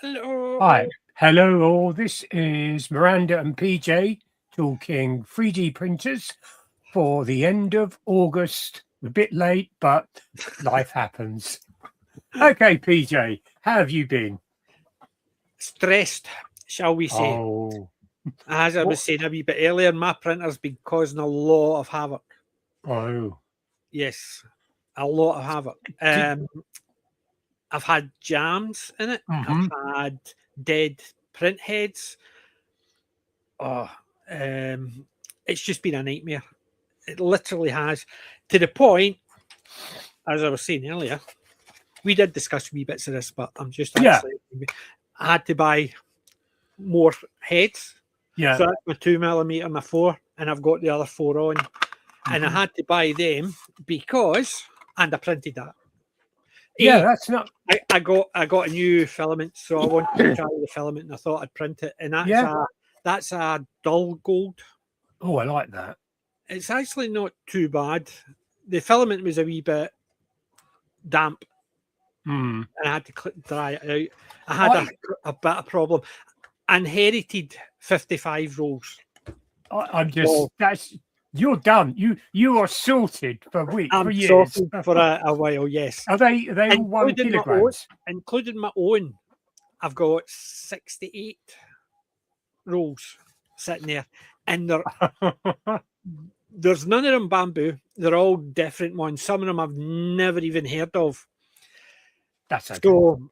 Hello. Hi. Hello all. This is Miranda and PJ talking 3D printers for the end of August. A bit late, but life happens. Okay, PJ, how have you been? Stressed, shall we say. Oh, As I was what? saying a wee bit earlier, my printer's been causing a lot of havoc. Oh, Yes, a lot of havoc. did, I've had jams in it. mm-hmm. I've had dead print heads. Oh, it's just been a nightmare. It literally has. To the point, as I was saying earlier, we did discuss wee bits of this, but I'm just Yeah, actually, I had to buy more heads. yeah. So that's my 2mm and my 4, and I've got the other 4 on. And I Mm-hmm. had to buy them because, and I printed that. Yeah, that's not, I got a new filament, so I wanted to try the filament, and I thought I'd print it. And yeah. that's a dull gold. Oh, I like that. It's actually not too bad. The filament was a wee bit damp, Mm. and I had to dry it out. I had a bit of problem. Inherited 55 rolls. I'm just, So you're done. You are sorted for I'm years. sorted for a while, yes. Are they all 1 Including kilograms? including my own, I've got 68 rolls sitting there, and there's none of them bamboo. They're all different ones. Some of them I've never even heard of. That's okay. So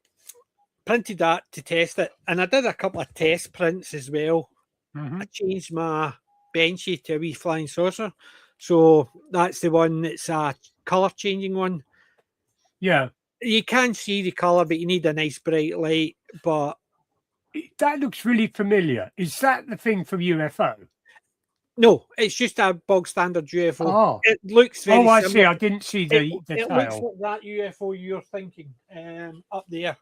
printed that to test it, and I did a couple of test prints as well. Mm-hmm. I changed my benchy to a wee flying saucer, so that's the one that's a colour changing one. Yeah. You can see the colour, but you need a nice bright light. But That looks really familiar. Is that the thing from UFO? no, it's just a bog standard UFO. Oh, It looks very I similar. see. I didn't see the It looks tail. like that UFO you're thinking up there.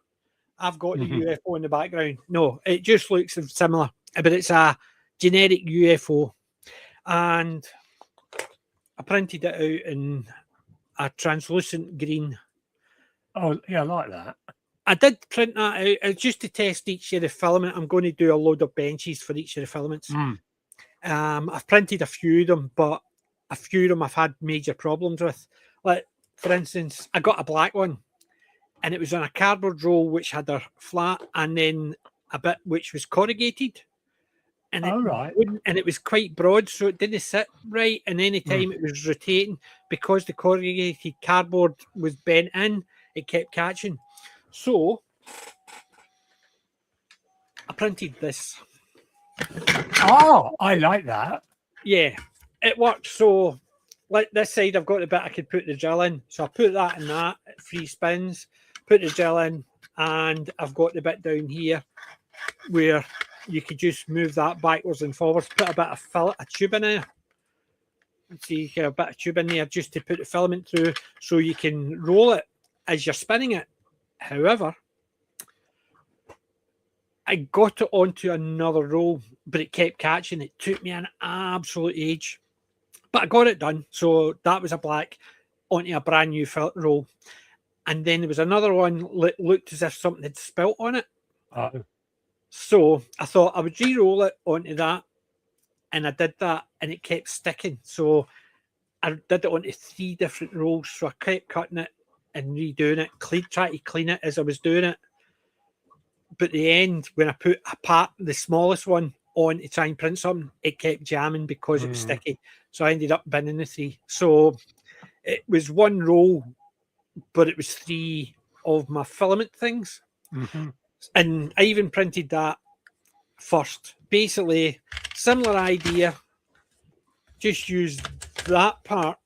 I've got the Mhm. UFO in the background. No, it just looks similar, but it's a generic UFO. And I printed it out in a translucent green. Oh, yeah, I like that. I did print that out just to test each of the filament. I'm going to do a load of benches for each of the filaments. Mm. I've printed a few of them, but a few of them I've had major problems with. Like, for instance, I got a black one, and it was on a cardboard roll which had a flat and then a bit which was corrugated. And it right. wouldn't, and it was quite broad, so it didn't sit right. And any time it was rotating, because the corrugated cardboard was bent in, it kept catching. So I printed this. Oh, I like that. Yeah, it worked. So, like this side, I've got the bit I could put the drill in. So I put that in that, 3 spins, put the drill in, and I've got the bit down here where you could just move that backwards and forwards, put a bit of a tube in there. See, you get a bit of tube in there just to put the filament through so you can roll it as you're spinning it. However, I got it onto another roll, but it kept catching. It took me an absolute age. But I got it done. So that was a black onto a brand new roll. And then there was another one that looked as if something had spilt on it. Oh. So I thought I would re-roll it onto that. And I did that, and it kept sticking. So I did it onto 3 different rolls. So I kept cutting it and redoing it, trying to clean it as I was doing it. But the end, when I put the smallest one on to try and print something, it kept jamming because it was sticky. So I ended up binning the 3. So it was 1 roll, but it was 3 of my filament things. Mm-hmm. And I even printed that first. Basically, similar idea. Just use that part,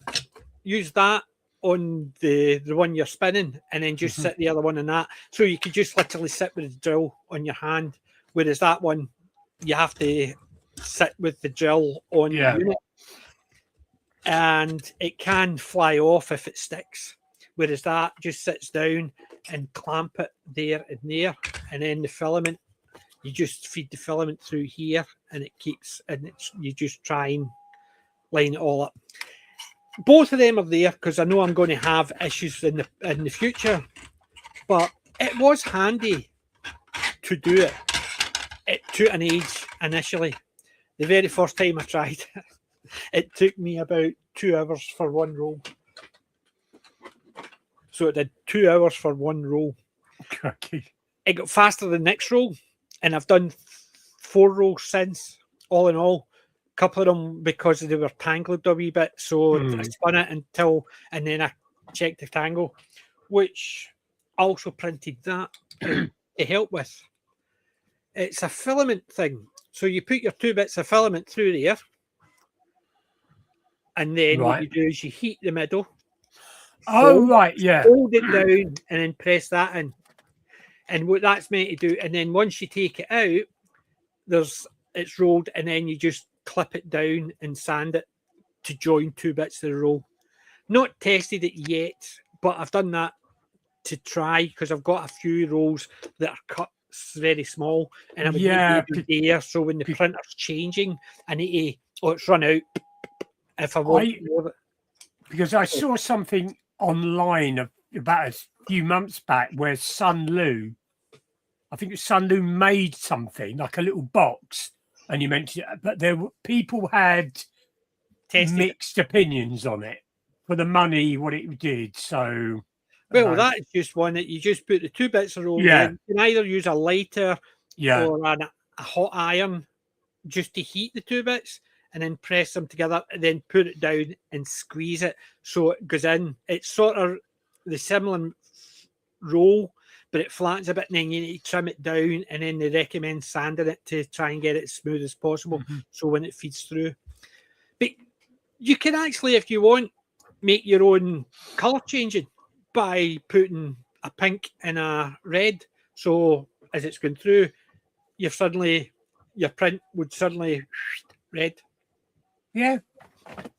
use that on the one you're spinning, and then just sit the other one in that. So you could just literally sit with the drill on your hand, whereas that one, you have to sit with the drill on the unit. And it can fly off if it sticks, whereas that just sits down and clamp it there and there. And then the filament, you just feed the filament through here, and it keeps, and you just try and line it all up. Both of them are there because I know I'm going to have issues in the future, but it was handy to do it. It took an age initially. The very first time I tried it took me about 2 hours for one roll. So it did 2 hours for one roll. Okay. It got faster the next roll, and I've done 4 rolls since, all in all. A couple of them because they were tangled a wee bit, so I spun it and then I checked the tangle, which I also printed that to help with. It's a filament thing. So you put your 2 bits of filament through there, and then what you do is you heat the middle. Hold it down, and then press that in. And what that's meant to do, and then once you take it out, it's rolled, and then you just clip it down and sand it to join 2 bits of the roll. Not tested it yet, but I've done that to try because I've got a few rolls that are cut very small, and I would need to there. So when the printer's changing, I need to it's run out. If I want more, because I saw something online about a few months back where Sun Lu, I think Sun Lu made something like a little box, and you mentioned it, but people had mixed opinions on it for the money, what it did. So, well, that is just one that you just put the 2 bits of roll in. You can either use a lighter or a hot iron just to heat the 2 bits, and then press them together, and then put it down and squeeze it so it goes in. It's sort of the similar roll, but it flattens a bit, and then you need to trim it down, and then they recommend sanding it to try and get it as smooth as possible so when it feeds through. But you can actually, if you want, make your own colour changing by putting a pink and a red. So as it's going through, your print would suddenly red. Yeah.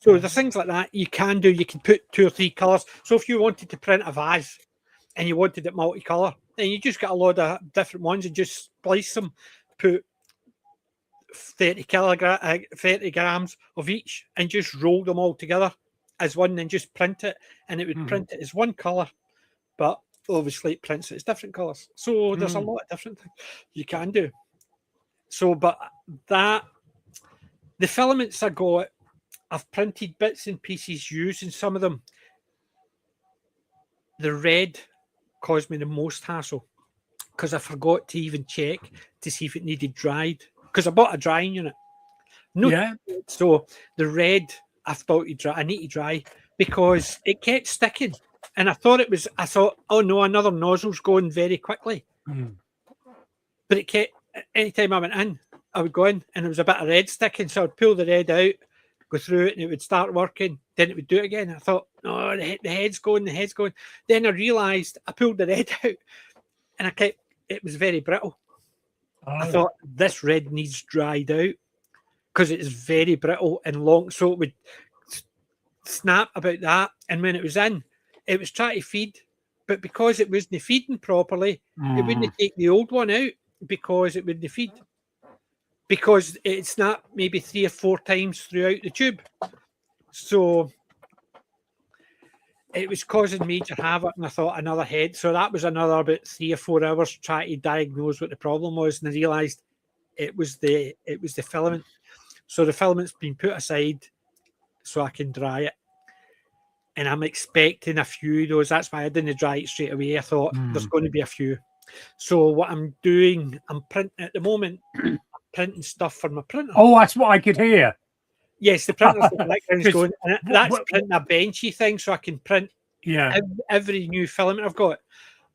So there's things like that you can do. You can put 2 or 3 colours. So if you wanted to print a vase and you wanted it multicolour, then you just get a lot of different ones and just splice them, put 30 grams of each, and just roll them all together as one, and just print it, and it would print it as one colour, but obviously it prints it as different colours. So there's a lot of different things you can do. So, but the filaments I've printed bits and pieces using some of them. The red caused me the most hassle because I forgot to even check to see if it needed dried, because I bought a drying unit. So the red, I thought I need to dry because it kept sticking, and I thought, oh no, another nozzle's going very quickly. But it kept, anytime I went in, I would go in and there was a bit of red sticking, so I'd pull the red out, go through it, and it would start working. Then it would do it again. I thought, no, the head's going. Then I realised I pulled the red out, and it was very brittle. I thought, this red needs dried out because it is very brittle and long, so it would snap about that. And when it was in, it was trying to feed, but because it wasn't feeding properly, it wouldn't take the old one out because it wouldn't feed. Because it snapped maybe 3 or 4 times throughout the tube. So it was causing major havoc, and I thought another head. So that was another about 3 or 4 hours trying to diagnose what the problem was, and I realised it was the filament. So the filament's been put aside so I can dry it. And I'm expecting a few of those. That's why I didn't dry it straight away. I thought there's going to be a few. So what I'm doing, I'm printing at the moment, printing stuff for my printer. Oh, that's what I could hear. Yes, the printer's going, and that's printing a benchy thing, so I can print every new filament I've got.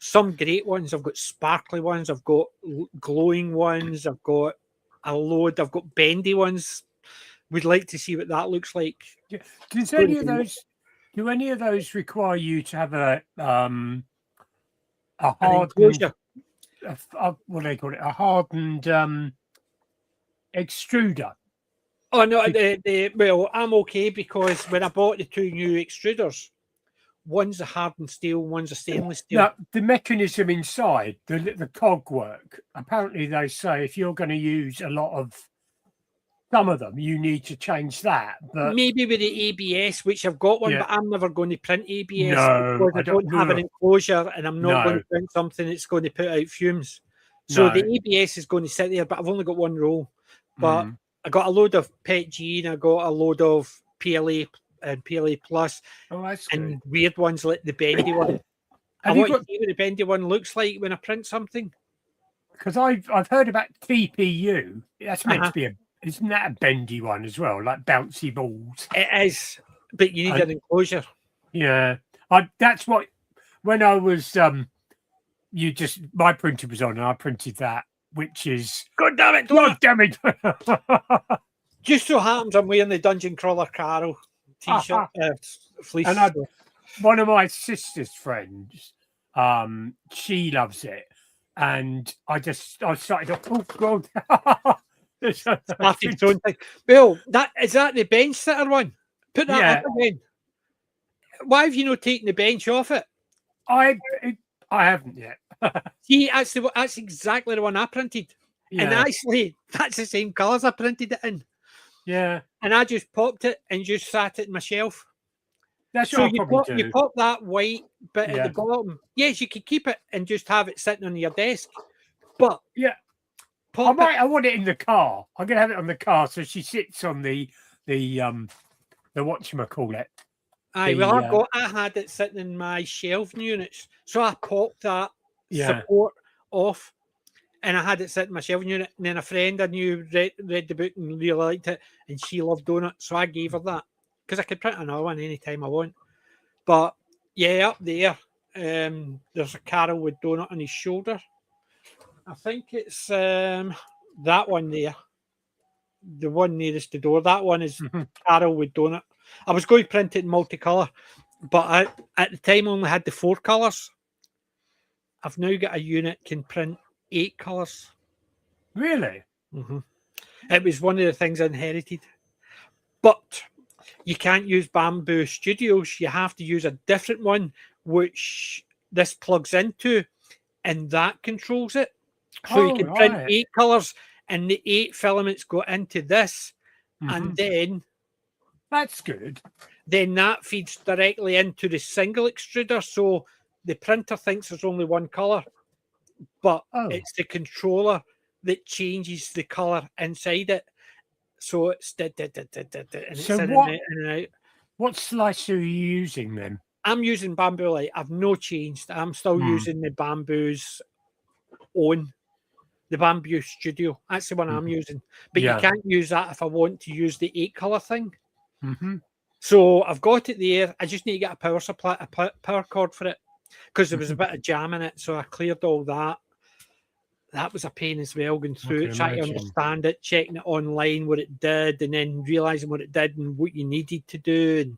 Some great ones, I've got sparkly ones, I've got glowing ones, I've got a load, I've got bendy ones. We'd like to see what that looks like. Do any of those require you to have a hardened, what do they call it? A hardened extruder? Oh no, well, I'm okay because when I bought the 2 new extruders, one's a hardened steel, one's a stainless steel. Now, the mechanism inside, the cog work, apparently they say if you're going to use a lot of some of them, you need to change that. But maybe with the ABS, which I've got one, but I'm never going to print ABS because I don't have an enclosure, and I'm not going to print something that's going to put out fumes. So No. the ABS is going to sit there, but I've only got one roll. But Mm. I got a load of PET G and I got a load of PLA and PLA Plus Oh, that's good. and weird ones like the bendy one. I Have you want to got? see what the bendy one looks like when I print something. Because I've heard about TPU. That's meant Uh-huh. to be a. Isn't that a bendy one as well, like bouncy balls? It is, but you need And- an enclosure. Yeah, that's what when I was my printer was on and I printed that, which is God damn it, God Donut! damn it. Just so happens I'm wearing the Dungeon Crawler Carol t-shirt, fleece. And one of my sister's friends, she loves it, and I started off. Oh God! Started throwing things. Well, is that the bench sitter one? Put that Yeah. up again. Why have you not taken the bench off it? I haven't yet. See, that's exactly the one I printed. And Yeah, actually, that's the same colours I printed it in. yeah. And I just popped it and just sat it in my shelf. That's So what I'll probably do. you pop that white bit at Yeah. the bottom. Yes, you could keep it and just have it sitting on your desk. But Yeah. pop I want it in the car. I'm gonna have it on the car so she sits on the whatchamacallit. Aye, well, I had it sitting in my shelving units, so I popped that support off, and I had it sitting in my shelving unit. And then a friend I knew read the book and really liked it, and she loved Donut, so I gave her that because I could print another one anytime I want. But yeah, up there, there's a Carol with Donut on his shoulder. I think it's that one there, the one nearest the door. That one is Carol with Donut. I was going to print it in multicolour, but at the time I only had the 4 colours. I've now got a unit can print 8 colours. Really? Mm-hmm. It was one of the things I inherited. But you can't use Bamboo Studios. You have to use a different one, which this plugs into, and that controls it. So you can print 8 colours, and the 8 filaments go into this, and then that's good. Then that feeds directly into the single extruder. So the printer thinks there's only one colour, but it's the controller that changes the colour inside it. So it's and it's in and out. What slicer are you using then? I'm using Bamboo Light. I've no changed. I'm still using the Bamboo's own, the Bamboo Studio. That's the one I'm using. But you can't use that if I want to use the 8 colour thing. So I've got it there. I just need to get a power supply, a power cord for it, because there was a bit of jam in it. So I cleared all that. That was a pain as well, going through it, trying to understand it, checking it online, what it did, and then realizing what it did and what you needed to do. And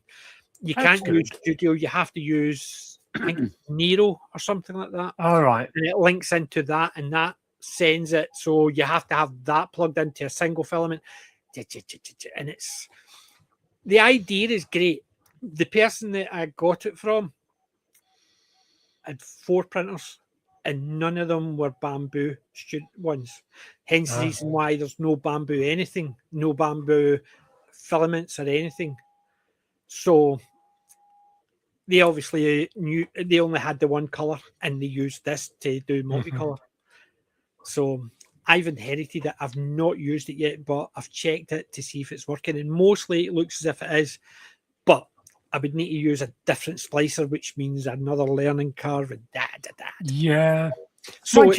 you can't use Studio. You have to use, I think, Nero or something like that. All right. And it links into that, and that sends it. So you have to have that plugged into a single filament. And it's... The idea is great. The person that I got it from had 4 printers, and none of them were Bamboo ones. Hence the reason why there's no Bamboo anything, no Bamboo filaments or anything. So they obviously knew they only had the one colour, and they used this to do multicolour. So I've inherited it. I've not used it yet, but I've checked it to see if it's working, and mostly it looks as if it is. But I would need to use a different splicer, which means another learning curve and that. Yeah. So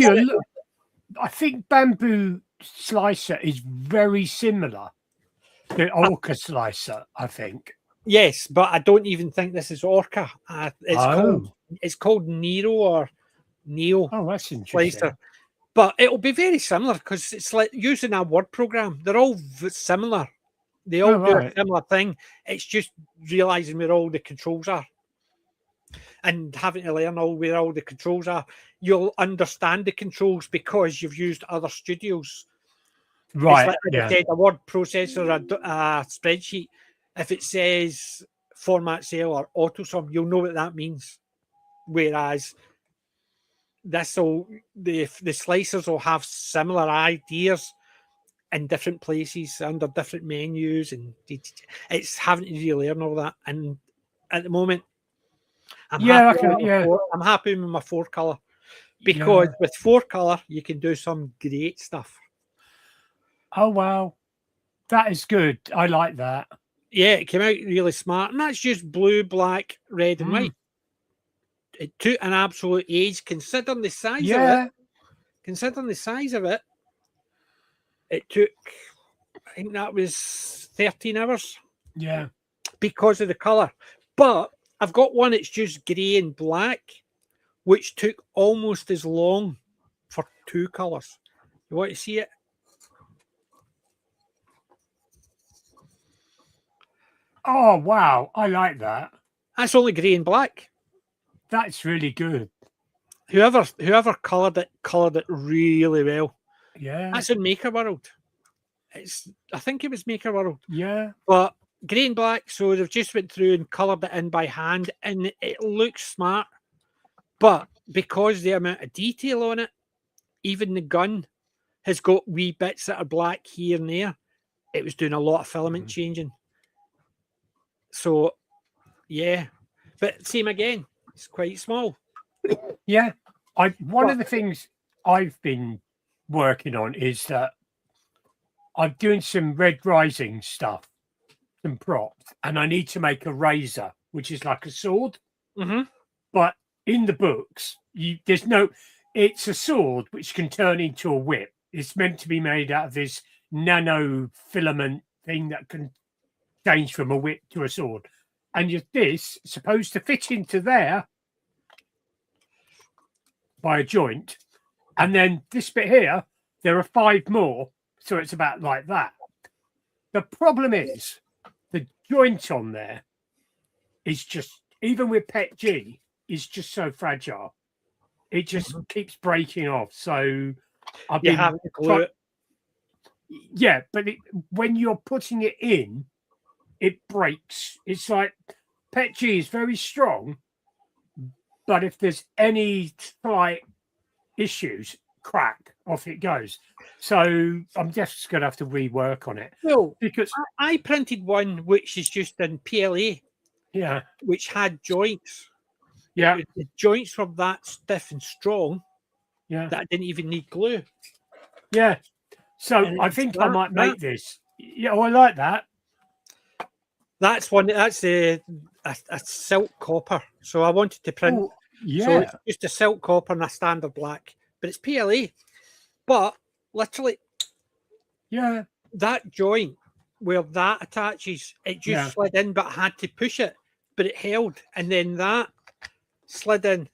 I think Bamboo Slicer is very similar to Orca Slicer, I think. Yes, but I don't even think this is Orca. It's called Nero or Neo. Oh, that's interesting. Slicer. But it'll be very similar because it's like using a word program. They're all similar. They all do a similar thing. It's just realizing where all the controls are and having to learn where all the controls are. You'll understand the controls because you've used other studios. Right. It's like I said, a word processor, a spreadsheet. If it says format cell or auto sum, you'll know what that means. Whereas the slicers will have similar ideas in different places under different menus, and it's having to really learn all that. And at the moment, I'm happy with my 4 colour because Yeah. with 4-color, you can do some great stuff. Oh, wow. That is good. I like that. Yeah, it came out really smart. And that's just blue, black, red, and white. Mm. It took an absolute age, considering the size of it. Yeah. Considering the size of it, it took, I think that was 13 hours Yeah. because of the colour. But I've got one that's just grey and black, which took almost as long for 2 colours. You want to see it? Oh, wow. I like that. That's only grey and black. That's really good. Whoever coloured it really well. Yeah. That's in Maker World. I think it was Maker World. Yeah. But grey and black, so they've just went through and coloured it in by hand, and it looks smart. But because the amount of detail on it, even the gun has got wee bits that are black here and there. It was doing a lot of filament changing. So, yeah. But same again, it's quite small. Yeah. One of the things I've been working on is that I'm doing some Red Rising stuff, some props, and I need to make a razor, which is like a sword. Mm-hmm. But in the books, it's a sword which can turn into a whip. It's meant to be made out of this nano filament thing that can change from a whip to a sword. And this supposed to fit into there by a joint. And then this bit here, there are 5 more. So it's about like that. The problem is the joint on there is just, even with Pet G, is just so fragile. It just keeps breaking off. So I've been having to glue it. Yeah, but when you're putting it in, it breaks. It's like Pet G is very strong, but if there's any slight issues, crack, off it goes. So I'm just going to have to rework on it. Well, because I printed one which is just in PLA, yeah, which had joints. yeah, The joints were that stiff and strong yeah, that I didn't even need glue. yeah. So And I think I might make this. Yeah, I like that. That's one. That's a silk copper. So I wanted to print. Oh, yeah. So it's just a silk copper and a standard black, but it's PLA. But literally, yeah, that joint where that attaches, it just slid in, but I had to push it, but it held, and then that slid in,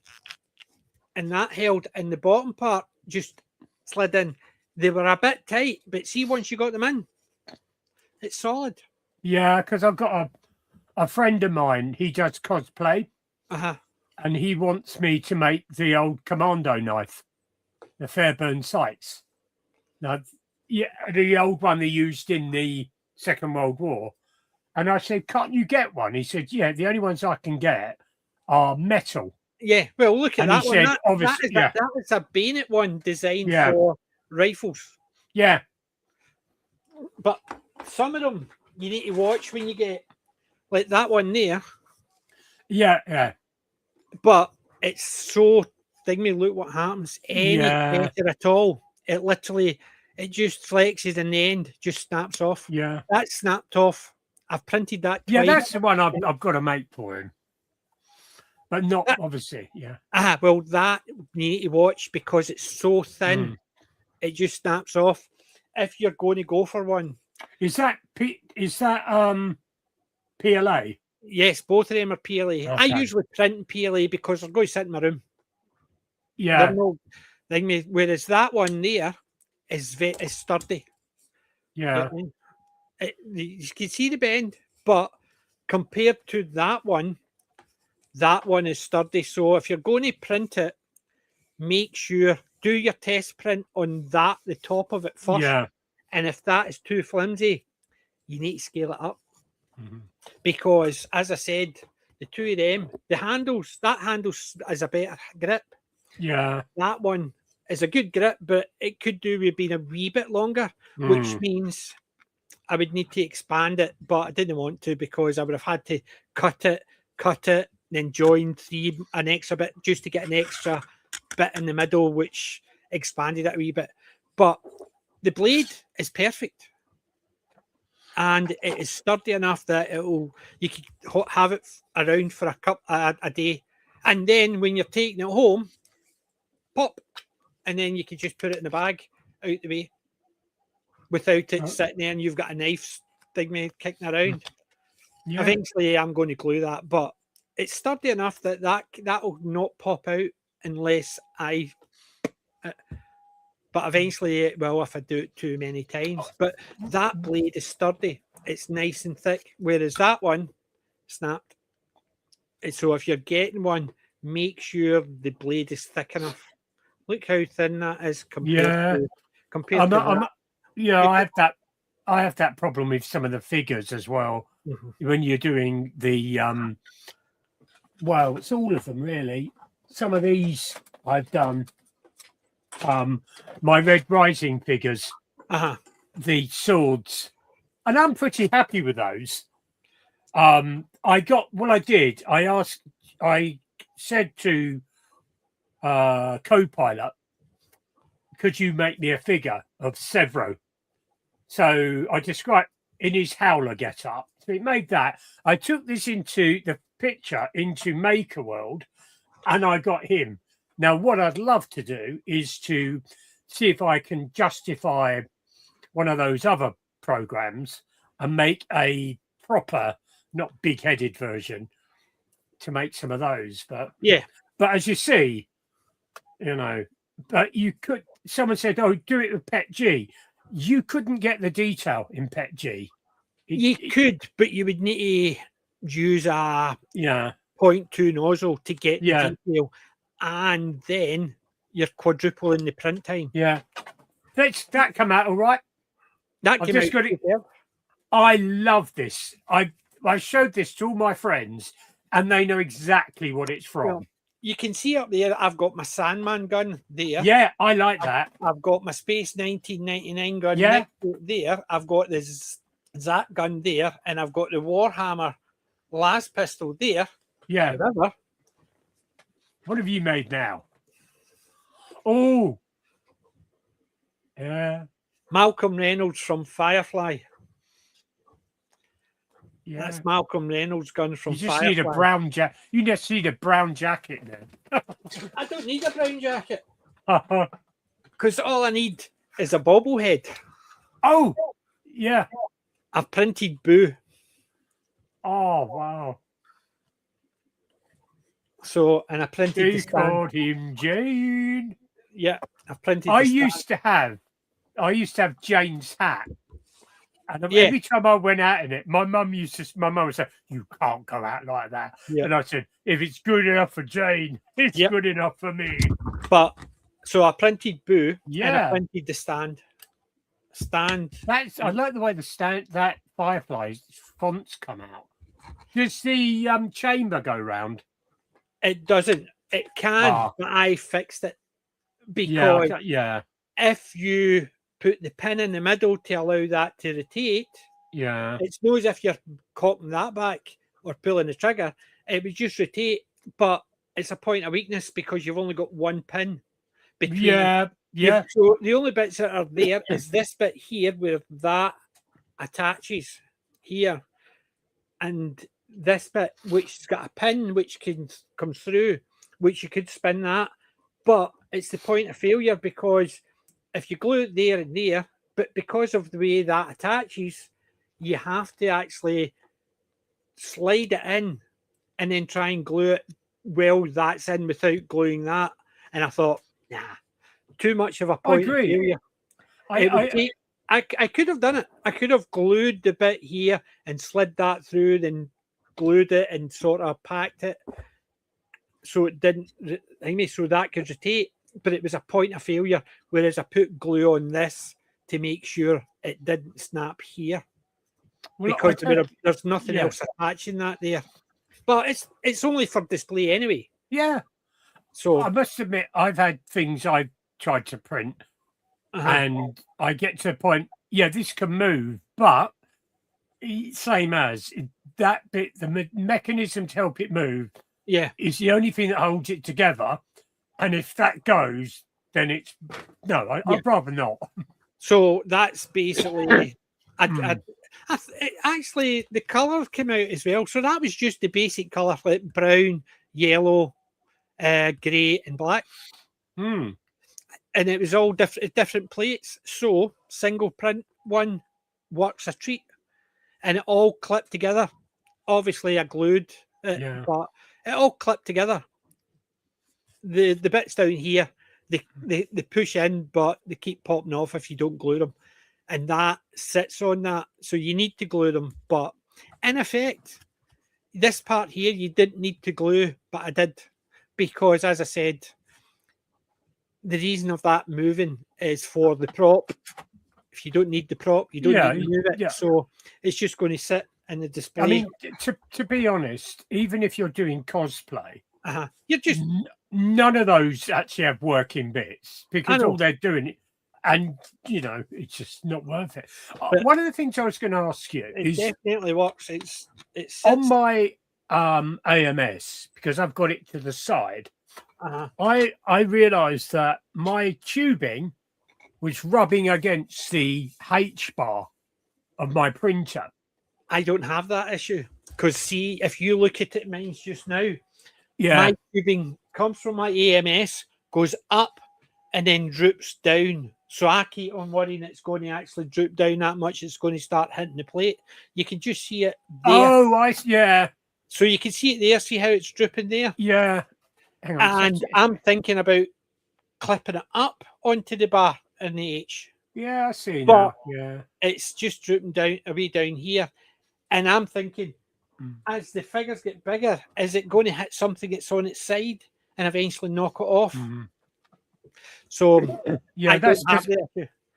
and that held, and the bottom part just slid in. They were a bit tight, but see, once you got them in, it's solid. Yeah, because I've got a friend of mine, he does cosplay, and he wants me to make the old commando knife, the Fairburn sights. Now, yeah, the old one they used in the Second World War. And I said, can't you get one? He said, yeah, the only ones I can get are metal. Yeah, well, look at and that he one. Said, obviously, that is a bayonet one designed for rifles. Yeah. But some of them you need to watch when you get, like that one there. Yeah, yeah. But it's so thingy. Look what happens. Any better at all. It literally, it just flexes and the end just snaps off. Yeah. That snapped off. I've printed that twice. Yeah, that's the one I've got to make for him. But not obviously, yeah. Well, that you need to watch because it's so thin. It just snaps off. If you're going to go for one. Is that PLA? Yes, both of them are PLA. Okay. I usually print in PLA because I'm going to sit in my room. Yeah. Whereas that one there is sturdy. Yeah. You can see the bend, but compared to that one is sturdy. So if you're going to print it, make sure, do your test print on the top of it first. Yeah. And if that is too flimsy, you need to scale it up. Because, as I said, the two of them, that handle is a better grip. Yeah. That one is a good grip, but it could do with being a wee bit longer, which means I would need to expand it, but I didn't want to because I would have had to cut it, then join an extra bit just to get an extra bit in the middle which expanded it a wee bit. But the blade is perfect. And it is sturdy enough that you could have it around for a day. And then when you're taking it home, pop, and then you could just put it in the bag out the way without it sitting there and you've got a knife stigma kicking around. Yeah. Eventually, I'm going to glue that, but it's sturdy enough that'll not pop out unless I. But eventually, it will if I do it too many times. But that blade is sturdy; it's nice and thick. Whereas that one snapped. So if you're getting one, make sure the blade is thick enough. Look how thin that is compared to that. Yeah, I have that problem with some of the figures as well. When you're doing the well, it's all of them really. Some of these I've done. My Red Rising figures, the swords, and I'm pretty happy with those. I said to Copilot, could you make me a figure of Severo? So I described in his howler get up. So it made that. I took this into the picture into Maker World, and I got him. Now, what I'd love to do is to see if I can justify one of those other programs and make a proper, not big-headed version to make some of those. But but as you see, but you could. Someone said, "Oh, do it with Pet G." You couldn't get the detail in Pet G. You could, but you would need to use a 0.2 nozzle to get the detail. And then you're quadrupling the print time. Yeah. That come out all right. That came out. I love this. I showed this to all my friends and they know exactly what it's from. Well, you can see up there, I've got my Sandman gun there. Yeah, I like that. I've got my Space 1999 gun there. I've got this Zat gun there, and I've got the Warhammer last pistol there. Yeah. Whatever. What have you made now? Oh, yeah. Malcolm Reynolds from Firefly. Yeah. That's Malcolm Reynolds' gun from Firefly. You just need a brown jacket. You just need a brown jacket then. I don't need a brown jacket. Because all I need is a bobblehead. Oh, yeah. I've printed Boo. Oh, wow. So, and I printed They called him Jane. Yeah, I've printed. I used to have Jane's hat, and every time I went out in it, my mum would say, "You can't go out like that." Yeah. And I said, "If it's good enough for Jane, it's good enough for me." But so I printed Boo, and I printed the stand. I like the way that Firefly's fonts come out. Does the chamber go round? It doesn't. It can, but I fixed it because if you put the pin in the middle to allow that to rotate, it's not as if you're cocking that back or pulling the trigger. It would just rotate, but it's a point of weakness because you've only got one pin between. So the only bits that are there is this bit here where that attaches here, and this bit which's got a pin which can come through, which you could spin that, but it's the point of failure because if you glue it there and there, but because of the way that attaches, you have to actually slide it in and then try and glue it while that's in without gluing that. And I thought, nah, too much of a point of failure. I could have done it. I could have glued the bit here and slid that through, then glued it and sort of packed it so it didn't, so that could rotate. But it was a point of failure. Whereas I put glue on this to make sure it didn't snap here, because there's nothing else attaching that there. But it's only for display anyway. Yeah. So I must admit, I've had things I've tried to print, and I get to a point. Yeah, this can move, but same as that bit, the mechanism to help it move. Yeah, is the only thing that holds it together. And if that goes, then it's no. I'd rather not. So that's basically. Actually, the colour came out as well. So that was just the basic colour, like brown, yellow, grey, and black. Mm. And it was all different plates. So single print one works a treat, and it all clipped together. Obviously, I glued it, but it all clipped together. The bits down here, they push in, but they keep popping off if you don't glue them, and that sits on that. So you need to glue them. But in effect, this part here you didn't need to glue, but I did, because as I said, the reason of that moving is for the prop. If you don't need the prop, you don't need to move it. Yeah. So it's just going to sit in the display. I mean, to be honest, even if you're doing cosplay, you're just none of those actually have working bits, because all they're doing, and it's just not worth it. One of the things I was going to ask you is definitely works. It's on my AMS, because I've got it to the side. I realised that my tubing was rubbing against the H bar of my printer. I don't have that issue, because see, if you look at it, mine's just now. My tubing comes from my AMS, goes up, and then droops down. So I keep on worrying it's going to actually droop down that much. It's going to start hitting the plate. You can just see it there. So you can see it there. See how it's drooping there? Yeah. Hang on, and I'm thinking about clipping it up onto the bar in the H. Yeah, I see now. Yeah. It's just drooping down away down here. And I'm thinking, as the figures get bigger, is it going to hit something that's on its side and eventually knock it off? So that's just.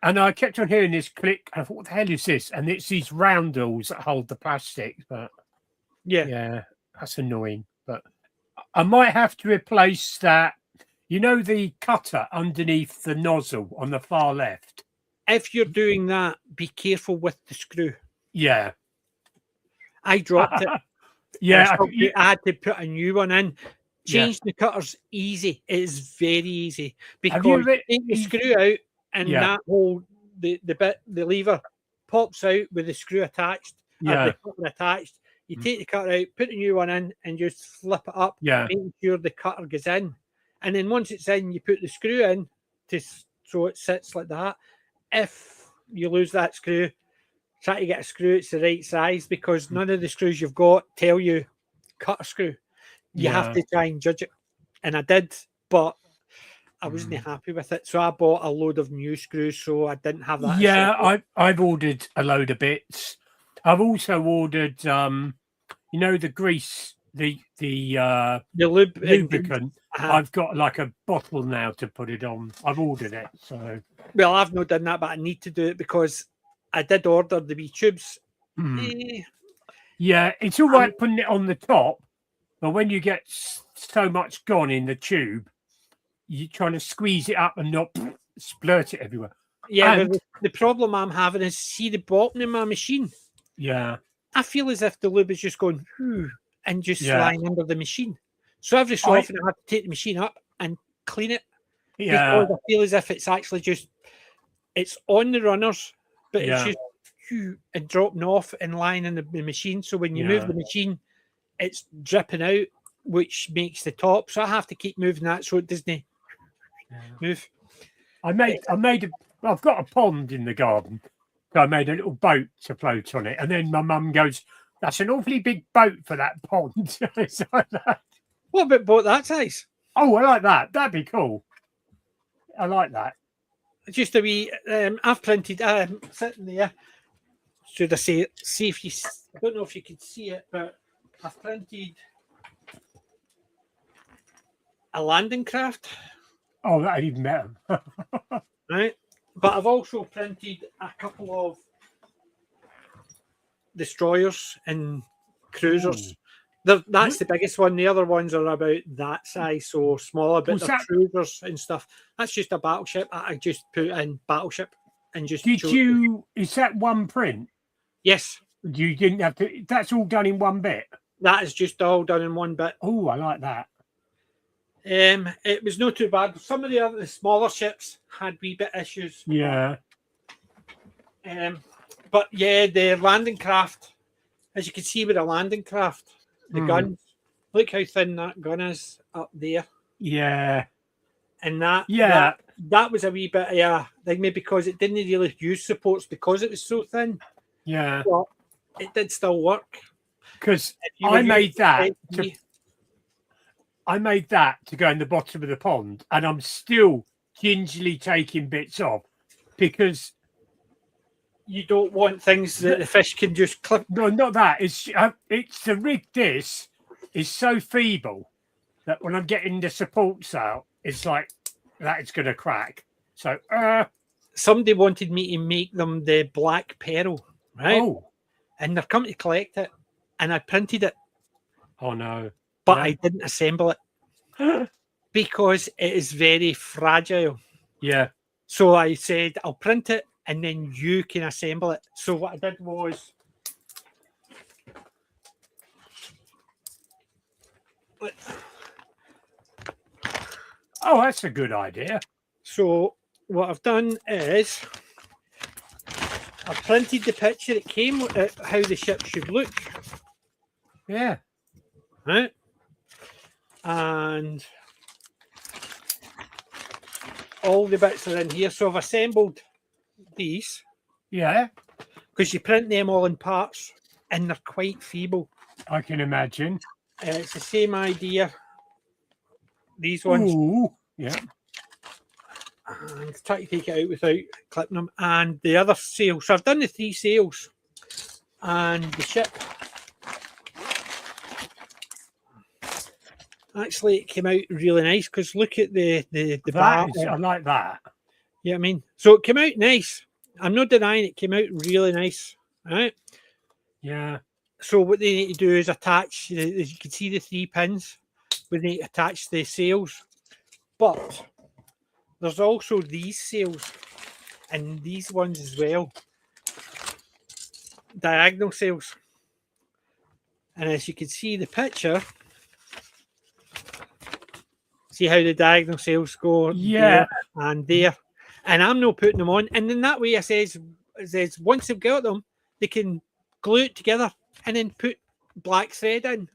And I kept on hearing this click. I thought, what the hell is this? And it's these roundels that hold the plastic. But yeah, that's annoying. But I might have to replace that. The cutter underneath the nozzle on the far left. If you're doing that, be careful with the screw. Yeah. I dropped it. I had to put a new one in. Change the cutter's easy. It is very easy, because you take the screw out, and that whole the lever pops out with the screw attached. The cutter attached. You take the cutter out, put a new one in, and just flip it up. Making sure the cutter goes in, and then once it's in, you put the screw in so it sits like that. If you lose that screw, try to get a screw that's the right size, because none of the screws you've got tell you cut a screw. You have to try and judge it. And I did, but I wasn't happy with it. So I bought a load of new screws, so I didn't have that. Yeah, I've ordered a load of bits. I've also ordered the grease, the lubricant. I've got like a bottle now to put it on. I've ordered it. So I've not done that, but I need to do it, because I did order the wee tubes. Yeah, it's all right putting it on the top, but when you get so much gone in the tube, you're trying to squeeze it up and not splurt it everywhere. Yeah, the problem I'm having is, see the bottom of my machine? Yeah. I feel as if the lube is just going and just lying under the machine. So every so often I have to take the machine up and clean it. Yeah. Because I feel as if it's actually just, it's on the runners, but it's just and dropping off and lying in the machine. So when you move the machine, it's dripping out, which makes the top. So I have to keep moving that so it doesn't move. I've got a pond in the garden. So I made a little boat to float on it. And then my mum goes, "That's an awfully big boat for that pond." It's like that. What about boat that size? Oh, I like that. That'd be cool. I like that. Just a wee, I've printed, sitting there. Should I say, see if you, I don't know if you can see it, but I've printed a landing craft. Oh, that even better. Right. But I've also printed a couple of destroyers and cruisers. That's the biggest one. The other ones are about that size, so smaller, but they're cruisers and stuff. That's just a battleship. I just put in battleship and just. Is that one print? Yes. You didn't have to. That's all done in one bit. That is just all done in one bit. Oh, I like that. It was not too bad. Some of the smaller ships had wee bit issues. Yeah. But yeah, the landing craft, as you can see with the landing craft, the guns. Look how thin that gun is up there. Yeah. And that Yeah. that was a wee bit of a thing, maybe because it didn't really use supports because it was so thin. Yeah. But it did still work. Because If you were I made using that SD, to go in the bottom of the pond, and I'm still gingerly taking bits off because you don't want things that the fish can just clip. no, not that. It's the rig. This is so feeble that when I'm getting the supports out, it's like that. It's going to crack. So, Somebody wanted me to make them the black pearl, right? oh, And they're coming to collect it, and I printed it, oh no, but yeah. I didn't assemble it because it is very fragile. Yeah. So I said I'll print it, and then you can assemble it. So what I did was, Oh, that's a good idea. so what I've done is I printed the picture it came with, how the ship should look, Yeah. right? And all the bits are in here. So I've assembled these Yeah. because you print them all in parts and they're quite feeble. I can imagine. It's the same idea. These ones. Ooh. Yeah. And try to take it out without clipping them. And the other sail. So I've done the 3 sails. And the ship. Actually, it came out really nice because look at the bar. I like that. Yeah, I mean, so it came out nice. I'm not denying it came out really nice, right? Yeah. So what they need to do is attach. As you can see, the 3 pins. We need to attach the sails, but there's also these sails and these ones as well, diagonal sails. And as you can see the picture, see how the diagonal sails go Yeah. there and there. And I'm not putting them on. And then that way, I says once they've got them, they can glue it together and then put black thread in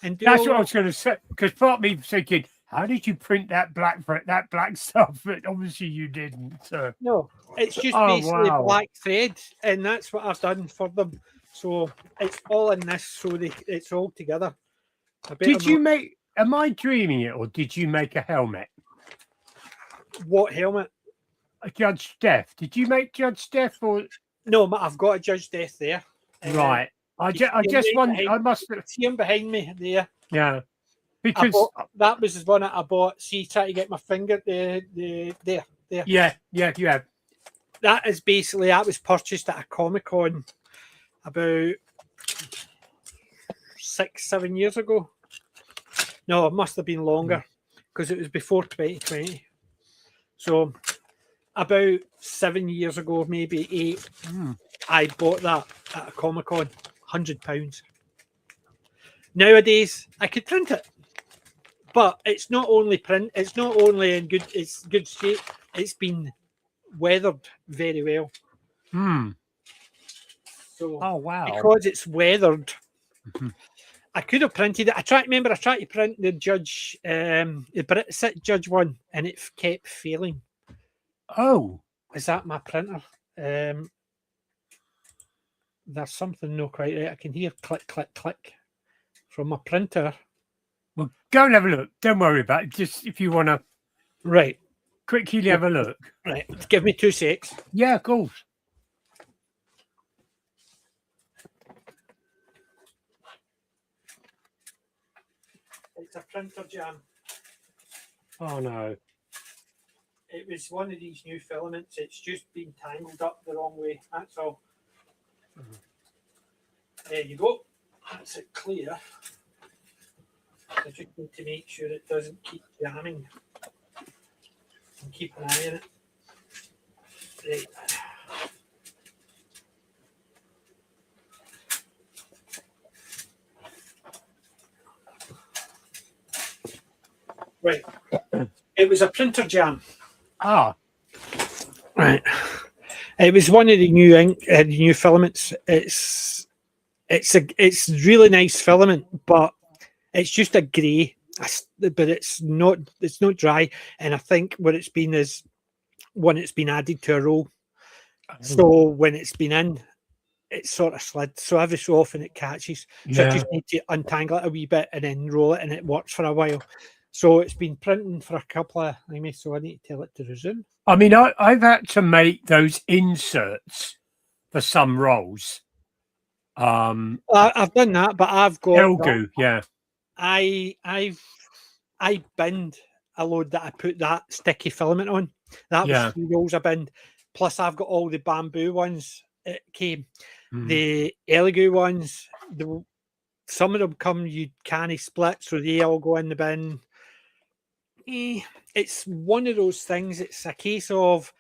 and do That's all what I that. was going to say. Because part of me was thinking, how did you print that black stuff? But obviously you didn't. So. No, it's just Oh, basically wow. black thread, and that's what I've done for them. So it's all in this, so it's all together. Did you make? Am I dreaming it, or did you make a helmet? What helmet? A Judge Death. Did you make Judge Death, or No, but I've got a Judge Death there. right? I you just see wondered. I must. See him behind me there. Yeah, because That was the one that I bought. See, try to get my finger there. yeah, you have. That is basically that was purchased at a Comic-Con about 6-7 years ago. No, it must have been longer because it was before 2020. So about 7 years ago, maybe 8, I bought that at a Comic-Con, £100. Nowadays, I could print it, but it's not only print. It's not only in good. It's good shape. It's been weathered very well. So, oh wow! because it's weathered, I could have printed it. I tried to print the Judge, the Brit Judge one, and it kept failing. Oh, is that my printer? There's something not quite right. I can hear click, click, click from my printer. well, go and have a look. Don't worry about it. Just if you want to, right? Quickly have a look. Right. Give me 2 secs. Yeah, of course. It's a printer jam. Oh no. It was one of these new filaments. It's just been tangled up the wrong way. That's all. There you go. That's it clear. I just need to make sure it doesn't keep jamming. And keep an eye on it. Right. Right. It was a printer jam. Ah, Right. It was one of the new ink, new filaments. It's really nice filament, but it's just a grey. But it's not dry. And I think what it's been is when it's been added to a roll. So when it's been in, it's sort of slid. So every so often it catches. So I yeah. just need to untangle it a wee bit and then roll it, and it works for a while. So it's been printing for a couple of times, so I need to tell it to resume. I mean, I've had to make those inserts for some rolls. I've done that, but I've got Elgu, yeah. I binned a load that I put that sticky filament on. That was 3 rolls I binned. Plus I've got all the bamboo ones. It came. The Elegoo ones, some of them come, you can't split, so they all go in the bin. It's one of those things. It's a case of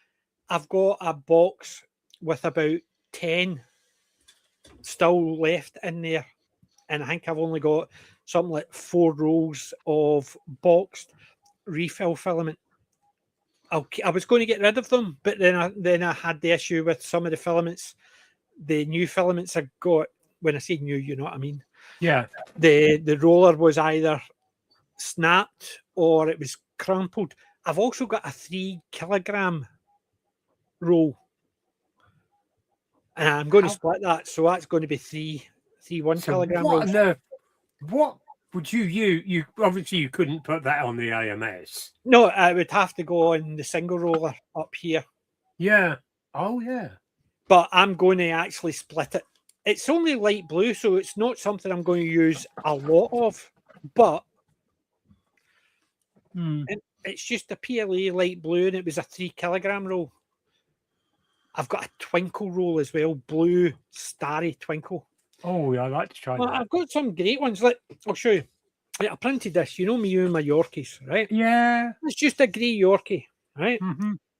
I've got a box with about 10 still left in there, and I think I've only got something like 4 rolls of boxed refill filament. I was going to get rid of them, but then I had the issue with some of the filaments. The new filaments I got, when I say new, you know what I mean? Yeah. The roller was either snapped or it was crumpled. I've also got a 3 kilogram roll, and I'm going to split that, so that's going to be three 1 kilogram rolls. What would you use? You obviously you couldn't put that on the AMS. No, I would have to go on the single roller up here. Yeah. Oh yeah. But I'm going to actually split it. It's only light blue, so it's not something I'm going to use a lot of, but it's just a PLA light blue, and it was a 3 kilogram roll. I've got a twinkle roll as well, blue starry twinkle. Oh, yeah, I'd like to try that. I've got some great ones. Like, I'll show you. Right, I printed this. You know me and my Yorkies, right? Yeah. It's just a grey Yorkie, right?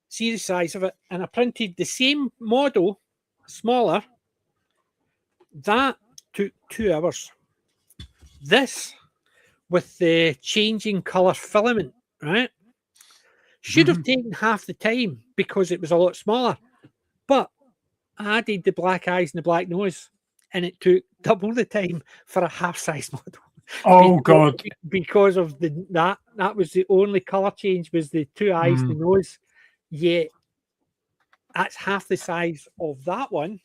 See the size of it. And I printed the same model, smaller. That took 2 hours. This, with the changing colour filament, right, should have taken half the time because it was a lot smaller. But I added the black eyes and the black nose, and it took double the time for a half-size model. Oh God! Because of that was the only colour change, was the 2 eyes and the nose. Yet that's half the size of that one,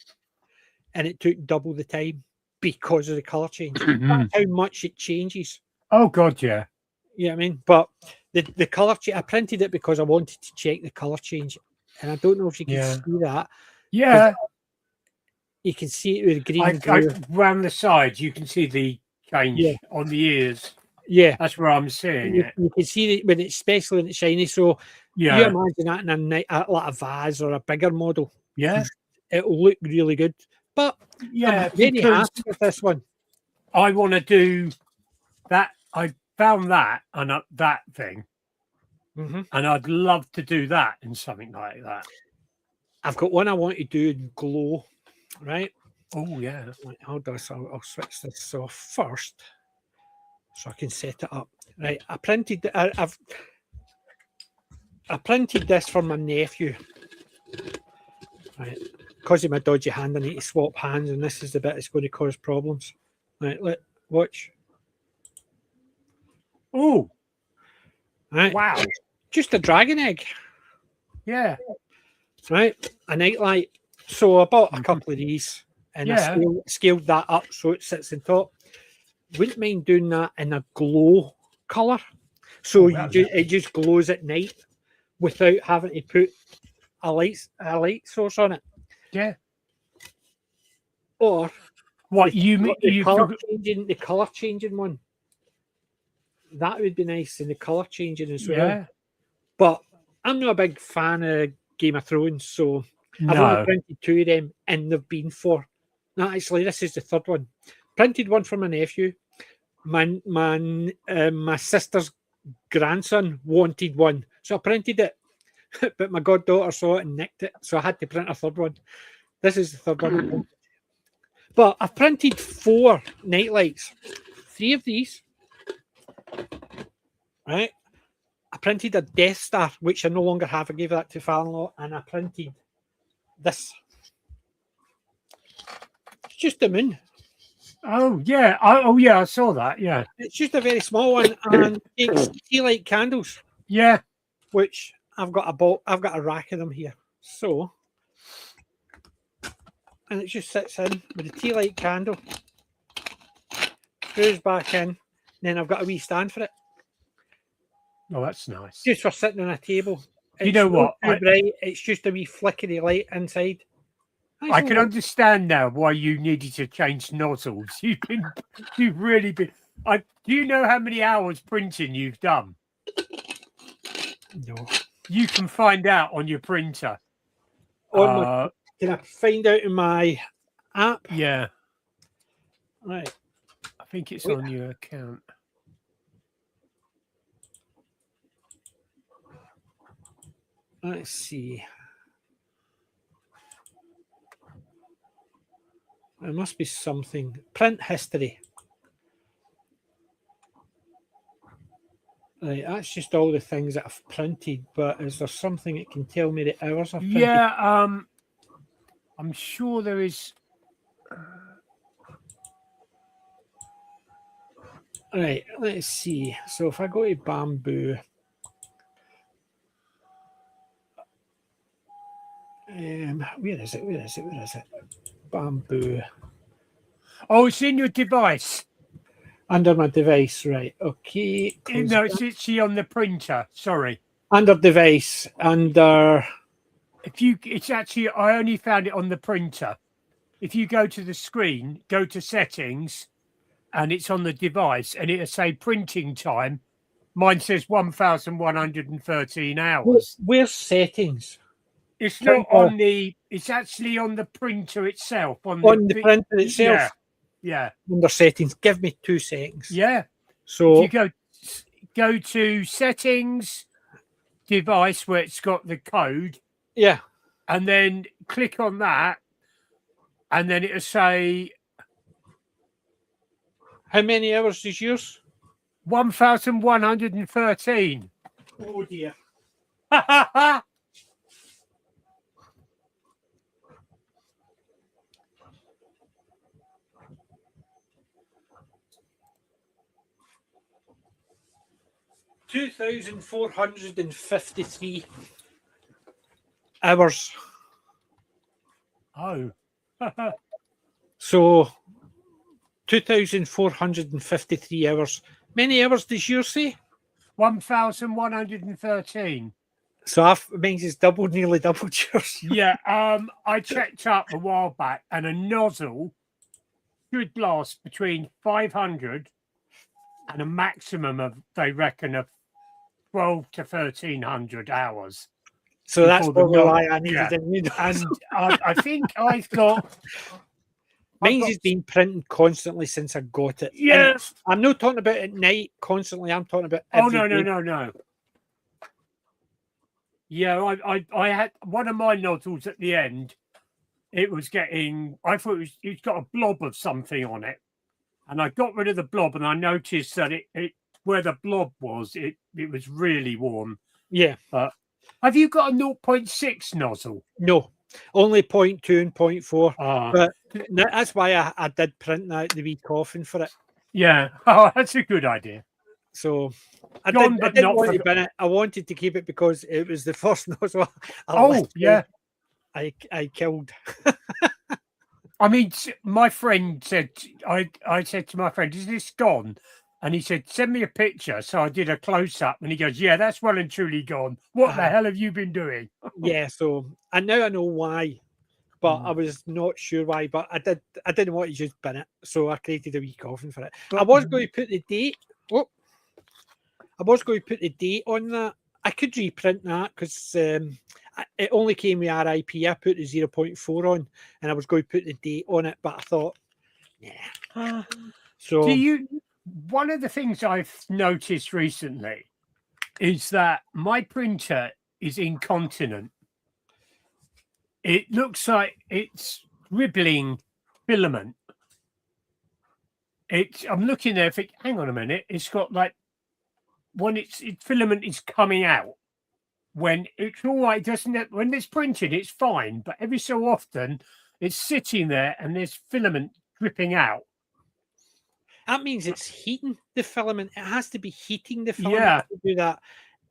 and it took double the time because of the colour change. That's how much it changes. Oh God, yeah. You know what I mean? But the colour change, I printed it because I wanted to check the colour change, and I don't know if you can see that. Yeah. You can see it with green. Around the sides, you can see the change on the ears. Yeah, that's where I'm seeing it. You can see it when it's, especially when it's shiny. So you imagine that in like a vase or a bigger model. Yeah, it'll look really good. But I'm very happy with this one. I want to do that. I found that and that thing, and I'd love to do that in something like that. I've got one I want to do in glow, right? Oh yeah. Right, hold on, I'll switch this off first, so I can set it up. Right, I printed. I printed this for my nephew. Right, because of my dodgy hand, I need to swap hands, and this is the bit that's going to cause problems. Right, watch. Oh, right! Wow! Just a dragon egg. Yeah. Right, a nightlight. So I bought a couple of these, and I scaled that up so it sits on top. Wouldn't mind doing that in a glow colour, so it just glows at night without having to put a light source on it. Yeah. Or what the colour changing one. That would be nice, and the colour changing as well. Yeah. But I'm not a big fan of Game of Thrones, so I've only printed 2 of them, and they've been 4. No, actually, this is the 3rd one. Printed one for my nephew. My sister's grandson wanted one, so I printed it. But my goddaughter saw it and nicked it, so I had to print a 3rd one. This is the 3rd one. But I've printed 4 nightlights. 3 of these. Right? I printed a Death Star, which I no longer have. I gave that to father-in-law, and I printed this. It's just the moon. Oh yeah. Oh yeah. I saw that. Yeah. It's just a very small one, and it's tea light candles, Yeah. which I've got a rack of them here. So, and it just sits in with a tea light candle, screws back in, then I've got a wee stand for it. Oh, that's nice. Just for sitting on a table. You know what? Too bright. It's just a wee flickery light inside. I can understand now why you needed to change nozzles. You've really been. Do you know how many hours printing you've done? No. You can find out on your printer. Can I find out in my app? Yeah. Right. I think it's on your account. Let's see. There must be something. Print history. Right, that's just all the things that I've printed, but is there something that can tell me the hours I've printed? Yeah, I'm sure there is. Right, let's see. So if I go to bamboo, where is it? Where is it? Where is it? Bamboo. Oh, it's in your device. Under my device, right? Okay. No, it's actually on the printer. Sorry. Under device, under. It's actually. I only found it on the printer. If you go to the screen, go to settings, and it's on the device, and it'll say printing time. Mine says 1,113 hours. Where's settings? It's not on the. It's actually on the printer itself. On the printer itself. Yeah. Yeah. Under settings. Give me 2 seconds. Yeah. So if you go to settings, device where it's got the code. Yeah. And then click on that, and then it'll say. How many hours is yours? 1,113. Oh dear. 2,453 hours. Oh. So 2,453 hours. Many hours does yours say? 1,113. So mine's is nearly doubled yours. Yeah. I checked up a while back, and a nozzle should last between 500 and a maximum of, they reckon, of 12 to 1,300 hours. So that's probably why I needed a new nozzle. And I think I've got. Mine's has been printing constantly since I got it. Yes. I'm not talking about at night constantly. I'm talking about every day. No. Yeah, I had one of my nozzles at the end. It was getting. I thought it's got a blob of something on it, and I got rid of the blob, and I noticed that it where the blob was, it was really warm. Yeah. But have you got a 0.6 nozzle? No. Only 0.2 and 0.4. But that's why I did print the wee coffin for it. Yeah. Oh, that's a good idea. So I didn't want to bin it. I wanted to keep it because it was the first nozzle. I killed. I mean, my friend said, I said to my friend, "Is this gone?" And he said, "Send me a picture." So I did a close up, and he goes, "Yeah, that's well and truly gone. What the hell have you been doing?" Yeah, so and now I know why, but I was not sure why. But I didn't want to just bin it, so I created a wee coffin for it. But I was going to put the date. I was going to put the date on that. I could reprint that because it only came with RIP. I put the 0.4 on, and I was going to put the date on it, but I thought, yeah. So one of the things I've noticed recently is that my printer is incontinent. It looks like it's ribbling filament. I'm looking there, hang on a minute, it's got like filament is coming out. When it's all right, doesn't it? When it's printed, it's fine, but every so often it's sitting there and there's filament dripping out. That means it's heating the filament. It has to be heating the filament Yeah. to do that.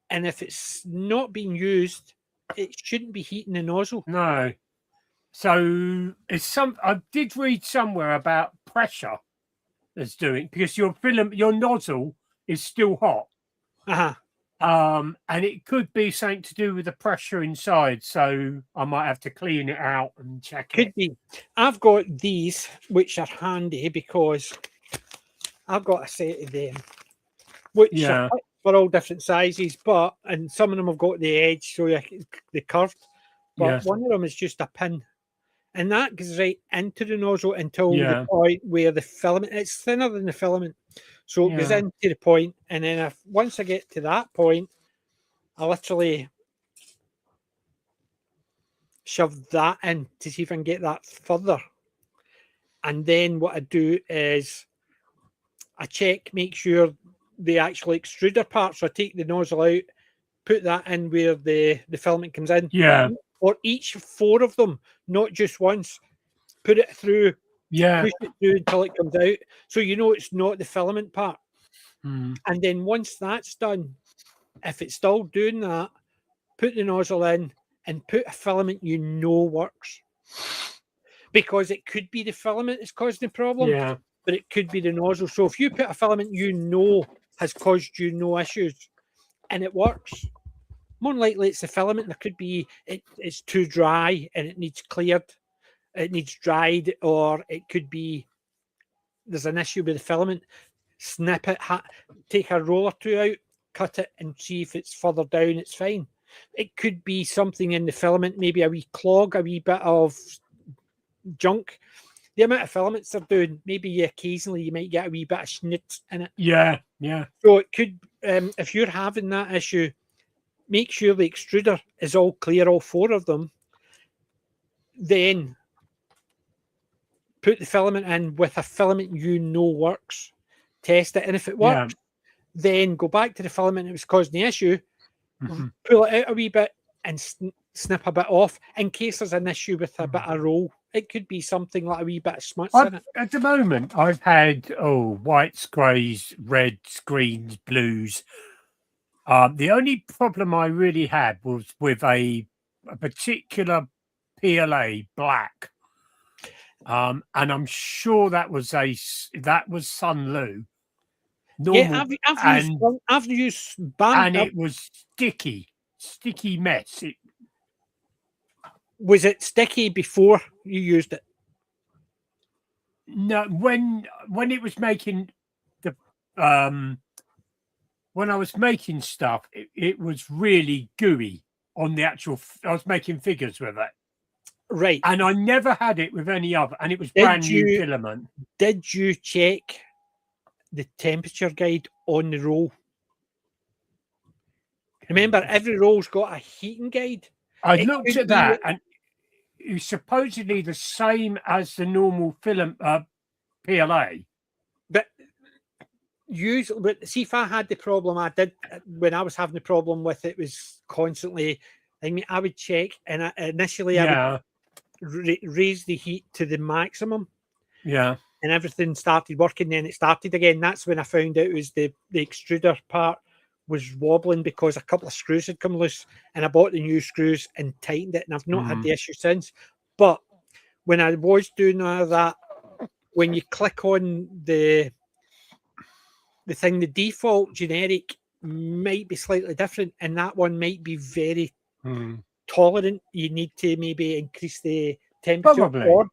And if it's not being used, it shouldn't be heating the nozzle. No. So I did read somewhere about pressure that's doing, because your nozzle is still hot. Uh-huh. And it could be something to do with the pressure inside. So I might have to clean it out and check Could it. be. I've got these, which are handy because I've got a set of them, which are for all different sizes, and some of them have got the edge, so the curved. But one of them is just a pin, and that goes right into the nozzle until the point where the filament, it's thinner than the filament, so it goes into the point, and then once I get to that point, I literally shove that in to see if I can get that further. And then what I do is I check, make sure the actual extruder part, so I take the nozzle out, put that in where the filament comes in. Yeah. Or each 4 of them, not just once. Put it through, push it through until it comes out. So you know it's not the filament part. And then once that's done, if it's still doing that, put the nozzle in and put a filament you know works. Because it could be the filament that's causing the problem, but it could be the nozzle. So if you put a filament you know has caused you no issues and it works, more than likely it's the filament. There could be it's too dry and it needs cleared, it needs dried, or it could be there's an issue with the filament. Snip it, take a roll or 2 out, cut it, and see if it's further down. It's fine. It could be something in the filament, maybe a wee clog, a wee bit of junk. The amount of filaments they're doing, maybe occasionally you might get a wee bit of schnitz in it. Yeah. So it could, if you're having that issue, make sure the extruder is all clear, all 4 of them. Then put the filament in with a filament you know works. Test it, and if it works, then go back to the filament that was causing the issue, pull it out a wee bit, and snip a bit off in case there's an issue with a bit of roll. It could be something like a wee bit of smuts in it. At the moment, I've had whites, greys, reds, greens, blues. The only problem I really had was with a particular PLA black, and I'm sure that was Sunlu. Normal, I've used BAM, and it was sticky mess. Was it sticky before you used it? No, when it was making the when I was making stuff, it was really gooey on the actual. I was making figures with it, right? And I never had it with any other, and it was brand new filament. Did you check the temperature guide on the roll? Remember, every roll's got a heating guide. I looked at that, and it was supposedly the same as the normal filament PLA. But see, if I had the problem I did when I was having the problem with it, was constantly. I mean, I would check, and initially I would raise the heat to the maximum. Yeah. And everything started working. Then it started again. That's when I found out it was the extruder part was wobbling because a couple of screws had come loose, and I bought the new screws and tightened it, and I've not had the issue since. But when I was doing all that, when you click on the thing, the default generic might be slightly different, and that one might be very tolerant. You need to maybe increase the temperature,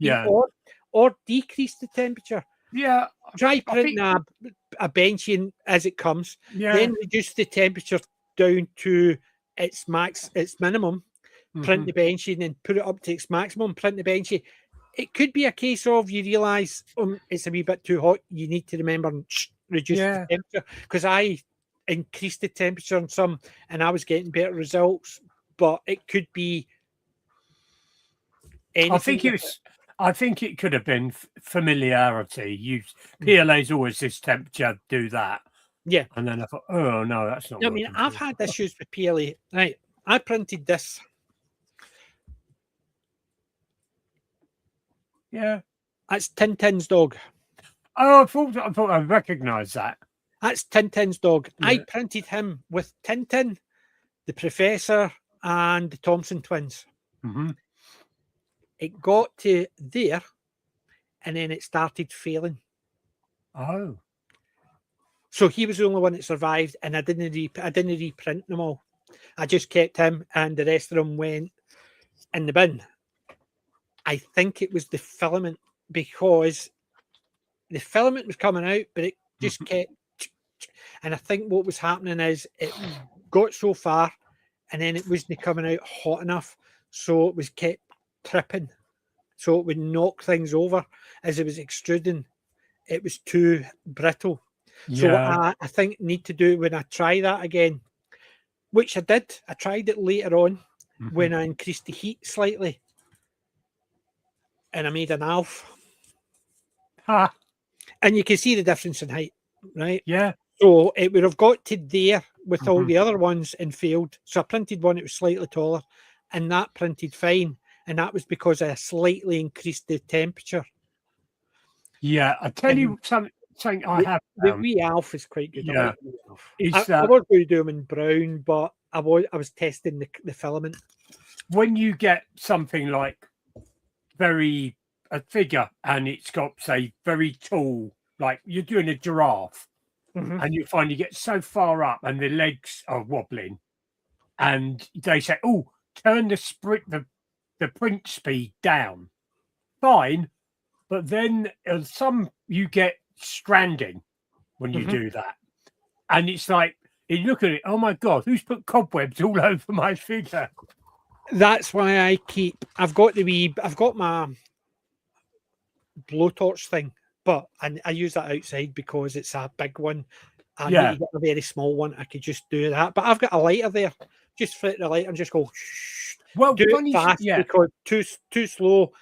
or decrease the temperature. Yeah. Try printing a benching as it comes. Then reduce the temperature down to its minimum. Print the benching and put it up to its maximum. Print the benching. It could be a case of you realise it's a wee bit too hot. You need to remember and reduce the temperature, because I increased the temperature on some and I was getting better results. But it could be anything. I think it could have been familiarity. PLA's always this temperature, do that. Yeah. And then I thought, oh no, that's not I working. mean, I've had issues with PLA. Right. I printed this. Yeah. That's Tintin's dog. Oh, I thought I recognised that. That's Tintin's dog. Yeah. I printed him with Tintin, the Professor, and the Thompson twins. Mm-hmm. It got to there, and then it started failing. Oh. So he was the only one that survived, and I didn't reprint them all. I just kept him, and the rest of them went in the bin. I think it was the filament, because the filament was coming out, but it just kept. And I think what was happening is it got so far, and then it wasn't coming out hot enough, so it was kept tripping, so it would knock things over as it was extruding. It was too brittle. So Yeah. I think need to do when I try that again, which I did. I tried it later on when I increased the heat slightly, and I made an Alf. Ha. And you can see the difference in height, right? Yeah. So it would have got to there with all the other ones and failed. So I printed one that was slightly taller, and that printed fine. And that was because I slightly increased the temperature. Yeah. I tell you something I have The found. wee Alf is quite good. Yeah. I was going to do them in brown, but I was testing the filament. When you get something like a figure and it's got, say, very tall, like you're doing a giraffe, and you find you get so far up and the legs are wobbling, and they say, oh, turn the print speed down. Fine, but then some you get stranding when you do that, and it's like you look at it, oh my god, who's put cobwebs all over my figure? That's why I've got my blowtorch thing, but I use that outside because it's a big one. I need to get a very small one. I could just do that, but I've got a lighter there. Just flit the lighter and just go. Shh. Well, do it fast, because too slow,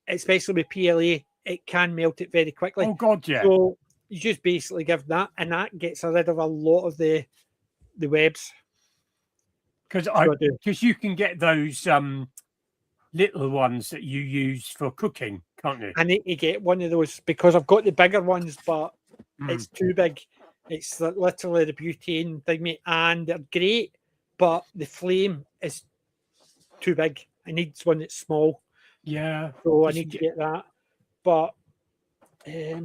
especially with PLA, it can melt it very quickly. Oh god, yeah. So you just basically give that, and that gets rid of a lot of the webs. Because you can get those little ones that you use for cooking, can't you? I need to get one of those because I've got the bigger ones, but it's too big. It's literally the butane thing, and they're great, but the flame is too big. I need one that's small. Yeah. So I need to get that. But there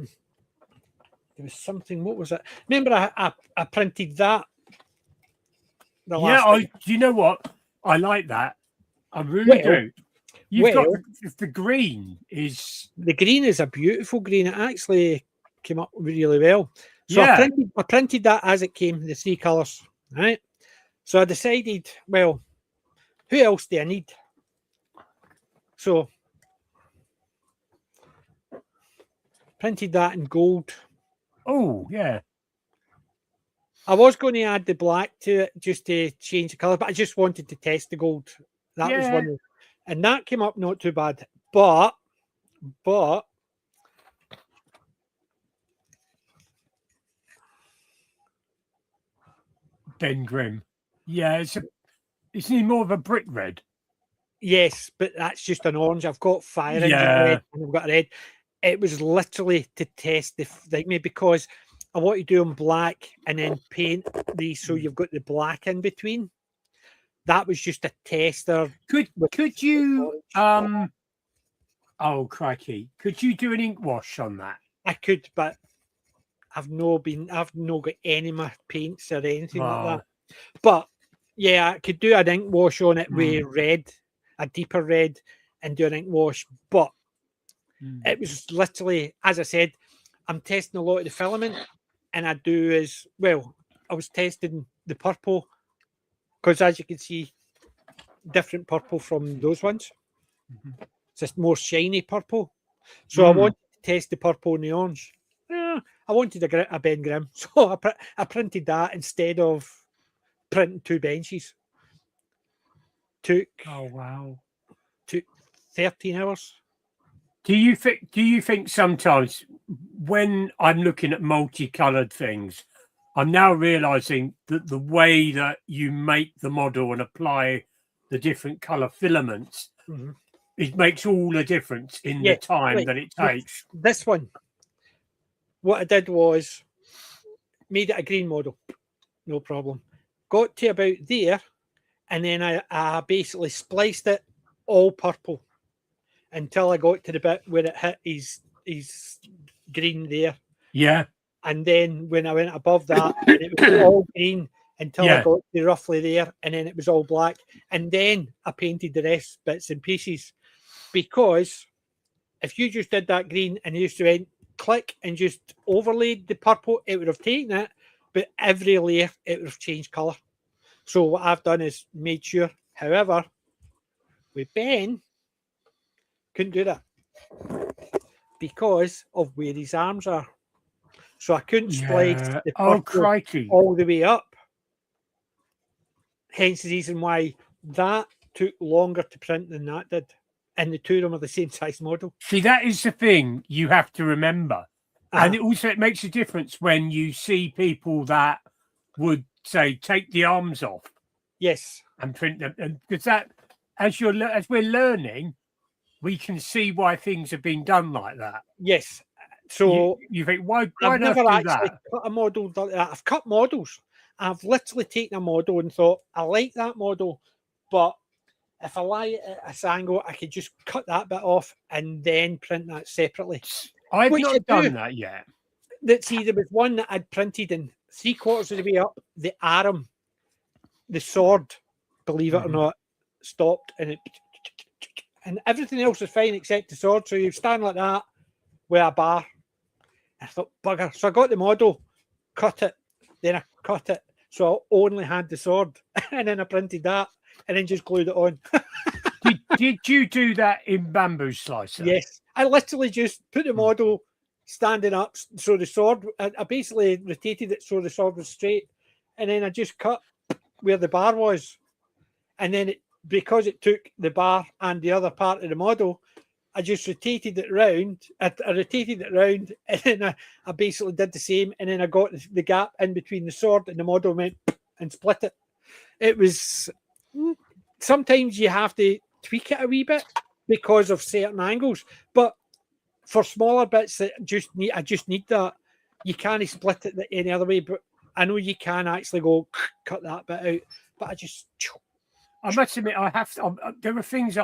was something. What was it? Remember, I printed that. Do you know what? I like that. I really do. You've got the green is a beautiful green. It actually came up really well. So I printed that as it came, the three colours, right? So I decided, well, who else do I need? So printed that in gold. Oh, yeah. I was going to add the black to it just to change the colour, but I just wanted to test the gold. That was one, and that came up not too bad. But Ben Grimm. Yeah, isn't he more of a brick red? Yes, but that's just an orange. I've got fire engine red and I've got red. It was literally to test the thing, because I want to do them black and then paint these so you've got the black in between. That was just a tester. Could you oh crikey, could you do an ink wash on that? I could, but I've not got any of my paints or anything like that. But yeah, I could do an ink wash on it with red, a deeper red, and do an ink wash. But it was literally, as I said, I'm testing a lot of the filament, and I was testing the purple, because as you can see, different purple from those ones. It's just more shiny purple. So I wanted to test the purple and the orange. I wanted a Ben Grimm, so I printed that instead of printing two benches. Took 13 hours. Do you think sometimes when I'm looking at multicolored things, I'm now realizing that the way that you make the model and apply the different color filaments, it makes all the difference in the time that it takes. This one, what I did was made it a green model, no problem. Got to about there, and then I basically spliced it all purple until I got to the bit where it hit his green there. Yeah. And then when I went above that, and it was all green until I got to roughly there, and then it was all black. And then I painted the rest bits and pieces, because if you just did that green and you just went click and just overlaid the purple, it would have taken it, but every layer it would have changed colour. So what I've done is made sure. However, with Ben, couldn't do that because of where his arms are. So I couldn't splice the purple all the way up. Hence the reason why that took longer to print than that did. And the two of them are the same size model. See, that is the thing you have to remember. And it makes a difference when you see people that would say, take the arms off. Yes. And print them. And because that, as we're learning, we can see why things have been done like that. Yes. So you think, why I've never not do actually that? cut a model like that. I've cut models. I've literally taken a model and thought, I like that model, but if I lie at this angle, I could just cut that bit off and then print that separately. I've not done that yet. See, there was one that I'd printed in 3/4 of the way up. The arm, the sword, believe it or not, stopped, and everything else was fine except the sword. So you stand like that with a bar. I thought, bugger. So I got the model, cut it, then I cut it. So I only had the sword, and then I printed that, and then just glued it on. Did you do that in bamboo slicer? Yes. I literally just put the model standing up, so the sword, I basically rotated it so the sword was straight, and then I just cut where the bar was. And then because it took the bar and the other part of the model, I just rotated it round. I rotated it round, and then I basically did the same. And then I got the gap in between the sword and the model, went and split it. It was, sometimes you have to tweak it a wee bit because of certain angles, but for smaller bits that I just need that, you can't split it any other way. But I know you can actually go cut that bit out, but I must admit, there are things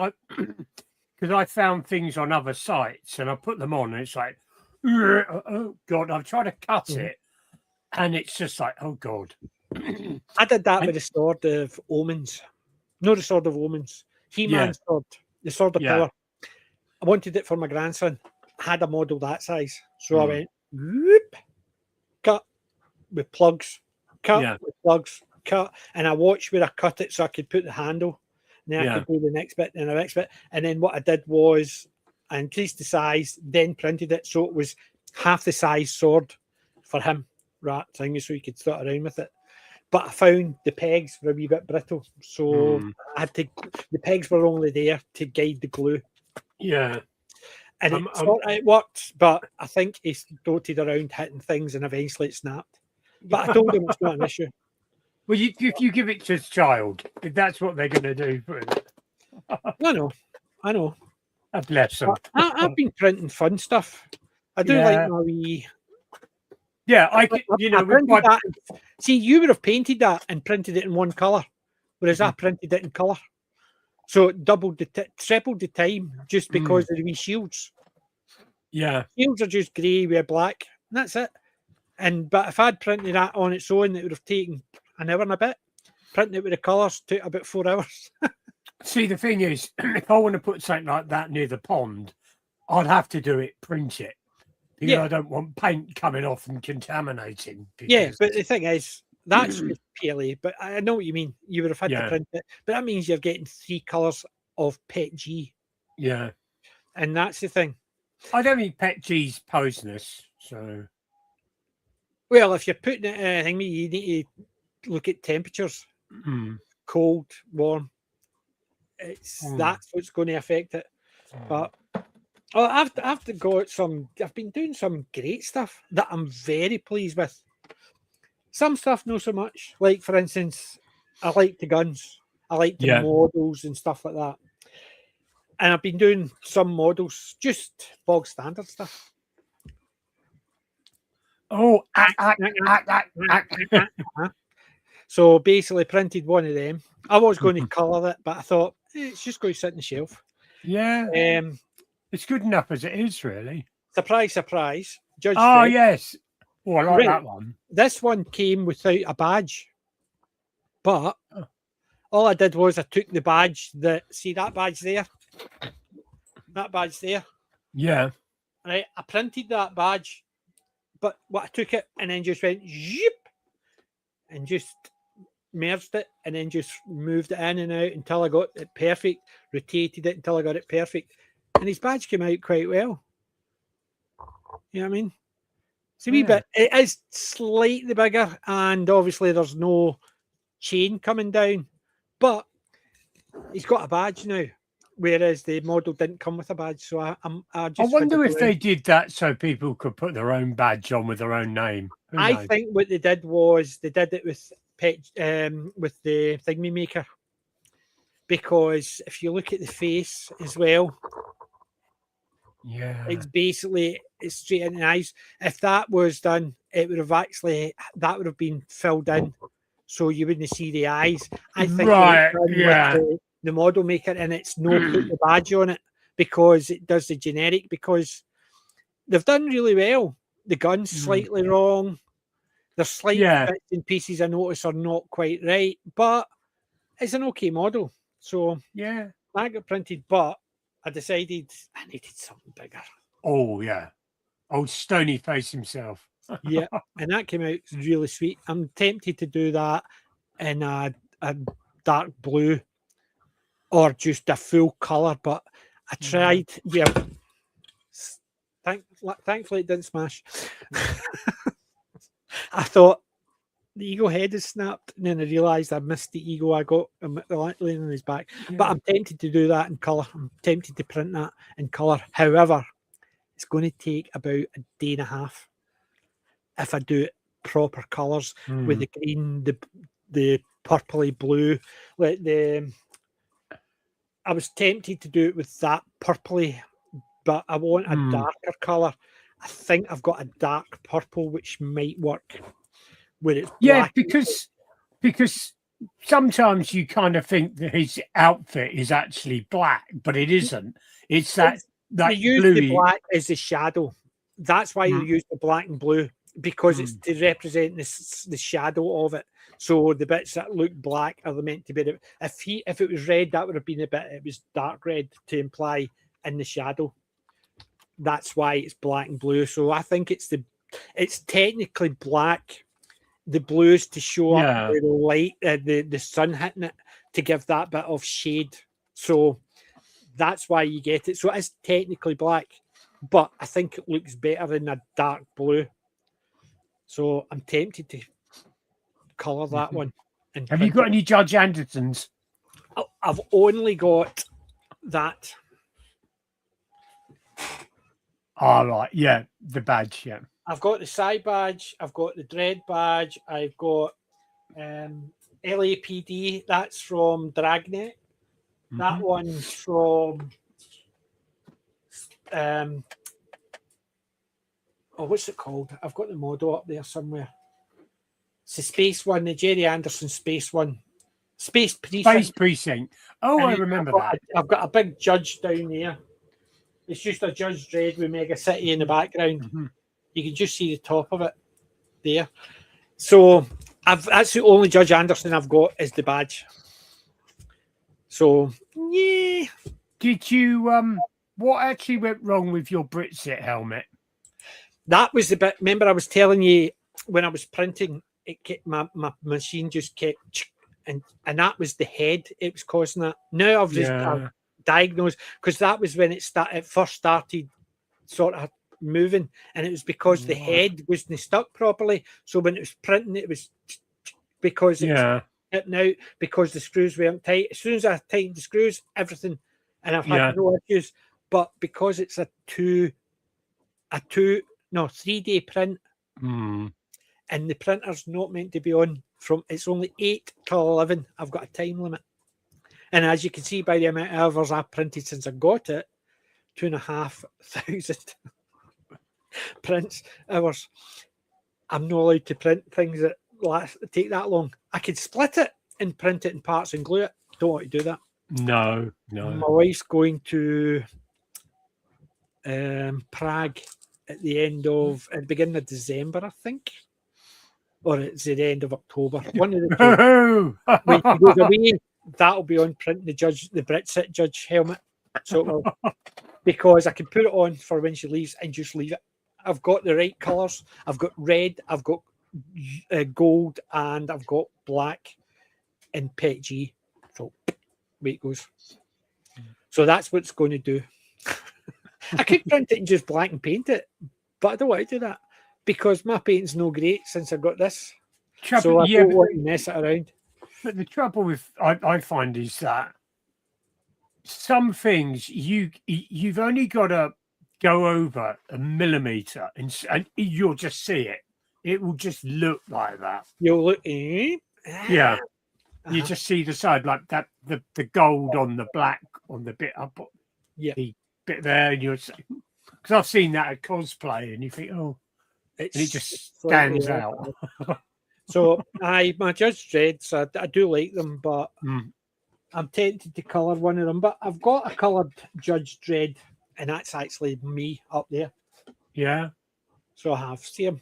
because I found things on other sites and I put them on, and it's like, oh God, I've tried to cut it, and it's just like, oh God. I did that with the Sword of Omens. No, the Sword of Omens. He-Man's sword, the Sword of Power. I wanted it for my grandson. I had a model that size. So I went, whoop, cut with plugs, cut with plugs, cut. And I watched where I cut it so I could put the handle. And then I could do the next bit and the next bit. And then what I did was I increased the size, then printed it so it was half the size sword for him, right? So he could start around with it. But I found the pegs were a wee bit brittle. So I had to, the pegs were only there to guide the glue. Yeah. And it worked, but I think he doted around hitting things and eventually it snapped. But I told him it's not an issue. Well, if you give it to a child, if that's what they're going to do for it. I know. Bless them. I've been printing fun stuff. I do like my wee. Yeah, See, you would have painted that and printed it in one colour, whereas I printed it in colour. So it tripled the time just because of the wee shields. Yeah. Shields are just grey with black, and that's it. But if I'd printed that on its own, it would have taken an hour and a bit. Printing it with the colours took about 4 hours. See, the thing is, if I want to put something like that near the pond, I'd have to print it. Because I don't want paint coming off and contaminating. Yeah, but the thing is, that's just PLA. But I know what you mean. You would have had to print it. But that means you're getting 3 colours of PET G. Yeah. And that's the thing. I don't think PET G's poisonous. So. Well, if you're putting it in you need to look at temperatures. Cold, warm. That's what's going to affect it. But I've been doing some great stuff that I'm very pleased with. Some stuff, not so much. Like, for instance, I like the guns. I like the models and stuff like that. And I've been doing some models, just bog standard stuff. Oh, So basically printed one of them. I was going to colour it, but I thought it's just going to sit on the shelf. Yeah. It's good enough as it is, really. Surprise, surprise. Judge Oh, Fred. yes. Oh, I like that one. This one came without a badge. But all I did was I took the badge see that badge there? That badge there. Yeah. Right. I printed that badge, but I took it and then just went zip and just merged it and then just moved it in and out until I got it perfect, rotated it until I got it perfect. And his badge came out quite well. You know what I mean? It's a wee bit, it is slightly bigger, and obviously there's no chain coming down, but he's got a badge now, whereas the model didn't come with a badge. So I wonder if they did that so people could put their own badge on with their own name. I think what they did was they did it with the thingy maker, because if you look at the face as well, it's basically straight in the eyes. If that was done, it would have been filled in, so you wouldn't see the eyes. I think with the model maker, and it's no put the badge on it because it does the generic. Because they've done really well. The gun's slightly wrong. There's slight bits and pieces I notice are not quite right, but it's an okay model. So I got printed, but I decided I needed something bigger. Oh yeah, old Stony Face himself. Yeah, and that came out really sweet. I'm tempted to do that in a dark blue or just a full colour, but I tried. Yeah, thankfully it didn't smash. I thought the eagle head is snapped, and then I realised I missed the eagle I got laying on his back. But I'm tempted to do that in colour. I'm tempted to print that in colour. However, it's going to take about a day and a half if I do it proper colours with the green, the purpley blue. Like I was tempted to do it with that purpley, but I want a darker colour. I think I've got a dark purple which might work. Where it's black. because sometimes you kind of think that his outfit is actually black, but it isn't. It's that they use the black as the shadow. That's why you use the black and blue, because it's to represent the shadow of it. So the bits that look black are meant to be. If it was red, that would have been a bit. It was dark red to imply in the shadow. That's why it's black and blue. So I think it's technically black. The blues to show up the light, the sun hitting it, to give that bit of shade. So that's why you get it. So it is technically black, but I think it looks better in a dark blue. So I'm tempted to colour that one. And have you got any Judge Andersons? I've only got that. All right, the badge, I've got the side badge, I've got the dread badge, I've got LAPD, that's from Dragnet. That one's from what's it called? I've got the model up there somewhere. It's the space one, the Jerry Anderson space one. Space Precinct. Oh, I remember that. I've got a big Judge down there. It's just a Judge Dredd with Mega City in the background. You can just see the top of it there. So that's the only Judge Anderson I've got is the badge. So yeah. Did you what actually went wrong with your Britsit helmet? That was the bit. Remember, I was telling you when I was printing, my machine just kept, and that was the head. It was causing that. Now I've just diagnosed, because that was when it first started sort of moving, and it was because the head wasn't stuck properly. So when it was printing, it was because it was hitting out because the screws weren't tight. As soon as I tightened the screws, everything, and I've had no issues. But because it's a 3-day print, and the printer's not meant to be on from. It's only 8 till 11. I've got a time limit, and as you can see by the amount of hours I've printed since I got it, 2,500 prints hours. I'm not allowed to print things that take that long. I could split it and print it in parts and glue it. Don't want to do that. No. My wife's going to Prague at the beginning of December, I think, or it's the end of October. One of the two. When she goes away, that'll be on print. The Brexit judge helmet, so it will, because I can put it on for when she leaves and just leave it. I've got the right colours. I've got red. I've got gold, and I've got black and PETG. So away it goes. So that's what it's going to do. I could print it and just black and paint it, but I don't want to do that because my painting's no great since I got this. So I don't want to mess it around. But the trouble with I find is that some things you've only got to go over a millimeter and you'll just see it. It will just look like that. You'll look, yeah. You just see the side like that, the gold on the black on the bit up, the bit there, and you're because I've seen that at cosplay, and you think, oh, and it just stands out. So my Judge Dreds, I do like them, but I'm tempted to colour one of them. But I've got a coloured Judge Dredd, and that's actually me up there. Yeah. So I have. See him?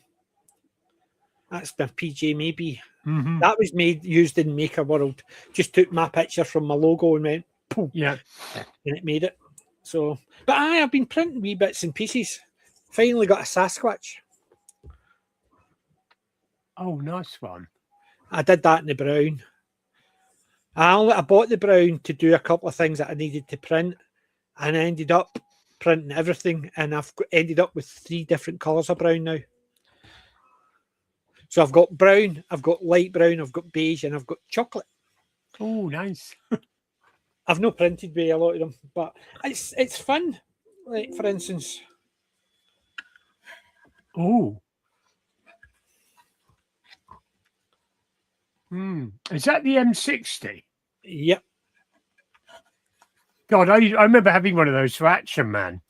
That's my PJ maybe. Mm-hmm. That was used in Maker World. Just took my picture from my logo and went, poof, yeah, and it made it. So, but I've been printing wee bits and pieces. Finally got a Sasquatch. Oh, nice one. I did that in the brown. I bought the brown to do a couple of things that I needed to print, and I ended up printing everything, and I've ended up with 3 different colours of brown now. So I've got brown, I've got light brown, I've got beige, and I've got chocolate. Oh, nice. I've not printed with a lot of them, but it's fun. Like, for instance. Oh. Is that the M60? Yep. God, I remember having one of those for Action Man.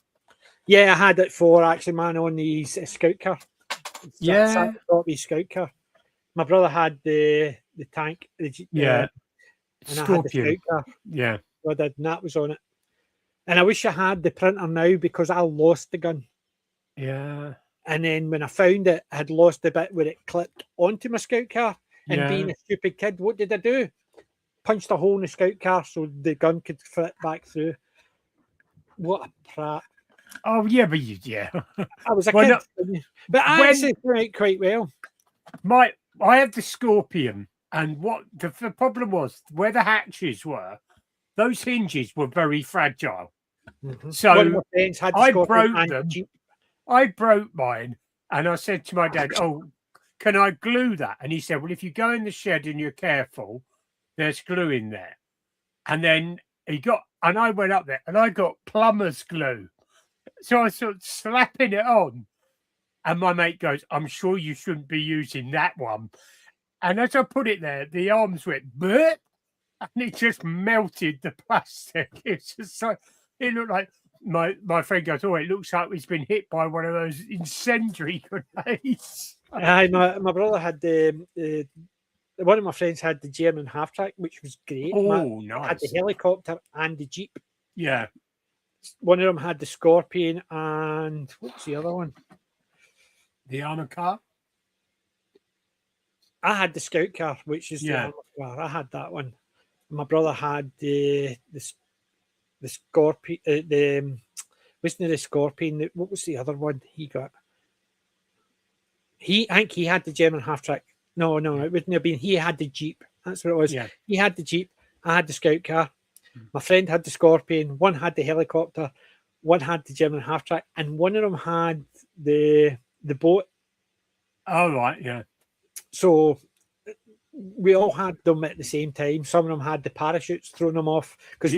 Yeah, I had it for Action Man on his scout car. Yeah. His scout car. My brother had the tank. And Scorpion. I had the scout car. Yeah. So I did, and that was on it. And I wish I had the printer now because I lost the gun. Yeah. And then when I found it, I had lost the bit where it clipped onto my scout car. And being a stupid kid, what did I do? Punched a hole in the scout car so the gun could fit back through. What a prat. Oh, yeah, but I was a kid. But I actually went quite well. I had the Scorpion, and what the problem was, where the hatches were, those hinges were very fragile. Mm-hmm. So one of my friends had the I Scorpion broke them. I broke mine, and I said to my dad, oh, can I glue that? And he said, well, if you go in the shed and you're careful, there's glue in there. And then I went up there and I got plumber's glue. So I started slapping it on. And my mate goes, I'm sure you shouldn't be using that one. And as I put it there, the arms went, bleh, and it just melted the plastic. It's just so, it looked like, my friend goes, oh, it looks like it's been hit by one of those incendiary grenades. My brother had one of my friends had the German half-track, which was great. Oh, nice. Had the helicopter and the Jeep. Yeah. One of them had the Scorpion and what's the other one? The armored car? I had the Scout car, which is the armored car. I had that one. My brother had the Scorpion. Wasn't it the Scorpion? What was the other one he got? I think he had the German half-track. No, it wouldn't have been. He had the Jeep. That's what it was. Yeah. He had the Jeep. I had the Scout car. My friend had the Scorpion. One had the helicopter. One had the German half-track. And one of them had the boat. Oh, right, yeah. So we all had them at the same time. Some of them had the parachutes throwing them off because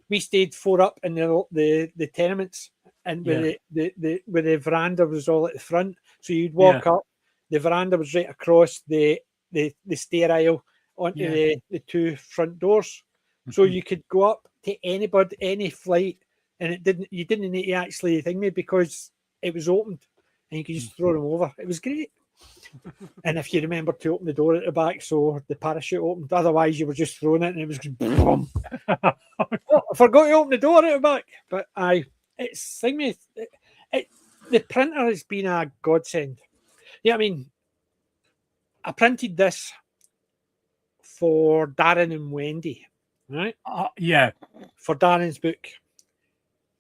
we stayed 4 up in the tenements, and where the veranda was all at the front. So you'd walk up, the veranda was right across the stair aisle onto Yeah. the two front doors. So you could go up to anybody, any flight, and you didn't need to actually think me because it was opened and you could just throw them over. It was great. And if you remember to open the door at the back so the parachute opened, otherwise you were just throwing it and it was just boom. Oh, I forgot to open the door at the back. But it's thingy. The printer has been a godsend. Yeah, I mean, I printed this for Darren and Wendy, right? Yeah. For Darren's book.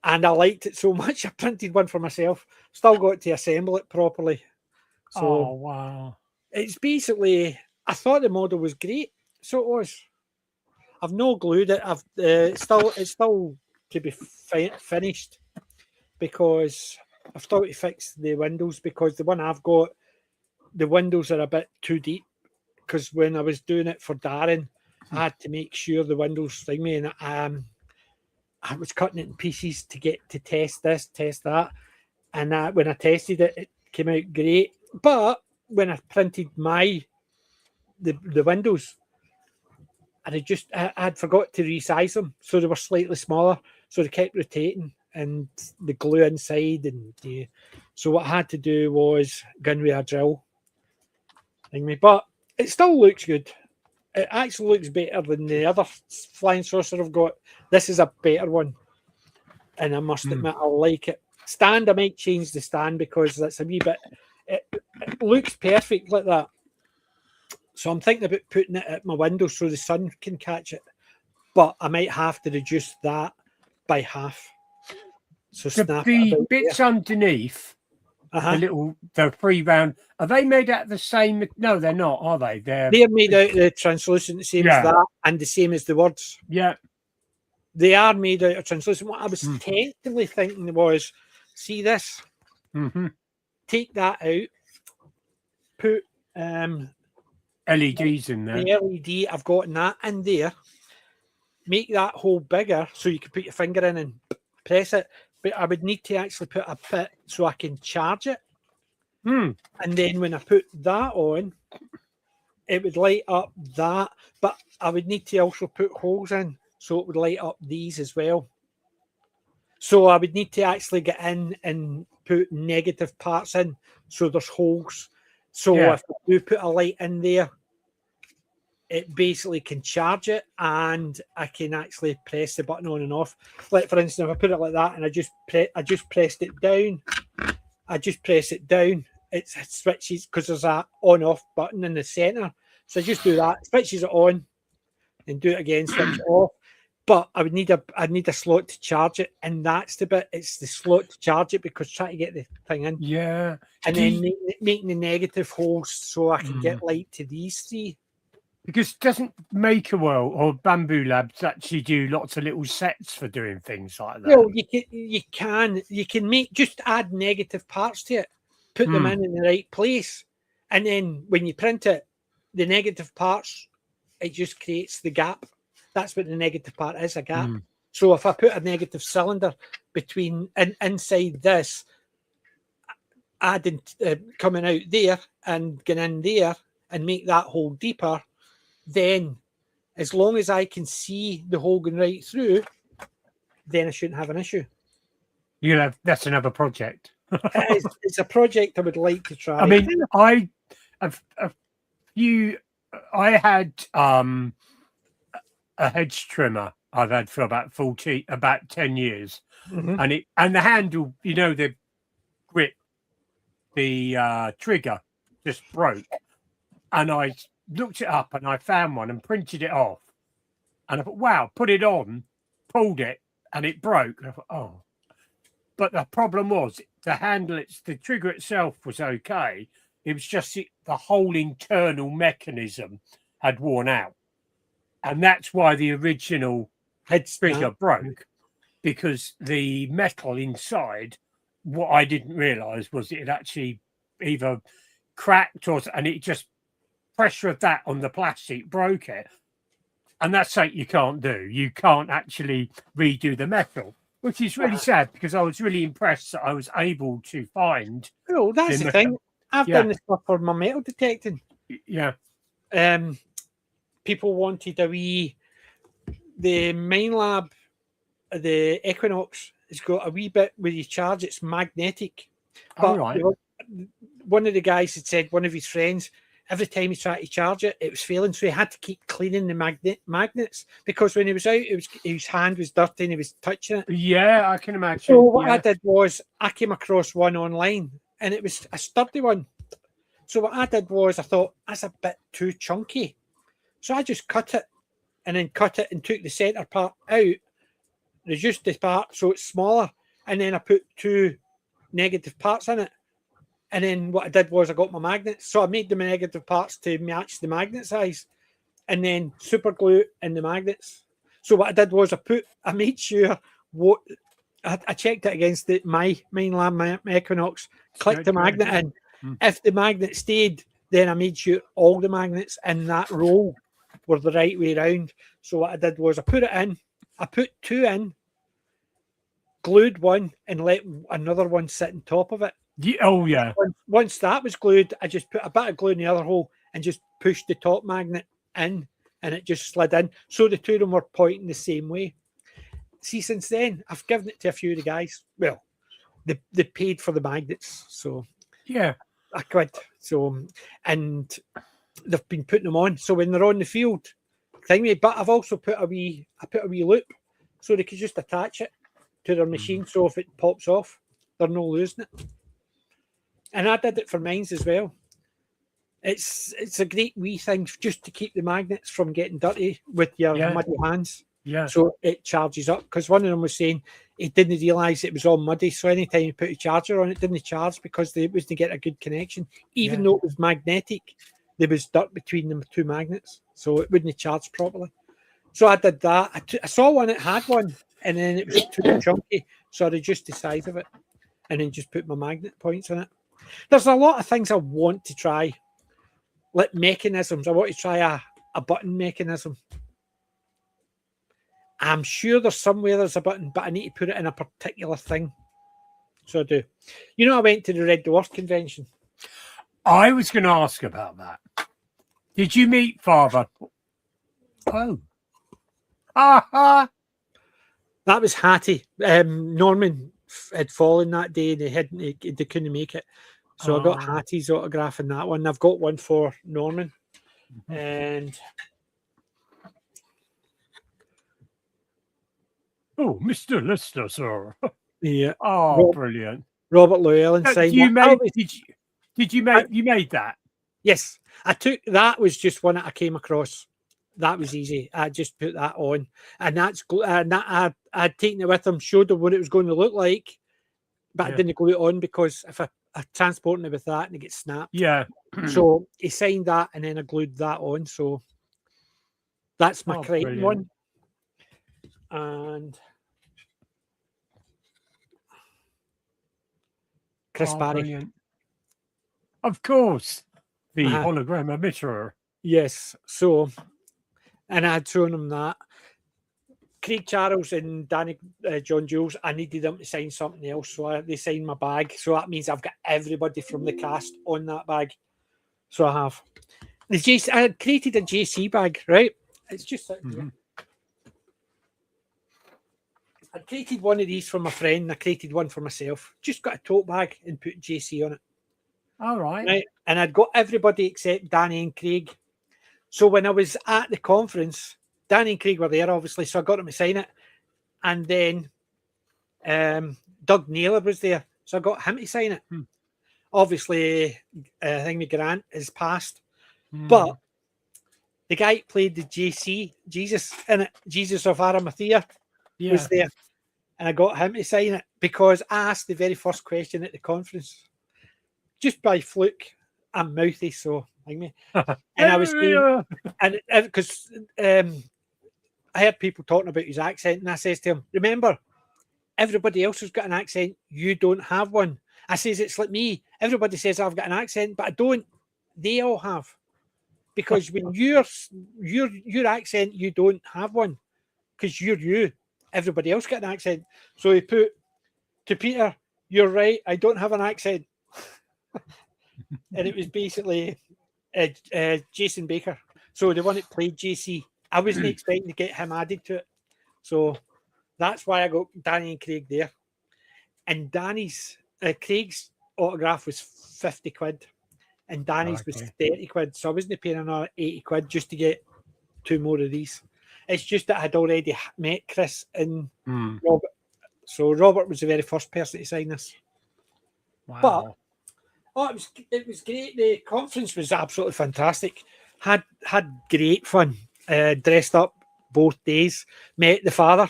And I liked it so much, I printed one for myself. Still got to assemble it properly. So Oh, wow. it's basically, I thought the model was great. So it was. I've no glued it. It's still to be finished because I've still to fix the windows because the one I've got, the windows are a bit too deep. Because when I was doing it for Darren, I had to make sure the windows thing me, and I was cutting it in pieces to get to test this, test that, and when I tested it, it came out great. But when I printed the windows, I'd forgot to resize them, so they were slightly smaller, so they kept rotating, and the glue inside, and so what I had to do was go in with a drill. But it still looks good. It actually looks better than the other flying saucer I've got. This is a better one, and I must admit I like it. Stand, I might change the stand because that's a wee bit. It looks perfect like that. So I'm thinking about putting it at my window so the sun can catch it, but I might have to reduce that by half. So snap the bits underneath. The 3 round, are they made out of the same? No, they're not, are they? They're made out of the translucent, the same as that, and the same as the words. Yeah, they are made out of translucent. What I was tentatively thinking was, see this, take that out, put LEDs in there. The LED I've got in that in there, make that hole bigger so you can put your finger in and press it. But I would need to actually put a bit so I can charge it. And then when I put that on, it would light up that. But I would need to also put holes in so it would light up these as well. So I would need to actually get in and put negative parts in so there's holes. So if I do put a light in there, it basically can charge it and I can actually press the button on and off. Like for instance, if I put it like that and I just pressed it down, it switches because there's a on-off button in the center. So I just do that, switches it on, and do it again, switch it off. But I would need a slot to charge it, and that's the bit. It's the slot to charge it because trying to get the thing in. Yeah, and then making the negative holes so I can get light to these three. Because doesn't Maker World or Bamboo Labs actually do lots of little sets for doing things like that? Well, you can make just add negative parts to it, put them in the right place, and then when you print it, the negative parts, it just creates the gap. That's what the negative part is, a gap. So if I put a negative cylinder between inside this, adding coming out there and going in there and make that hole deeper, then as long as I can see the hole going right through, then I shouldn't have an issue. That's another project. It's a project I would like to try. I mean, I had a hedge trimmer I've had for about 10 years, and the handle, the grip, the trigger just broke, and I looked it up and I found one and printed it off, and I thought, wow, put it on, pulled it, and it broke. And I thought, oh. But the problem was the handle, the trigger itself was okay. It was just the whole internal mechanism had worn out. And that's why the original head trigger broke, because the metal inside, what I didn't realise was it had actually either cracked and it just pressure of that on the plastic broke it. And that's something you can't do. You can't actually redo the metal, which is really sad because I was really impressed that I was able to find. Oh, that's the thing. I've done the stuff for my metal detecting. Yeah. People wanted the Mine Lab, the Equinox, has got a wee bit where you charge, it's magnetic. All But right. one of the guys had said, one of his friends, every time he tried to charge it, it was failing. So he had to keep cleaning the magnets, because when he was out, his hand was dirty and he was touching it. Yeah, I can imagine. So what I did was I came across one online, and it was a sturdy one. So what I did was I thought, that's a bit too chunky. So I just cut it and took the center part out, reduced the part so it's smaller, and then I put 2 negative parts in it. And then what I did was I got my magnets. So I made the negative parts to match the magnet size, and then super glue in the magnets. So what I did was I made sure I checked it against my Mine Lab Equinox, clicked the magnet in. If the magnet stayed, then I made sure all the magnets in that row were the right way around. So what I did was I put it in, I put 2 in, glued one, and let another one sit on top of it. Oh, yeah. Once that was glued, I just put a bit of glue in the other hole and just pushed the top magnet in, and it just slid in. So the 2 of them were pointing the same way. See, since then, I've given it to a few of the guys. Well, they paid for the magnets, so yeah, I quid. So, and they've been putting them on. So when they're on the field, but I've also put a wee loop so they could just attach it to their machine. So if it pops off, they're not losing it. And I did it for mines as well. It's a great wee thing just to keep the magnets from getting dirty with your muddy hands. Yeah. So it charges up, because one of them was saying he didn't realise it was all muddy. So anytime you put a charger on, it didn't charge because it was to get a good connection. Even though it was magnetic, there was dirt between the 2 magnets, so it wouldn't charge properly. So I did that. I saw one that had one, and then it was too chunky, so I reduced the size of it, and then just put my magnet points on it. There's a lot of things I want to try, like mechanisms. I want to try a button mechanism. I'm sure there's a button, but I need to put it in a particular thing. So I do. You know, I went to the Red Dwarf convention. I was going to ask about that. Did you meet Father? Oh. That was Hattie. Norman had fallen that day, and they couldn't make it. So I got Hattie's autograph in that one. I've got one for Norman. And oh, Mr. Lister, sir. Yeah. Oh, brilliant. Robert Llewellyn signed Did you made that? Yes. I took that was just one that I came across. That was easy. I just put that on, and I'd taken it with him, showed him what it was going to look like, but I didn't glue it on because if I transporting it with that and it gets snapped. Yeah. So he signed that, and then I glued that on. So that's my Crichton one. And Chris Barry. Brilliant. Of course. The hologram emitter. Yes. So, and I had shown him that. Craig Charles and Danny John Jules, I needed them to sign something else, so they signed my bag. So that means I've got everybody from the cast on that bag. So I have. I had created a JC bag, right? It's just sitting here. I created one of these for my friend, and I created one for myself. Just got a tote bag and put JC on it. All right. Right. And I'd got everybody except Danny and Craig. So when I was at the conference, Danny and Craig were there, obviously, so I got them to sign it. And then Doug Naylor was there, so I got him to sign it. Obviously, I think Grant is passed. But the guy who played the JC, Jesus, in it, Jesus of Arimathea, was there. And I got him to sign it because I asked the very first question at the conference. Just by fluke, I'm mouthy, so like me. And I was saying, and because I heard people talking about his accent, and I says to him, remember, everybody else has got an accent, you don't have one. I says, it's like me. Everybody says I've got an accent, but I don't. They all have. Because when your accent, you don't have one. Because you're you. Everybody else got an accent. So he put, to Peter, you're right, I don't have an accent. and it was basically Jason Baker. So the one that played JC, I wasn't expecting to get him added to it. So that's why I got Danny and Craig there. And Craig's autograph was 50 quid, and Danny's was 30 quid. So I wasn't paying another 80 quid just to get 2 more of these. It's just that I had already met Chris and Robert. So Robert was the very first person to sign this. Wow. But it was great. The conference was absolutely fantastic. Had great fun. Dressed up both days. Met the father.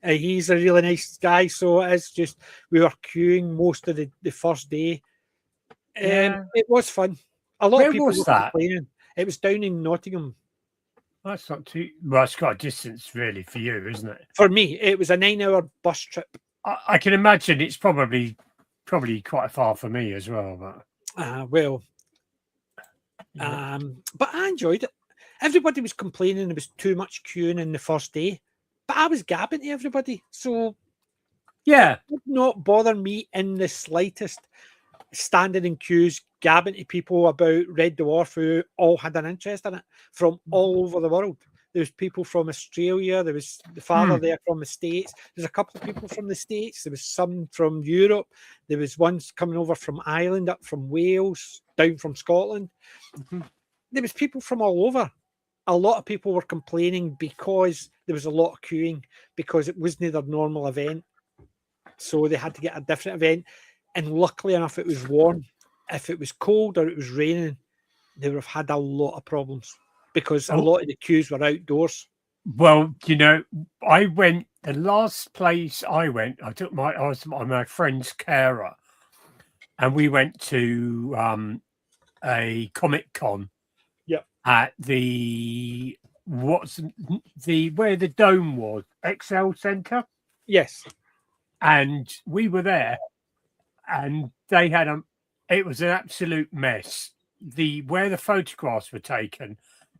He's a really nice guy. So it's just we were queuing most of the first day. It was fun. A lot of people was that? complaining. It was down in Nottingham. That's not too. Well, it's quite a distance, really, for you, isn't it? For me, it was a 9-hour bus trip. I can imagine it's probably quite far for me as well. But but I enjoyed it. Everybody was complaining there was too much queuing in the first day, but I was gabbing to everybody, so yeah, it did not bother me in the slightest. Standing in queues, gabbing to people about Red Dwarf who all had an interest in it from all over the world. There was people from Australia. There was the father there from the States. There's a couple of people from the States. There was some from Europe. There was ones coming over from Ireland, up from Wales, down from Scotland. There was people from all over. A lot of people were complaining because there was a lot of queuing because it wasn't their normal event. So they had to get a different event. And luckily enough, it was warm. If it was cold or it was raining, they would have had a lot of problems because a lot of the queues were outdoors. Well, I went, the last place I went, I was my friend's carer, and we went to a Comic Con at where the dome was, XL Centre. Yes. And we were there, and they had it was an absolute mess. Where the photographs were taken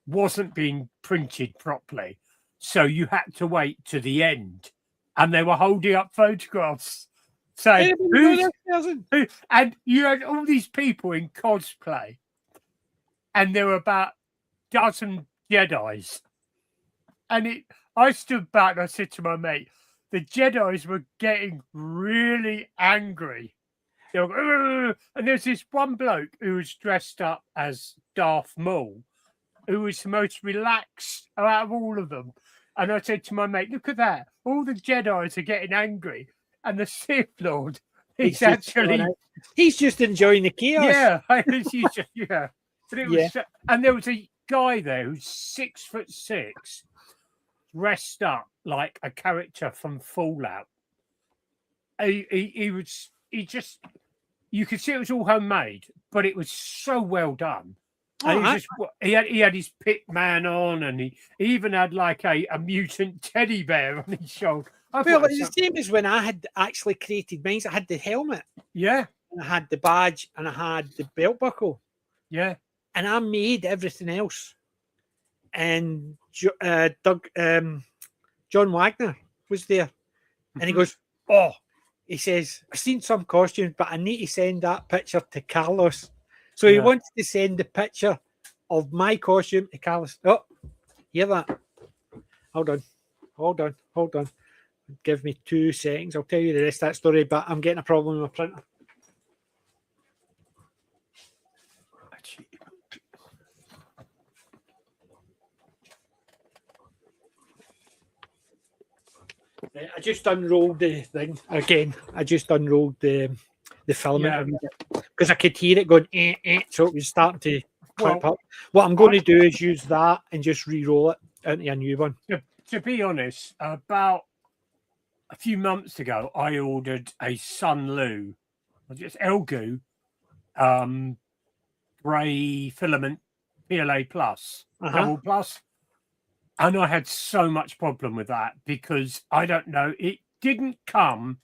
wasn't being printed properly, so you had to wait to the end, and they were holding up photographs saying who, and you had all these people in cosplay, and there were about a dozen Jedis, and I stood back and I said to my mate, the Jedis were getting really angry. They were, and there's this one bloke who was dressed up as Darth Maul, who was the most relaxed out of all of them. And I said to my mate, look at that. All the Jedis are getting angry. And the Sith Lord, he's just enjoying the chaos. Yeah. Yeah. But it was, and there was a guy there who's 6'6", dressed up like a character from Fallout. You could see it was all homemade, but it was so well done. And he had his pit man on, and he even had like a mutant teddy bear on his shoulder. Well, it's the same as when I had actually created mine. I had the helmet, and I had the badge, and I had the belt buckle, and I made everything else. And John Wagner was there, and he goes, he says, I've seen some costumes, but I need to send that picture to Carlos. So he wants to send the picture of my costume to Carlos. Oh, hear that? Hold on. Give me 2 seconds. I'll tell you the rest of that story, but I'm getting a problem with my printer. I just unrolled the thing again. I just unrolled the filament because I could hear it going, so it was starting to clip up. What I'm going to do is use that and just re-roll it into a new one. To be honest, about a few months ago, I ordered a Sunlu, just Elgu, grey filament PLA plus, double plus. And I had so much problem with that because I don't know, it didn't come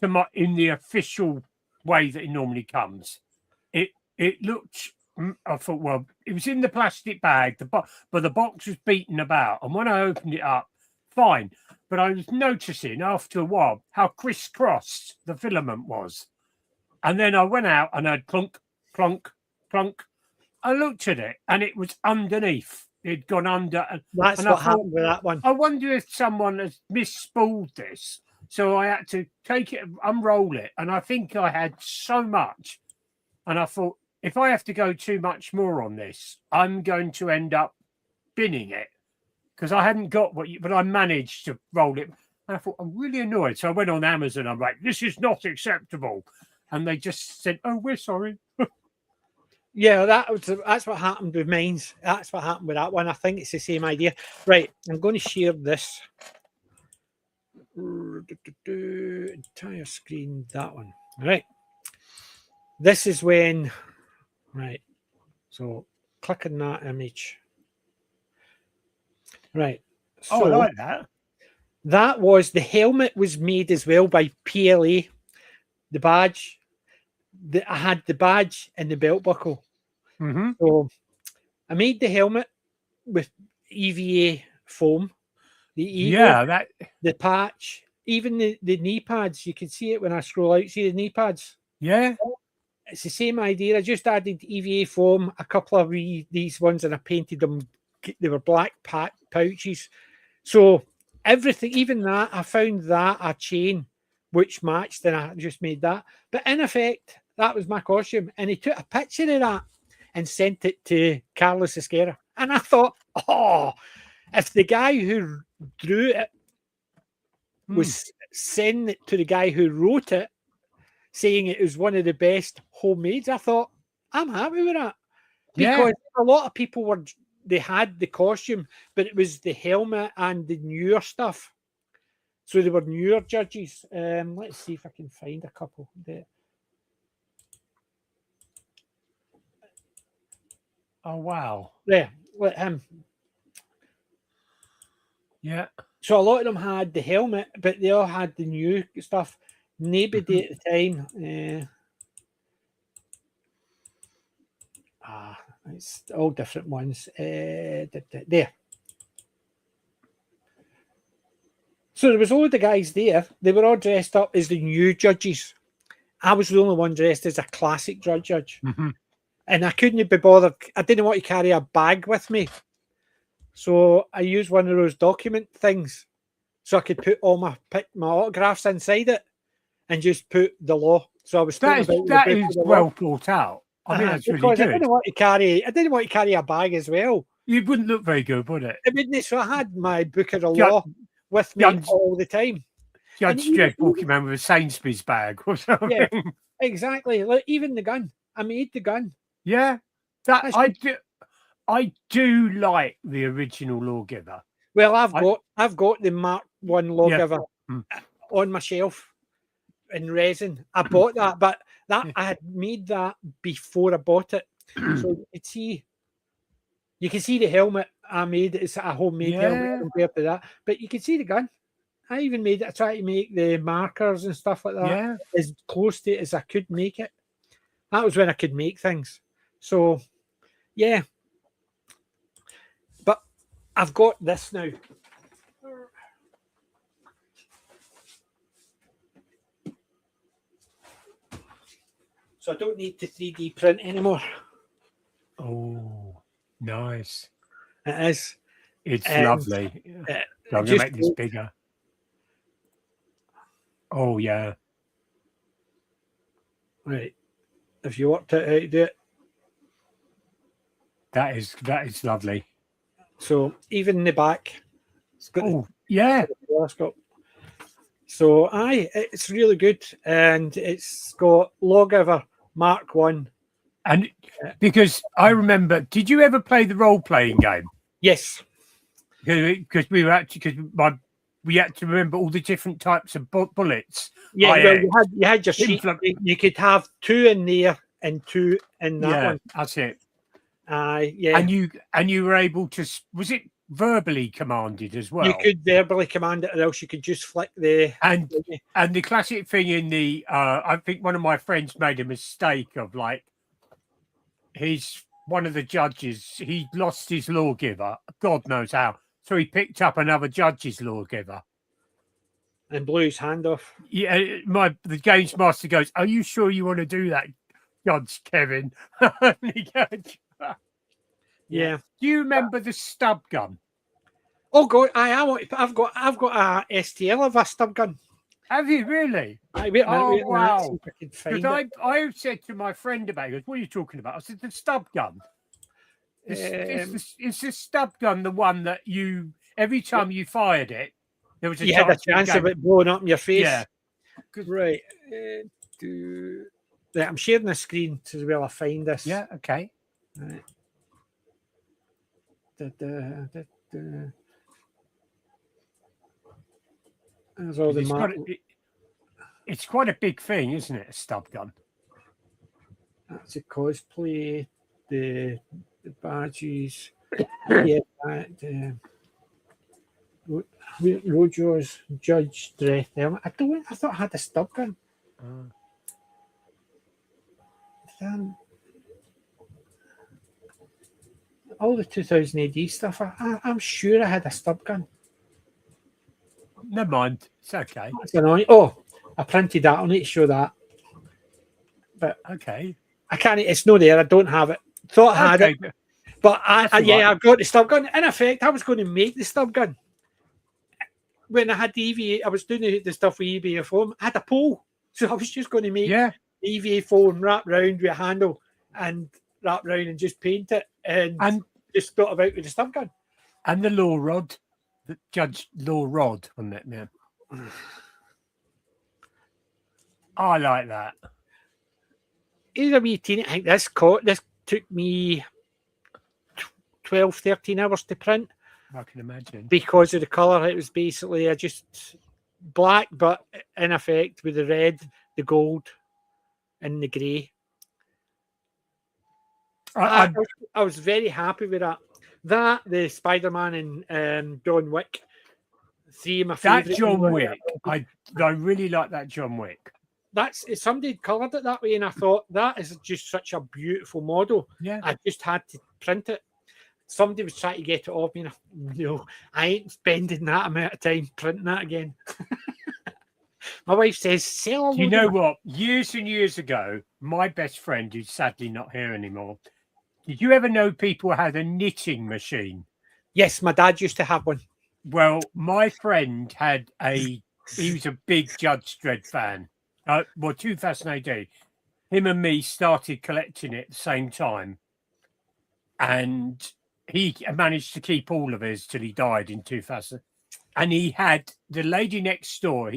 to in the official way that it normally comes. It looked, I thought, well, it was in the plastic bag, but the box was beaten about. And when I opened it up, fine. But I was noticing after a while how crisscrossed the filament was. And then I went out and I had clunk, plonk, plonk. I looked at it and it was underneath. It'd gone under. That's and what I thought, happened with that one. I wonder if someone has misspooled this. So I had to take it, unroll it. And I think I had so much. And I thought, if I have to go too much more on this, I'm going to end up binning it. Because I hadn't got but I managed to roll it. And I thought, I'm really annoyed. So I went on Amazon. I'm like, this is not acceptable. And they just said, oh, we're sorry. Yeah, that's what happened with mine. That's what happened with that one. I think it's the same idea. Right, I'm going to share this. Entire screen, that one. Right. This is when, right. So click on that image. Right. So I like that. That was, the helmet was made as well by PLA. The badge. I had the badge and the belt buckle. Mm-hmm. So I made the helmet with EVA foam, the ego, the patch, even the knee pads. You can see it when I scroll out. See the knee pads? Yeah. It's the same idea. I just added EVA foam, a couple of these ones, and I painted them. They were black pouches. So everything, even that, I found that a chain which matched, and I just made that. But in effect, that was my costume. And he took a picture of that and sent it to Carlos Esquerra. And I thought, oh, if the guy who drew it was sending it to the guy who wrote it, saying it was one of the best homemades, I thought, I'm happy with that. Because a lot of people they had the costume, but it was the helmet and the newer stuff. So they were newer judges. Let's see if I can find a couple there. Oh, wow. Yeah, let him. Yeah. So a lot of them had the helmet, but they all had the new stuff. Nobody at the time. It's all different ones. There. So there was all the guys there. They were all dressed up as the new judges. I was the only one dressed as a classic judge. Mm-hmm. And I couldn't be bothered. I didn't want to carry a bag with me. So I used one of those document things so I could put all my autographs inside it and just put the law. So I was that is well thought out. I mean, that's really good. I didn't want to carry a bag as well. It wouldn't look very good, would it? It wouldn't. So I had my book of the law with me all the time. Judge Dredd walking around with a Sainsbury's bag or something. Yeah, exactly. Like, even the gun. I made the gun. Yeah, I do like the original Lawgiver. Well, I've got the Mark I Lawgiver on my shelf in resin. I bought that, but I had made that before I bought it. So you can see the helmet I made. It's a homemade helmet compared to that, but you can see the gun. I even made it. I tried to make the markers and stuff like that as close to it as I could make it. That was when I could make things. So, yeah. But I've got this now. So I don't need to 3D print anymore. Oh, nice. It is. It's lovely. So I'm going to make this bigger. Oh, yeah. Right. If you worked out how to do it. That is lovely. So even in the back. It's got So it's really good. And it's got Lawgiver Mark I. And because I remember, did you ever play the role-playing game? Yes. Because we had to remember all the different types of bullets. Yeah, you had your sheet. You could have 2 in there and 2 in that one. That's it. Yeah. And you were able to, was it verbally commanded as well? You could verbally command it, or else you could just flick the and the classic thing in the I think one of my friends made a mistake of, like, one of the judges, he lost his Lawgiver, God knows how. So he picked up another judge's Lawgiver. And blew his hand off. Yeah, the games master goes, "Are you sure you want to do that? Judge Kevin. Yeah. Do you remember the stub gun? Oh God, I've got a STL of a stub gun. Have you really? Wait a minute, Oh, wait a minute, wow. see if I can find Because it. I said to my friend about it, he goes, what are you talking about? I said, the stub gun. Is the stub gun the one that you, every time you fired it, there was a You had a chance chance of it blowing up in your face. Yeah. Right. Right, I'm sharing the screen as well. I find this. Yeah, okay. Right. There's all the it's quite a big thing, isn't it? A stub gun. That's a cosplay. The badges. Yeah. Rojo's Judge Dreth. I thought I had a stub gun. All the 2000 AD stuff. I'm sure I had a stub gun. Never mind. It's okay. That's annoying. Oh, I printed that. I'll need to show that. But okay, I can't. It's not there. I don't have it. Thought I had it, but I've got the stub gun. In effect, I was going to make the stub gun when I had the EVA. I was doing the stuff with EVA foam. I had a pole, so I was just going to make the EVA foam wrap round with a handle and wrap round and just paint it and just thought about with the stub gun and the law rod. The Judge Law Rod on that, man. I like that. Either me, I think this took me 12, 13 hours to print. I can imagine. Because of the colour. It was basically just black, but in effect with the red, the gold, and the grey. I was very happy with that. That, the Spider-Man and John Wick. Three of my favourite. That John Wick. I really like that John Wick. Somebody coloured it that way, and I thought that is just such a beautiful model. Yeah. I just had to print it. Somebody was trying to get it off me, and I ain't spending that amount of time printing that again. My wife says, sell. You know what? Years and years ago, my best friend, who's sadly not here anymore, did you ever know people had a knitting machine? Yes, my dad used to have one. Well, my friend had he was a big Judge Dredd fan. 2000 AD. Him and me started collecting it at the same time. And he managed to keep all of his till he died in 2000. And he had the lady next door.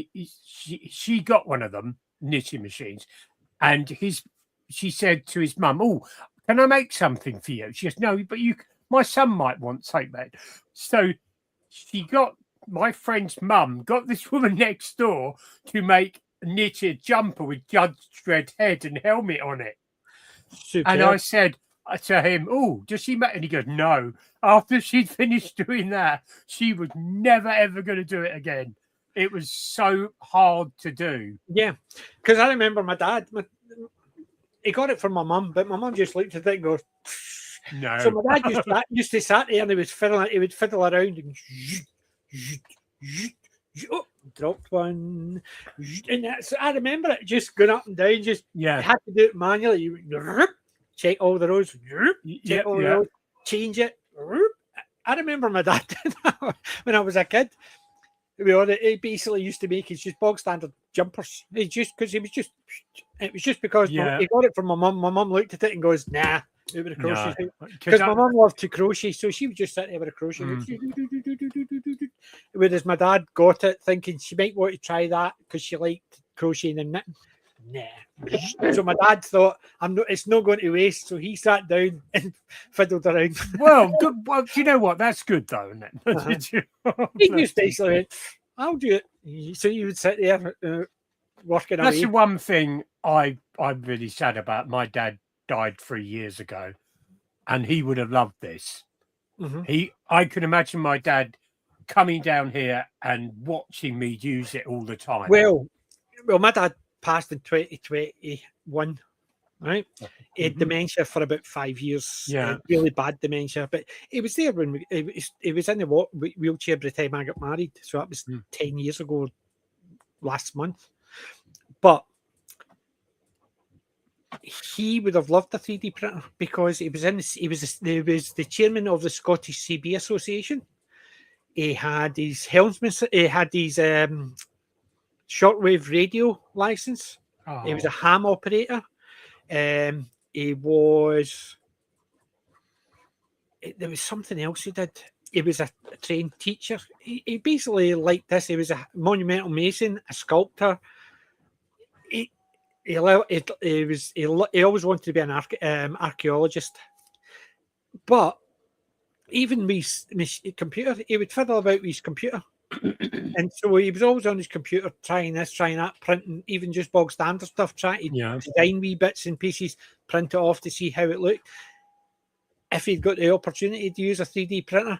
She got one of them knitting machines, and she said to his mum, "Oh, can I make something for you?" She goes, "No, but my son might want something made." So my friend's mum got this woman next door to make a knitted jumper with Judge Dredd head and helmet on it. Super. And I said to him, "Oh, does she make?" And he goes, "No." After she'd finished doing that, she was never ever going to do it again. It was so hard to do. Yeah, because I remember my dad. He got it from my mum, but my mum just looked at it and goes, "No." So my dad used to sat there and he would fiddle around and dropped one, and so I remember it just going up and down. Just you had to do it manually. You check all the rows, check all the rows, change it. I remember my dad did that when I was a kid. He basically used to make his just bog standard jumpers. It was just because he got it from my mum. My mum looked at it and goes, "Nah." It was a crochet because my mum loved to crochet, so she would just sit there with a crochet. Whereas my dad got it thinking she might want to try that because she liked crocheting and knitting. Nah. So my dad thought, it's not going to waste. So he sat down and fiddled around. Well, good. Well, do you know what? That's good though, isn't it? He just basically went, "I'll do it." So you would sit there working away. That's the one thing I'm really sad about. My dad died 3 years ago, and he would have loved this. I can imagine my dad coming down here and watching me use it all the time. Well, my dad passed in 2021, right? He had dementia for about 5 years. Really bad dementia, but he was there when he was in the wheelchair by the time I got married. So that was 10 years ago last month. But he would have loved a 3D printer because he was the chairman of the Scottish CB Association. He had his shortwave radio license. Oh. He was a ham operator. He was. There was something else he did. He was a trained teacher. He basically liked this. He was a monumental mason, a sculptor. He always wanted to be an archaeologist. But even with his computer, he would fiddle about with his computer. And so he was always on his computer trying this, trying that, printing even just bog standard stuff, trying to design wee bits and pieces, print it off to see how it looked. If he'd got the opportunity to use a 3D printer,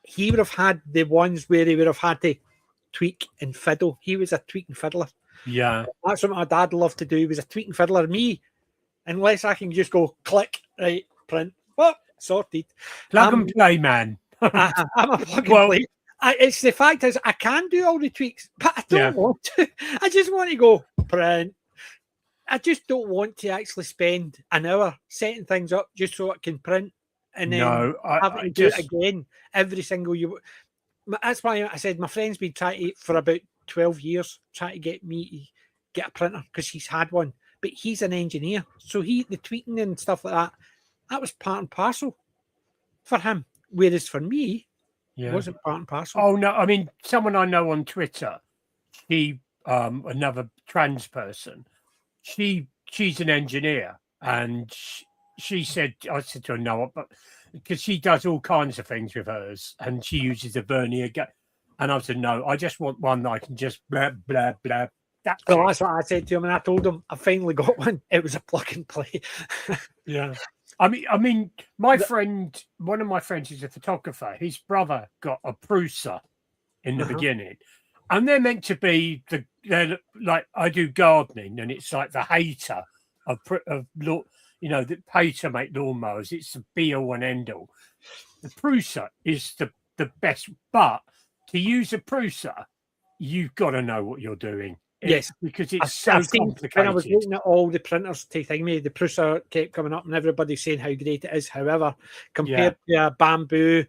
he would have had the ones where he would have had to tweak and fiddle. He was a tweak and fiddler. Yeah. That's what my dad loved to do. He was a tweak and fiddler. Me, unless I can just go click, right, print, sorted. Plug and play, man. I'm a plug and play. It's the fact is I can do all the tweaks, but I don't want to. I just want to go print. I just don't want to actually spend an hour setting things up just so it can print and then having to do it again every single year. That's why I said my friend's been trying to, for about 12 years, trying to get me to get a printer because he's had one. But he's an engineer. So the tweaking and stuff like that was part and parcel for him. Whereas for me, it wasn't part and parcel. Oh, no. I mean, someone I know on Twitter, another trans person, she's an engineer. And she said, I said to her, no, but because she does all kinds of things with hers and she uses a vernier. And I said, no, I just want one that I can just blah, blah, blah. That's what I said to him. And I told him I finally got one. It was a plug and play. Yeah. I mean, one of my friends is a photographer. His brother got a Prusa in the beginning. And they're meant to be they're like, I do gardening and it's like the hater of the hater make lawnmowers. It's the be all and end all. The Prusa is the best, but to use a Prusa, you've got to know what you're doing. Yes, because it's so complicated. When I was looking at all the printers to me, the Prusa kept coming up and everybody's saying how great it is. However, compared to a Bamboo,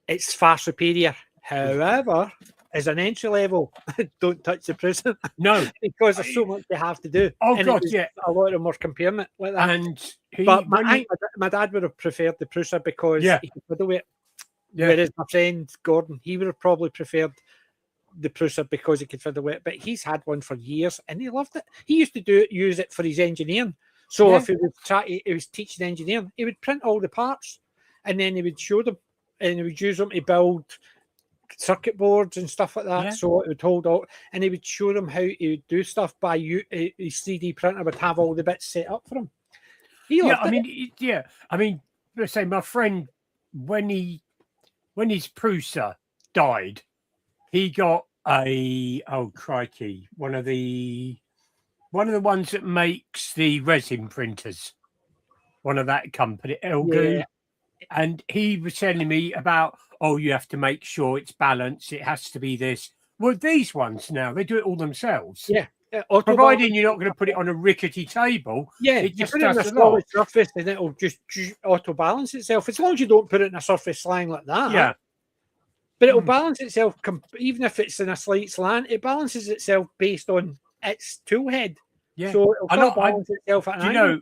it's far superior. However, as an entry level, don't touch the Prusa. No, because there's so much they have to do. Oh, and God, a lot of them were comparing it like that. And my dad would have preferred the Prusa because he could fiddle with it. Yeah. Whereas my friend Gordon, he would have probably preferred the Prusa because he could fiddle with it. But he's had one for years and he loved it. He used to use it for his engineering. So if he was teaching engineering, he would print all the parts and then he would show them and he would use them to build circuit boards and stuff like that. So it would hold all, and he would show them how to do stuff by his 3D printer would have all the bits set up for him. I mean, let's say my friend, when his Prusa died, he got one of the ones that makes the resin printers, one of that company, Elgu. Yeah. And he was telling me about, you have to make sure it's balanced. It has to be this. Well, these ones now, they do it all themselves. Yeah. Providing you're not going to put it on a rickety table. Yeah, it just put it on a solid surface and it'll just auto balance itself. As long as you don't put it in a surface slang like that. Yeah. But it'll balance itself, even if it's in a slight slant, it balances itself based on its tool head. Yeah. So it'll balance itself at an angle.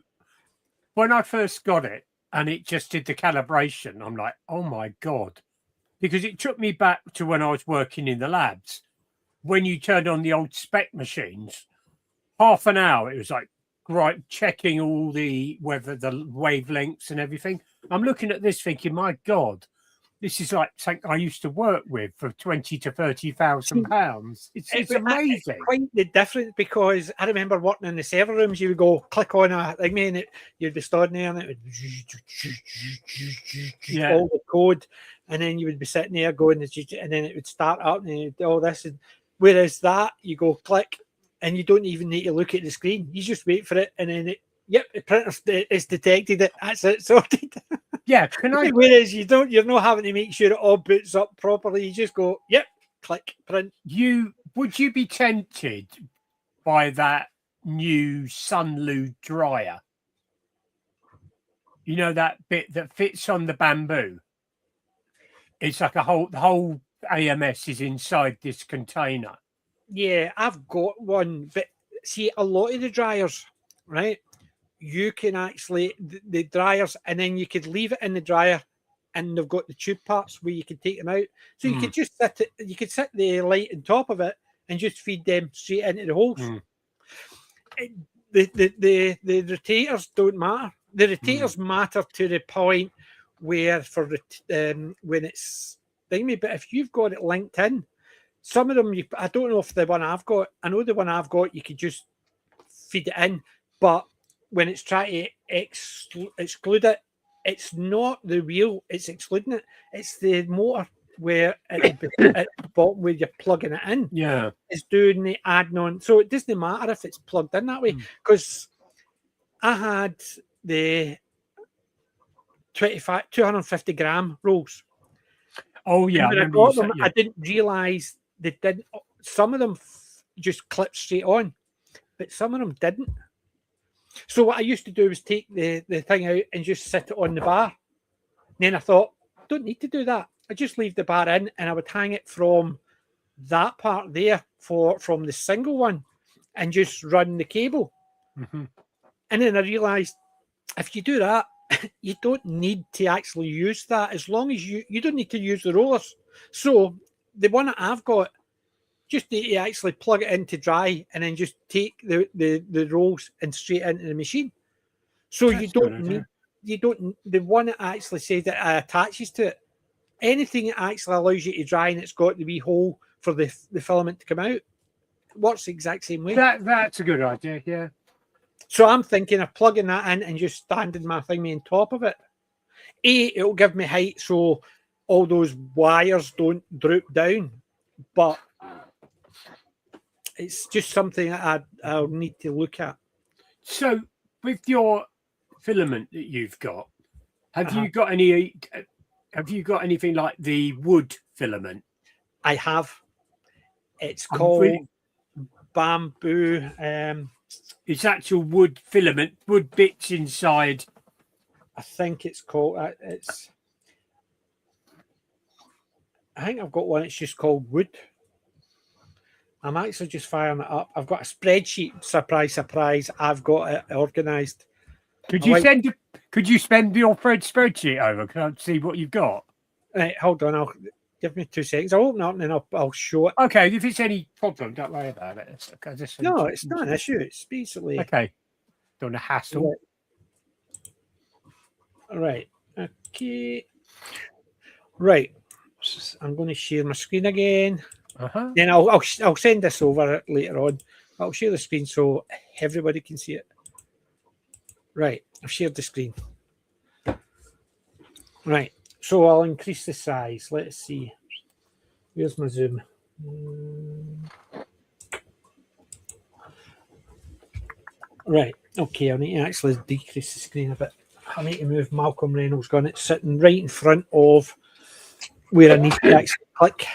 When I first got it and it just did the calibration, I'm like, oh my God. Because it took me back to when I was working in the labs. When you turned on the old spec machines, half an hour, it was like, right, checking all the wavelengths and everything. I'm looking at this thinking, my God, this is like something I used to work with for £20,000 to £30,000. It's amazing. It's quite different because I remember working in the server rooms. You would go click on a thing, and you'd be stood there, and it would all the code, and then you would be sitting there going, and then it would start up, and you'd do all this. And whereas that, you go click, and you don't even need to look at the screen. You just wait for it, and then the printer is detected it. That's it, sorted. Yeah, whereas you're not having to make sure it all boots up properly. You just go, click, print. Would you be tempted by that new Sunloo dryer. You know that bit that fits on the bamboo? It's like the whole AMS is inside this container. Yeah, I've got one, but see, a lot of the dryers, right? You can actually the dryers, and then you could leave it in the dryer, and they've got the tube parts where you can take them out. So you could just you could set the light on top of it and just feed them straight into the holes. The rotators don't matter. The rotators matter to the point where when it's thingy, but if you've got it linked in, some of them I don't know if the one I've got. I know the one I've got you could just feed it in, but when it's trying to exclude it, it's not the wheel, it's excluding it. It's the motor where at the bottom where you're plugging it in. Yeah. It's doing the adding on. So it doesn't matter if it's plugged in that way. Because I had the 250 gram rolls. Oh, yeah. And when I got them, I didn't realise they didn't. Some of them just clipped straight on, but some of them didn't. So what I used to do was take the thing out and just sit it on the bar. And then I thought, don't need to do that. I just leave the bar in, and I would hang it from that part there from the single one and just run the cable. And then I realised if you do that, you don't need to actually use that, as long as you don't need to use the rollers. So the one that I've got, just need to actually plug it in to dry and then just take the rolls and straight into the machine. So you don't need, the one that actually says that attaches to it, anything that actually allows you to dry and it's got the wee hole for the filament to come out, works the exact same way. That's a good idea, yeah. So I'm thinking of plugging that in and just standing my thingy on top of it. It'll give me height so all those wires don't droop down, but it's just something that I'll need to look at. So with your filament that you've got, have you got any? Have you got anything like the wood filament? I have. It's called bamboo. It's actual wood filament, wood bits inside. I think it's called. I think I've got one. It's just called wood. I'm actually just firing it up. I've got a spreadsheet. Surprise, surprise! I've got it organised. Could you send your spreadsheet over? Can I see what you've got? Right, hold on. I'll give me 2 seconds. I'll open it up and then I'll show it. Okay, if it's any problem, don't worry about it. No, it's not an issue. It's basically okay. Don't a hassle. Right. Okay. Right. I'm going to share my screen again. Then I'll send this over later on. I'll share the screen so everybody can see it. Right. I've shared the screen. Right. So I'll increase the size. Let's see. Where's my zoom? Right. Okay. I need to actually decrease the screen a bit. I need to move Malcolm Reynolds' gun. It's sitting right in front of where I need to actually click.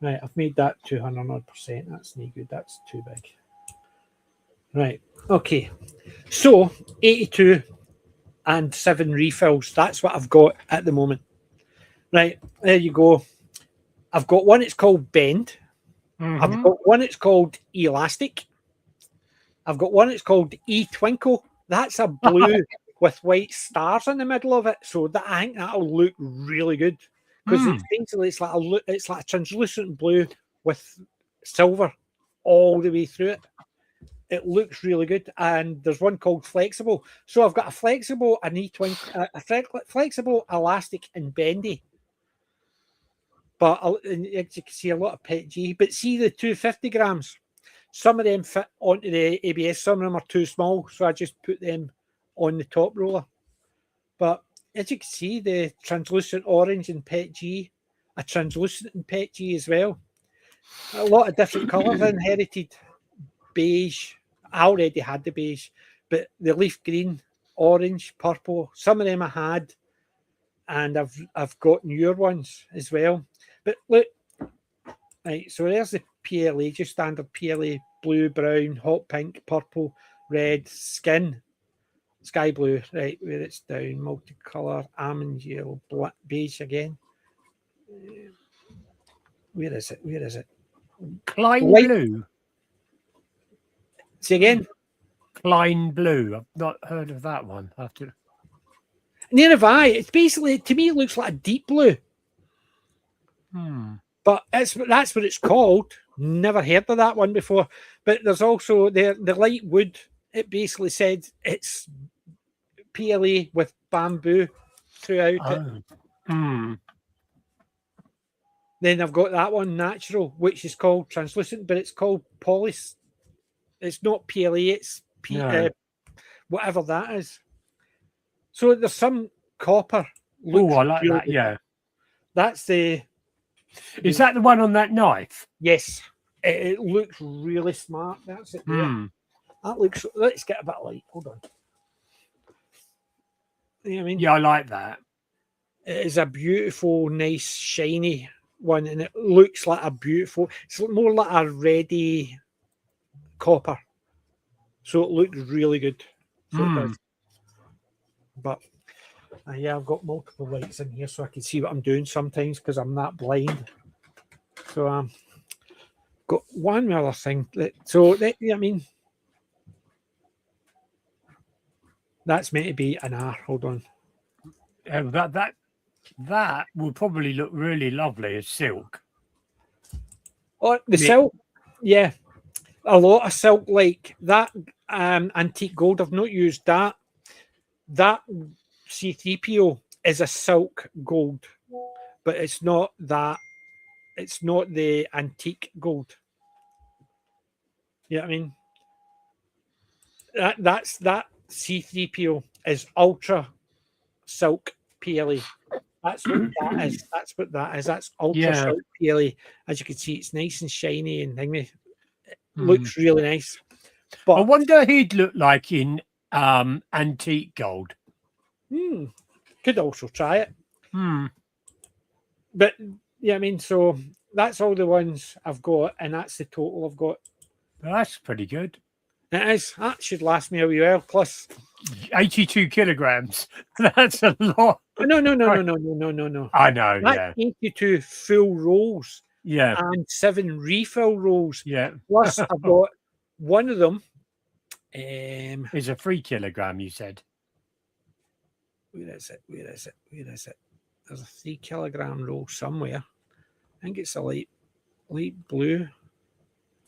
Right. I've made that 200%. That's not good. That's too big. Right. Okay. So 82 and 7 refills. That's what I've got at the moment. Right. There you go. I've got one. It's called Bend. I've got one. It's called Elastic. I've got one. It's called E-Twinkle. That's a blue with white stars in the middle of it. So that I think that'll look really good because it's like a translucent blue with silver all the way through it. It looks really good. And there's one called Flexible. So I've got a flexible, an E-Twinkle, a flexible, elastic, and bendy. But as you can see, a lot of PETG. But see the 250 grams. Some of them fit onto the ABS. Some of them are too small, so I just put them on the top roller. But as you can see, the translucent orange in PETG, a translucent in PETG as well. A lot of different colours inherited. Beige. I already had the beige, but the leaf green, orange, purple. Some of them I had, and I've got newer ones as well. But look, right. So there's the PLA, just standard PLA blue, brown, hot pink, purple, red, skin, sky blue, right, where it's down, multicolour, almond yellow, black, beige again. Where is it? Where is it? Klein Light. blue. See again? Klein blue. I've not heard of that one. I have to... Near of I. It's basically, to me, it looks like a deep blue. But that's what it's called. Never heard of that one before. But there's also the light wood. It basically said it's PLA with bamboo throughout it. Then I've got that one, natural, which is called translucent, but it's called polis. It's not PLA, it's whatever that is. So there's some copper. Oh, I like that, yeah. That's the... Is that the one on that knife? Yes. It looks really smart. That's it there. That looks... Let's get a bit of light. Hold on. You know what I mean? Yeah, I like that. It is a beautiful, nice, shiny one, and it looks like a beautiful... It's more like a ready copper. So it looks really good. So it does. But yeah, I've got multiple lights in here so I can see what I'm doing sometimes because I'm that blind. So got one other thing. I mean, that's meant to be an R. Hold on. That will probably look really lovely as silk. Oh, the silk, yeah. A lot of silk like that. Antique gold. I've not used that. That C3PO is a silk gold, but it's not that. It's not the antique gold. You know what I mean? That C3PO is ultra silk PLA. That's what that is. That's what that is. That's ultra silk PLA. As you can see, it's nice and shiny and thingy. It looks really nice. But I wonder he'd look like in antique gold. Could also try it. But yeah, I mean, so that's all the ones I've got, and that's the total I've got. That's pretty good. It is. That should last me a wee while. Plus 82 kilograms. That's a lot. No. I know, That's 82 full rolls. Yeah. And 7 refill rolls. Yeah. Plus I've got one of them. Is a 3 kilogram, you said. Where is it? There's a 3 kilogram roll somewhere. I think it's a light blue.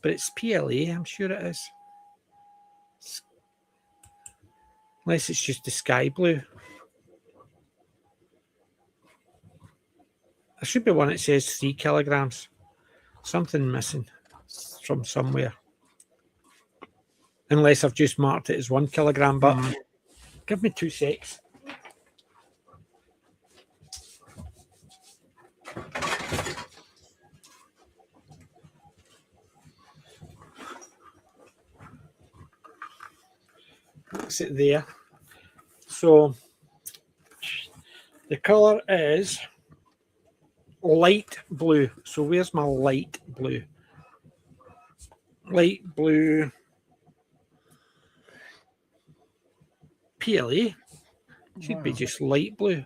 But it's PLA, I'm sure it is. Unless it's just the sky blue. There should be one that says 3 kilograms. Something missing from somewhere. Unless I've just marked it as 1 kilogram, but give me 2 secs. That's it there. So the colour is light blue. So where's my light blue? Light blue PLA. Should be just light blue.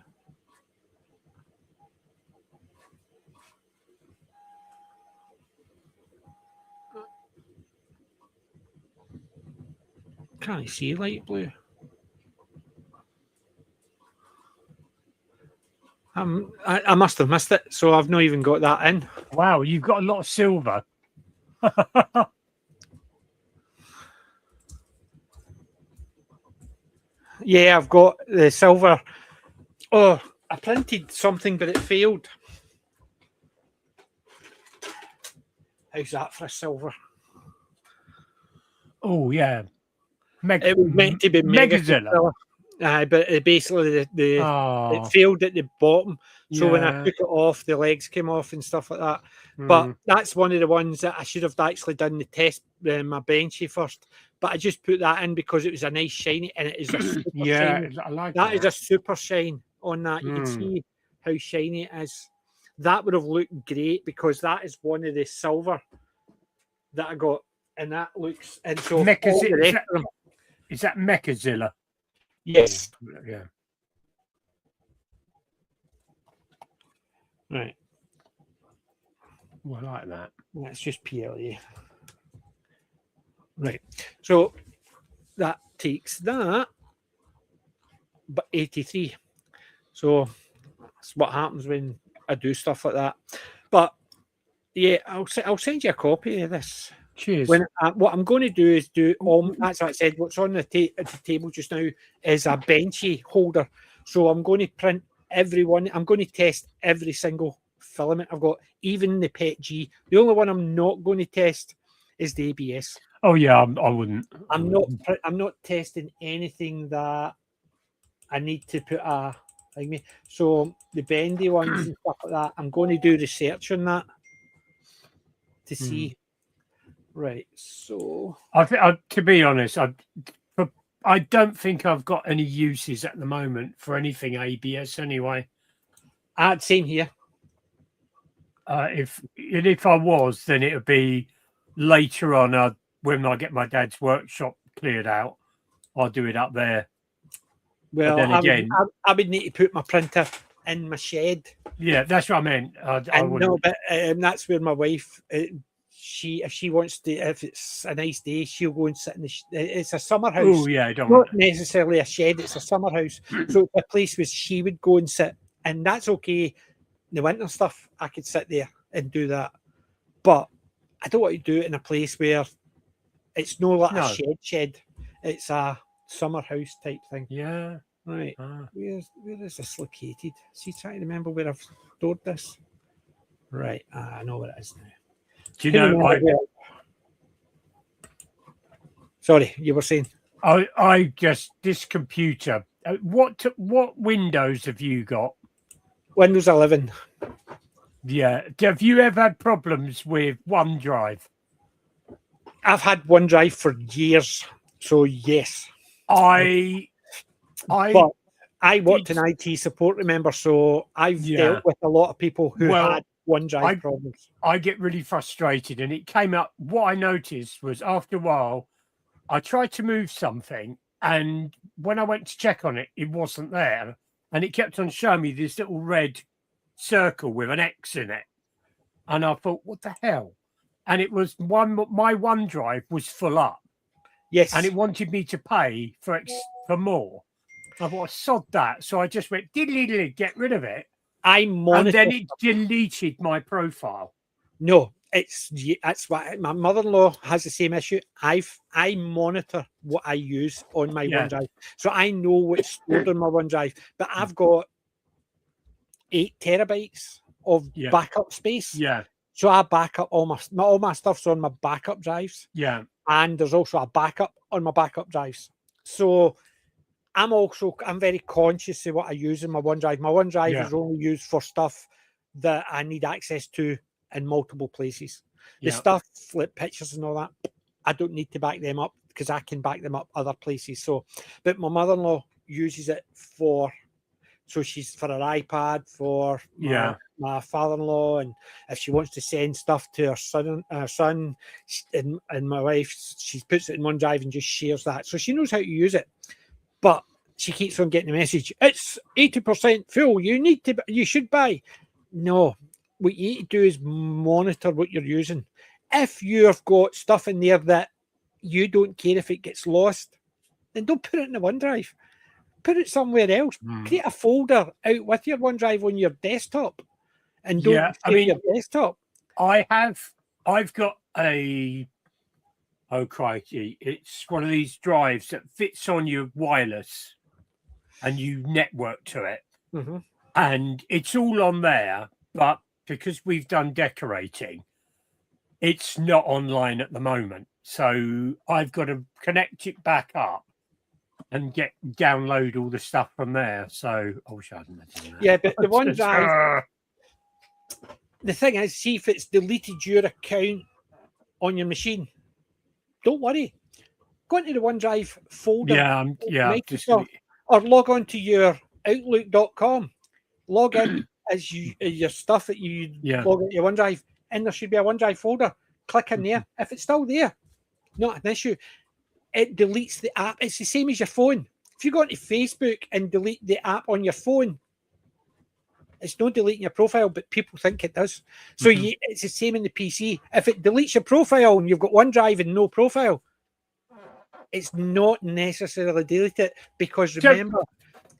Can't I see light blue? I must have missed it, so I've not even got that in. Wow, you've got a lot of silver. Yeah, I've got the silver. Oh, I printed something, but it failed. How's that for a silver? Oh, yeah. It was meant to be Megazilla. But it basically it failed at the bottom. So when I took it off, the legs came off and stuff like that. But that's one of the ones that I should have actually done the test, my benchy first. But I just put that in because it was a nice shiny, and it is a super shine. I like that. Is a super shine on that. You can see how shiny it is. That would have looked great because that is one of the silver that I got and that looks, and so all Mechazilla, the rest of them, is that Mechazilla? yes, Yeah. right. Well, I like that. That's just PLA. Right. So that takes that, but 83. So that's what happens when I do stuff like that. But yeah, I'll send you a copy of this. Cheers. When what I'm going to do is do all. That's what I said. What's on the table just now is a benchy holder. So I'm going to print every one. I'm going to test every single filament I've got, even the PET G. The only one I'm not going to test is the ABS. Oh yeah, I wouldn't. I'm not testing anything that I need to put a like me. So the bendy ones and stuff like that, I'm going to do research on that to see. Right. So to be honest, I don't think I've got any uses at the moment for anything ABS anyway. Same here. If I was, then it would be later on. When I get my dad's workshop cleared out, I'll do it up there. Well, I would need to put my printer in my shed. Yeah, that's what I meant. No, but that's where my wife. If she wants to, if it's a nice day, she'll go and sit in it's a summer house. Oh yeah, I don't not necessarily a shed. It's a summer house, so a place where she would go and sit, and that's okay. The winter stuff, I could sit there and do that, but I don't want to do it in a place where it's not like a shed. It's a summer house type thing. Yeah. Right. Where is this located? See, trying to remember where I've stored this. Right. I know where it is now. Do you know? Sorry, you were saying. This computer. What Windows have you got? Windows 11. Yeah. Have you ever had problems with OneDrive? I've had OneDrive for years, so yes. I worked in IT support, remember, so I've dealt with a lot of people who had OneDrive problems. I get really frustrated, and it came up. What I noticed was after a while, I tried to move something, and when I went to check on it, it wasn't there, and it kept on showing me this little red circle with an X in it, and I thought, what the hell? And it was my OneDrive was full up. Yes. And it wanted me to pay for more. I thought, sod that. So I just went, diddly, get rid of it. And then it deleted my profile. No, that's why my mother-in-law has the same issue. I monitor what I use on my OneDrive. So I know what's stored on my OneDrive. But I've got 8 terabytes of backup space. Yeah. So I back up all my stuff's on my backup drives. Yeah. And there's also a backup on my backup drives. So I'm very conscious of what I use in my OneDrive. My OneDrive is only used for stuff that I need access to in multiple places. The stuff, like pictures and all that, I don't need to back them up because I can back them up other places. So, but my mother-in-law uses it she's for her iPad, for my father-in-law, and if she wants to send stuff to her son and my wife, she puts it in OneDrive and just shares that. So she knows how to use it. But she keeps on getting the message, it's 80% full. You should buy. No, what you need to do is monitor what you're using. If you've got stuff in there that you don't care if it gets lost, then don't put it in the OneDrive. Put it somewhere else. Create a folder out with your OneDrive on your desktop, and don't your desktop. I've got oh crikey! It's one of these drives that fits on your wireless, and you network to it, and it's all on there. But because we've done decorating, it's not online at the moment. So I've got to connect it back up and download all the stuff from there. So I wish I hadn't mentioned that. Yeah, but the OneDrive, the thing is, see if it's deleted your account on your machine. Don't worry. Go into the OneDrive folder. Or log on to your Outlook.com. Log in as your stuff that you log into your OneDrive, and there should be a OneDrive folder. Click in there. If it's still there, not an issue. It deletes the app. It's the same as your phone. If you go into Facebook and delete the app on your phone, it's not deleting your profile, but people think it does. So it's the same in the PC. If it deletes your profile and you've got OneDrive and no profile, it's not necessarily deleted, because remember,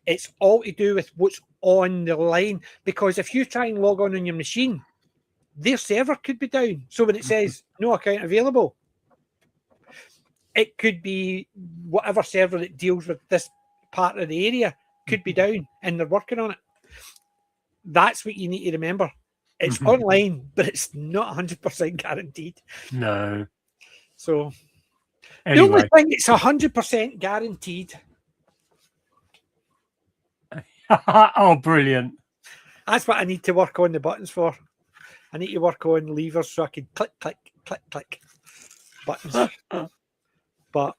it's all to do with what's on the line. Because if you try and log on your machine, their server could be down. So when it says no account available, it could be whatever server that deals with this part of the area could be down, and they're working on it. That's what you need to remember. It's online, but it's not 100% guaranteed. No. So anyway. the only thing it's 100% guaranteed. Oh, brilliant. That's what I need to work on the buttons for. I need to work on levers so I can click, click, click, click buttons. But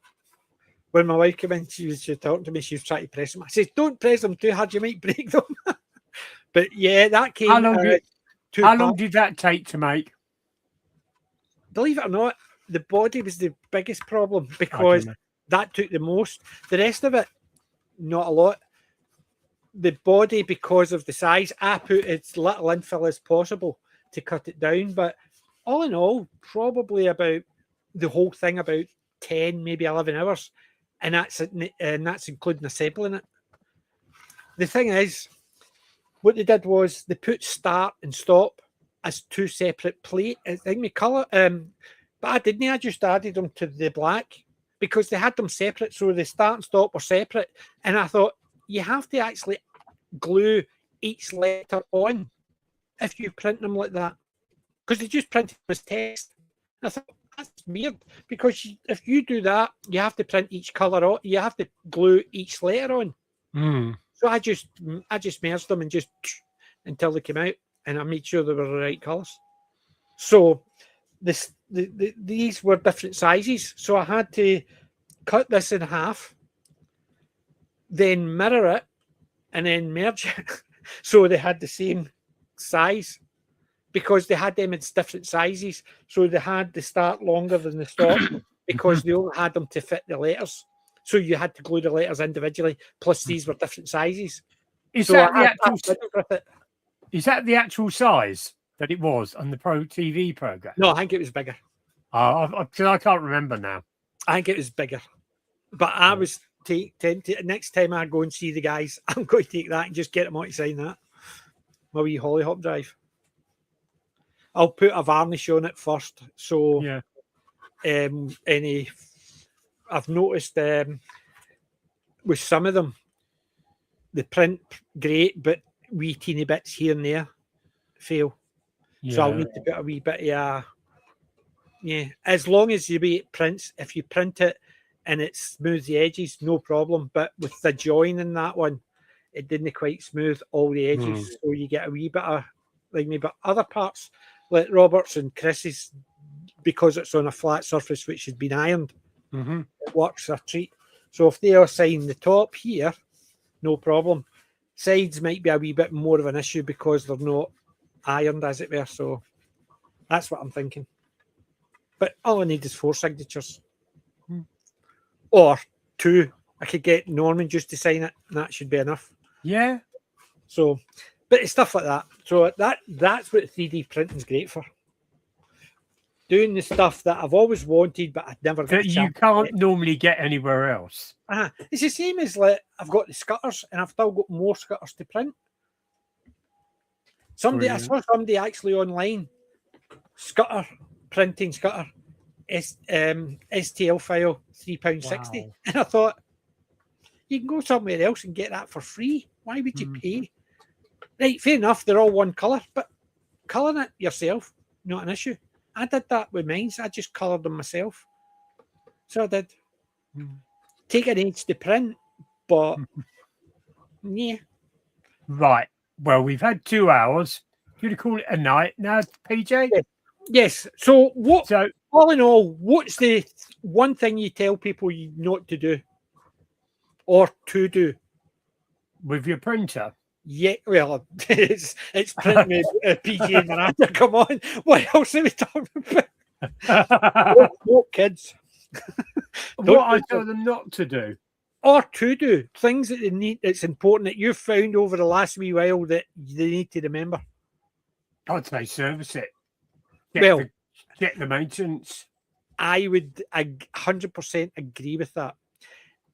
when my wife came in, she was talking to me, she was trying to press them. I said, don't press them too hard, you might break them. But yeah, that came. How long did that take to make? Believe it or not, the body was the biggest problem, because that took the most. The rest of it, not a lot. The body, because of the size, I put as little infill as possible to cut it down. But all in all, probably about the whole thing about 10, maybe 11 hours. And that's including assembling it. The thing is, what they did was they put start and stop as two separate plate. I think my colour, but I didn't. I just added them to the black because they had them separate. So the start and stop were separate. And I thought, you have to actually glue each letter on if you print them like that, because they just printed them as text. And I thought, that's weird, because if you do that, you have to print each colour on. You have to glue each letter on. So I just merged them and just until they came out, and I made sure they were the right colours. So these were different sizes. So I had to cut this in half, then mirror it, and then merge it. So they had the same size, because they had them in different sizes. So they had the start longer than the stop, because they only had them to fit the letters. So you had to glue the letters individually, plus these were different sizes. Is that the actual size that it was on the Pro TV program? No, I think it was bigger. I can't remember now. I think it was bigger. But I was next time I go and see the guys, I'm going to take that and just get them on to sign that. My wee Hollyhop drive. I'll put a varnish on it first. So yeah. I've noticed with some of them, the print great, but wee teeny bits here and there fail. Yeah. So I'll need to put a wee bit of as long as the way it prints, if you print it and it smooths the edges, no problem. But with the join in that one, it didn't quite smooth all the edges. So you get a wee bit of, like, maybe other parts, like Robert's and Chris's, because it's on a flat surface which has been ironed, it works a treat. So if they are signing the top here, no problem. Sides might be a wee bit more of an issue because they're not ironed, as it were. So that's what I'm thinking. But all I need is 4 signatures. Or 2. I could get Norman just to sign it, and that should be enough. Yeah. So, but it's stuff like that. So that's what 3D printing's great for. Doing the stuff that I've always wanted, but I'd never got. That you can't normally get anywhere else. It's the same as, like, I've got the scutters, and I've still got more scutters to print. I saw somebody actually online, printing scutter, STL file, £3.60. Wow. And I thought, you can go somewhere else and get that for free. Why would you pay? Right, fair enough, they're all one colour, but colouring it yourself, not an issue. I did that with mine. I just coloured them myself. So I did. Take an age to print, but yeah. Right. Well, we've had 2 hours. You're going to call it a night now, PJ? Yes. So all in all, what's the one thing you tell people not to do or to do? With your printer? Yeah, well, it's print me, PJ and Miranda. Come on, what else are we talking about? No kids. What I tell them not to do. Or to do things that they need. It's important that you've found over the last wee while that they need to remember. I'd say service it. Get the maintenance. I would 100% agree with that,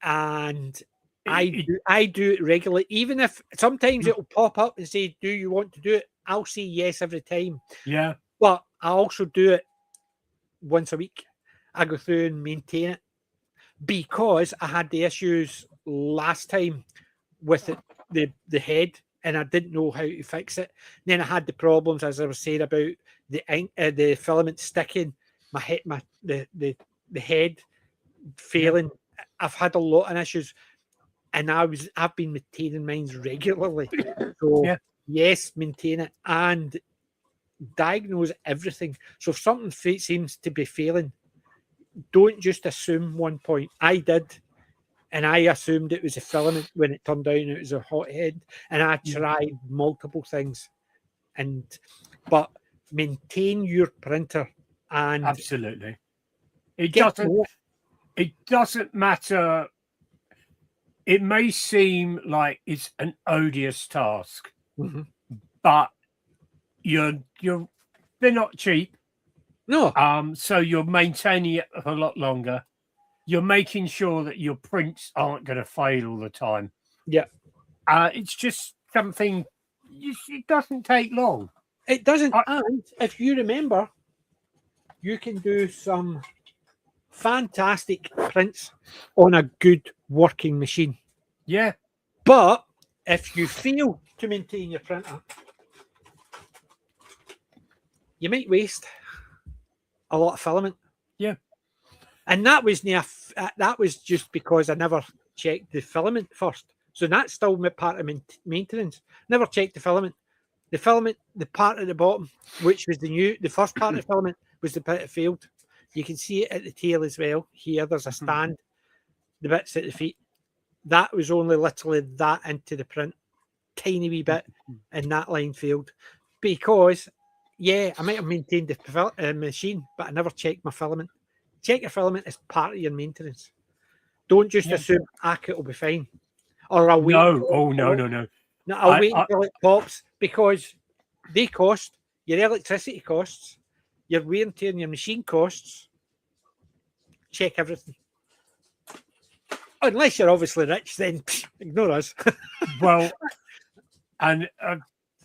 and I do it regularly. Even if sometimes it'll pop up and say, "Do you want to do it?" I'll say yes every time. Yeah, but I also do it once a week. I go through and maintain it because I had the issues last time with the head, and I didn't know how to fix it. And then I had the problems, as I was saying, about the filament sticking, the head failing. Yeah. I've had a lot of issues, and I've been maintaining mine regularly. So yes, maintain it and diagnose everything. So if something seems to be failing, don't just assume one point. I did, and I assumed it was a filament when it turned out it was a hot head, and I tried multiple things. But maintain your printer, and absolutely. It doesn't matter. It may seem like it's an odious task, but they're not cheap. No. So you're maintaining it a lot longer. You're making sure that your prints aren't going to fail all the time. Yeah. It's just something. It doesn't take long. It doesn't. And if you remember, you can do some fantastic prints on a good working machine. Yeah. But if you fail to maintain your printer, you might waste a lot of filament. Yeah. And that was just because I never checked the filament first. So that's still part of maintenance. Never checked the filament. The filament, the part at the bottom, which was the first part of the filament, was the bit that failed. You can see it at the tail as well. Here, there's a stand. The bits at the feet. That was only literally that into the print. Tiny wee bit. And that line failed. Because, I might have maintained the machine, but I never checked my filament. Check your filament as part of your maintenance. Don't just assume, it'll be fine. Or I'll wait. No, I'll wait until it pops, because they cost, your electricity costs, your wear and tear on your machine costs. Check everything. Unless you're obviously rich, then ignore us. Well, and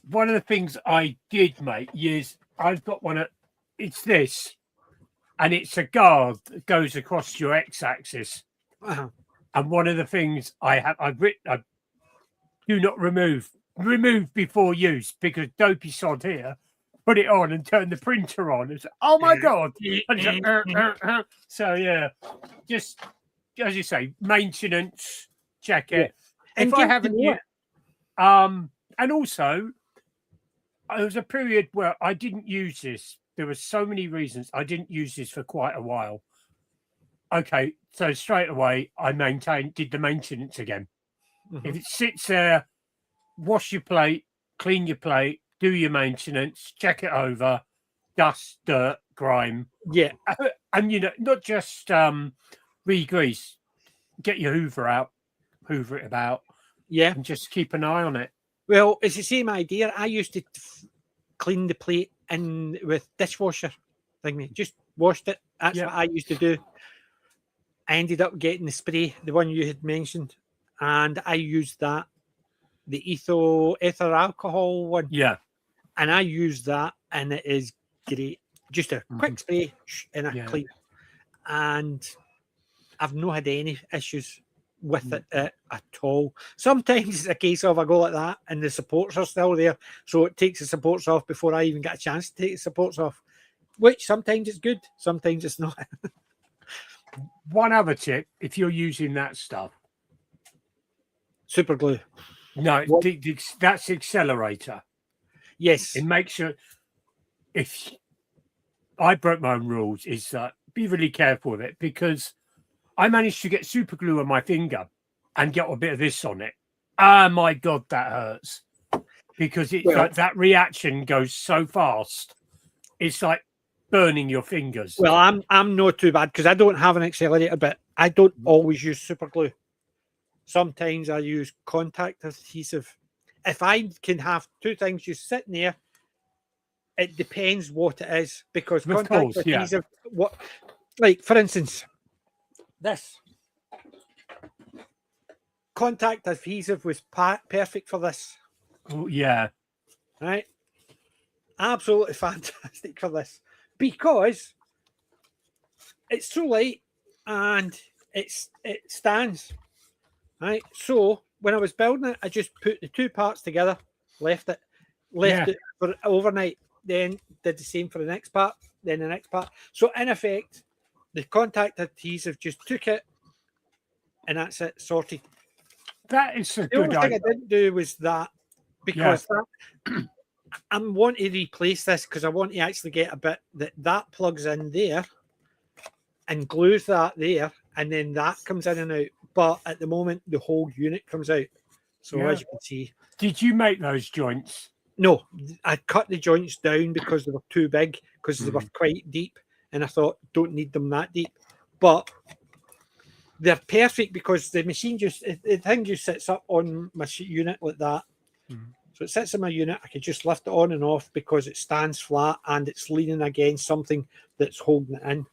one of the things I did, mate, is I've got it's this, and it's a guard that goes across your x-axis. And one of the things I've written, do not remove before use, because dopey sod here put it on and turn the printer on. It's oh my god! So just as you say, maintenance, check it. If I haven't yet, and also there was a period where I didn't use this. There were so many reasons I didn't use this for quite a while. Okay, so straight away I did the maintenance again. If it sits there, wash your plate, clean your plate, do your maintenance, check it over, dust, dirt, grime. Yeah. And, not just re-grease, get your hoover out, hoover it about. Yeah. And just keep an eye on it. Well, it's the same idea. I used to clean the plate with dishwasher thing. Just washed it. That's what I used to do. I ended up getting the spray, the one you had mentioned, and I used that, the ethyl alcohol one. Yeah. And I used that, and it is great. Just a quick spray and a clean. And I've not had any issues with it at all. Sometimes it's a case of I go like that and the supports are still there, so it takes the supports off before I even get a chance to take the supports off, which sometimes it's good, sometimes it's not. One other tip, if you're using that stuff, super glue. No, that's accelerator. Yes. It makes sure, if I broke my own rules, is that be really careful with it, because I managed to get super glue on my finger and get a bit of this on it. Ah, my God, that hurts, because it's like that reaction goes so fast. It's like burning your fingers. Well, I'm not too bad because I don't have an accelerator, but I don't always use super glue. Sometimes I use contact adhesive. If I can have two things just sitting there, it depends what it is, because contact adhesive, like for instance, this contact adhesive was perfect for this. Oh, yeah. Right? Absolutely fantastic for this because it's so light and it stands. Right? So when I was building it, I just put the two parts together, left it for overnight, then did the same for the next part, then the next part. So in effect, the contact adhesive just took it and that's it, sorted. That is a The only good thing idea. I didn't do was that, because I want to replace this because I want to actually get a bit that plugs in there and glues that there, and then that comes in and out. But at the moment, the whole unit comes out. So as you can see. Did you make those joints? No, I cut the joints down because they were too big, because they were quite deep, and I thought, don't need them that deep. But they're perfect because the machine the thing just sits up on my unit like that. So it sits in my unit. I can just lift it on and off because it stands flat and it's leaning against something that's holding it in.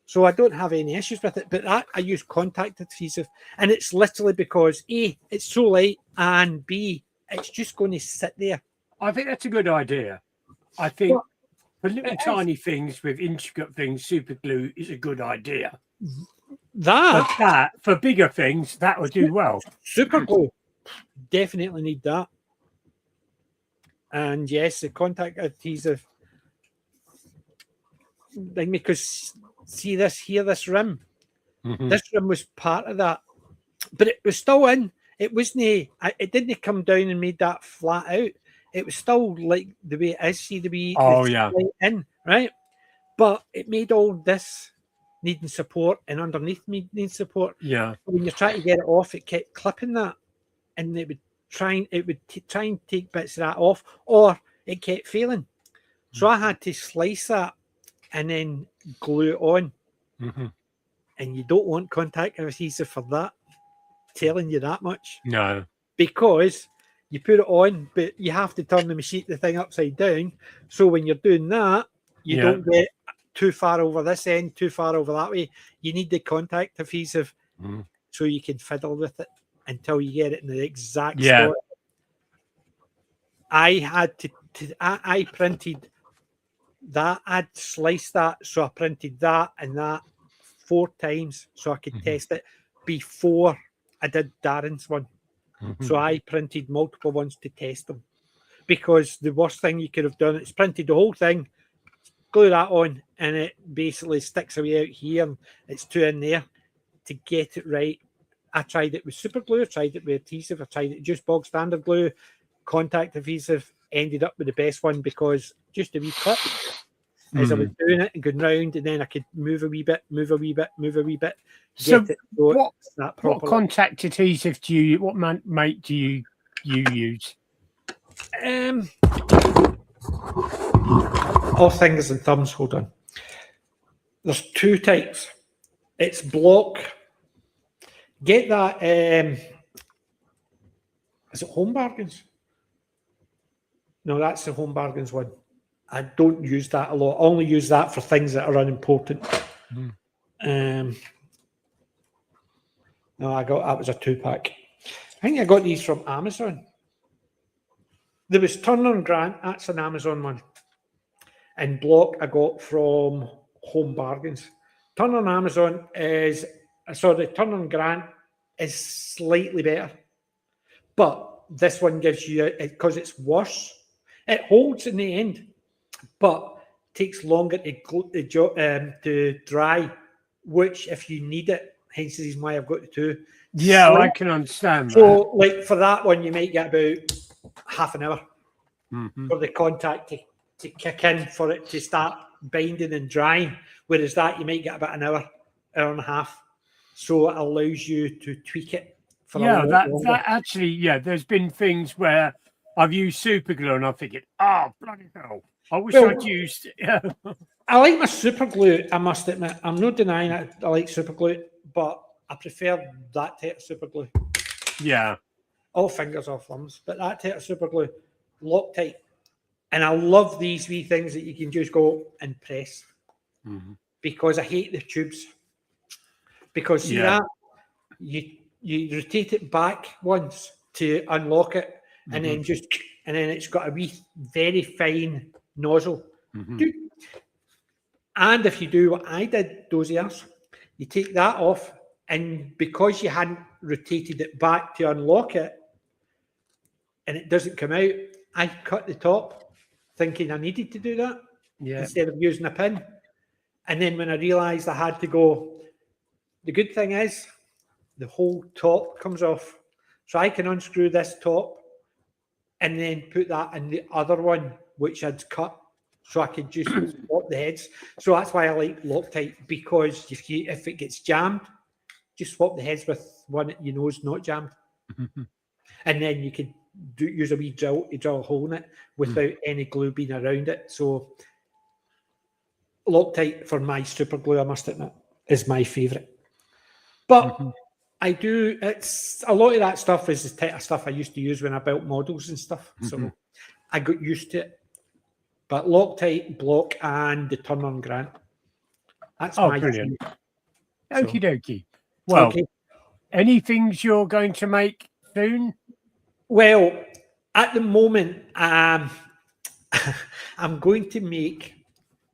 So I don't have any issues with it. But that I use contact adhesive, and it's literally because A, it's so light, and B, it's just going to sit there. I think that's a good idea. I think for little tiny things with intricate things, super glue is a good idea. But for bigger things, that would do well. Super glue, definitely need that. And yes, the contact adhesive. Because see this here, this rim. This rim was part of that, but it was still in. It wasn't. It didn't come down and made that flat out. It was still like the way it is. See the way in, right? But it made all this needing support, and underneath needing support. Yeah. When you try to get it off, it kept clipping that, and it would try and take bits of that off, or it kept failing. So I had to slice that and then glue it on. And you don't want contact adhesive for that. Telling you that much. No. Because you put it on, but you have to turn the thing upside down. So when you're doing that, you don't get too far over this end, too far over that way. You need the contact adhesive so you can fiddle with it until you get it in the exact spot. I had I printed that. I'd sliced that, so I printed that and that 4 times so I could test it before I did Darren's one. So I printed multiple ones to test them, because the worst thing you could have done is printed the whole thing, glue that on, and it basically sticks away out here and it's too in there. To get it right, I tried it with super glue, I tried it with adhesive, I tried it just bog standard glue, contact adhesive. Ended up with the best one because just a wee clip as I was doing it and going round, and then I could move a wee bit, move a wee bit, move a wee bit. So what contact adhesive do you? What make do you use? All fingers and thumbs. Hold on. There's 2 types. It's block. Get that. Is it Home Bargains? No, that's the Home Bargains one. I don't use that a lot. I only use that for things that are unimportant. No, that was a 2-pack. I think I got these from Amazon. There was Turner and Grant, that's an Amazon one. And block I got from Home Bargains. Turner and Amazon Turner and Grant is slightly better. But this one gives you, because it's worse, it holds in the end, but takes longer to dry, which if you need it, hence the reason why I've got the 2. Yeah, I can understand that. So like for that one, you might get about half an hour for the contact to kick in, for it to start binding and drying, whereas that you might get about an hour and a half. So it allows you to tweak it for a lot longer. That actually, there's been things where I've used super glue and I'm thinking, oh, bloody hell, I wish I'd used it. I like my super glue, I must admit. I'm not denying it. I like super glue, but I prefer that type of super glue. Yeah. All fingers off thumbs, but that type of super glue, Loctite. And I love these wee things that you can just go and press because I hate the tubes. Because see that you rotate it back once to unlock it, and then it's got a wee very fine nozzle. And if you do what I did those years, you take that off, and because you hadn't rotated it back to unlock it, and it doesn't come out, I cut the top, thinking I needed to do that instead of using a pin. And then when I realised I had to go, the good thing is the whole top comes off. So I can unscrew this top and then put that in the other one, which I'd cut, so I could just swap the heads. So that's why I like Loctite, because if it gets jammed, just swap the heads with one that you know is not jammed. And then you could use a wee drill to drill a hole in it without any glue being around it. So Loctite for my super glue, I must admit, is my favourite. But it's a lot of that stuff is the type of stuff I used to use when I built models and stuff. So I got used to it. But Loctite, Block, and the Turn-On Grant. That's my brilliant. Okie dokie. Well, any things you're going to make soon? Well, at the moment, I'm going to make,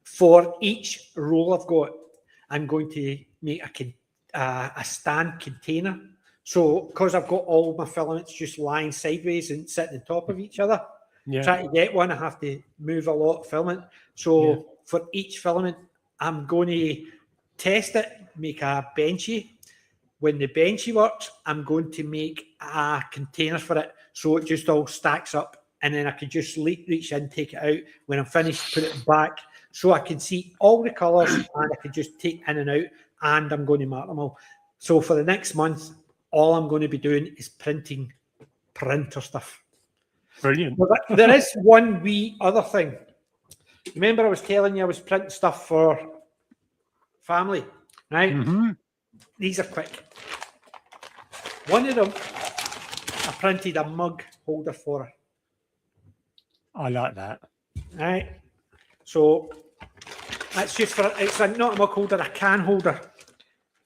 for each roll I've got, I'm going to make a stand container. So, because I've got all my filaments just lying sideways and sitting on top of each other, trying to get one, I have to move a lot of filament. So, for each filament, I'm going to test it, make a benchy. When the benchy works, I'm going to make a container for it, so it just all stacks up, and then I can just reach in, take it out. When I'm finished, put it back, so I can see all the colours, and I can just take in and out, and I'm going to mark them all. So for the next month, all I'm going to be doing is printing printer stuff. Brilliant. But there is one wee other thing. Remember I was telling you I was printing stuff for family, right? These are quick. One of them, I printed a mug holder for her. I like that. Right. So that's just for, it's not a mug holder, a can holder.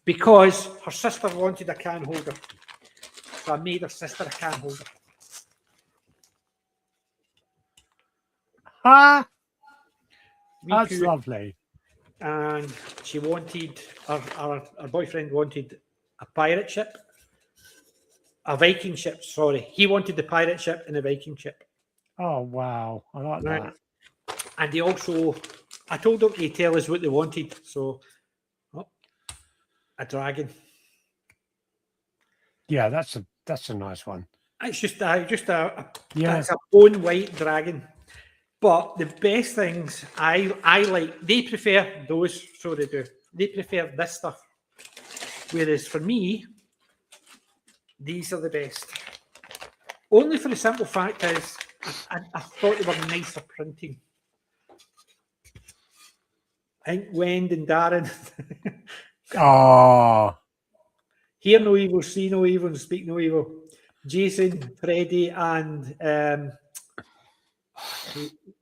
Because her sister wanted a can holder. So I made her sister a can holder. That's lovely. And she wanted, her boyfriend wanted a pirate ship. A Viking ship, sorry. He wanted the pirate ship and a Viking ship. Oh, wow. I like that. And they also, I told them to tell us what they wanted. So, a dragon. Yeah, that's a nice one. It's it's a bone white dragon. But the best things I like, they prefer those, so they do. They prefer this stuff. Whereas for me, these are the best. Only for the simple fact is, I thought they were nicer printing. I think Wend and Darren. Hear no evil, see no evil, and speak no evil. Jason, Freddie, and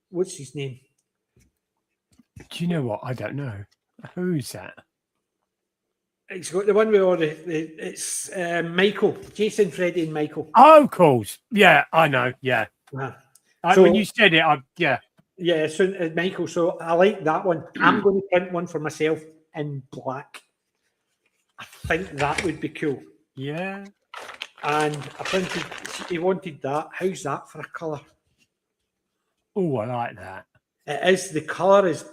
what's his name? Do you know what? I don't know. Who's that? It's got the one with all it's Michael, Jason, Freddie, and Michael. Oh, of course. Yeah, I know. Yeah. So, when you said it, yeah, so Michael. So I like that one. I'm going to print one for myself in black. I think that would be cool. Yeah. And I printed. He wanted that. How's that for a colour? Oh, I like that. It is. The colour is.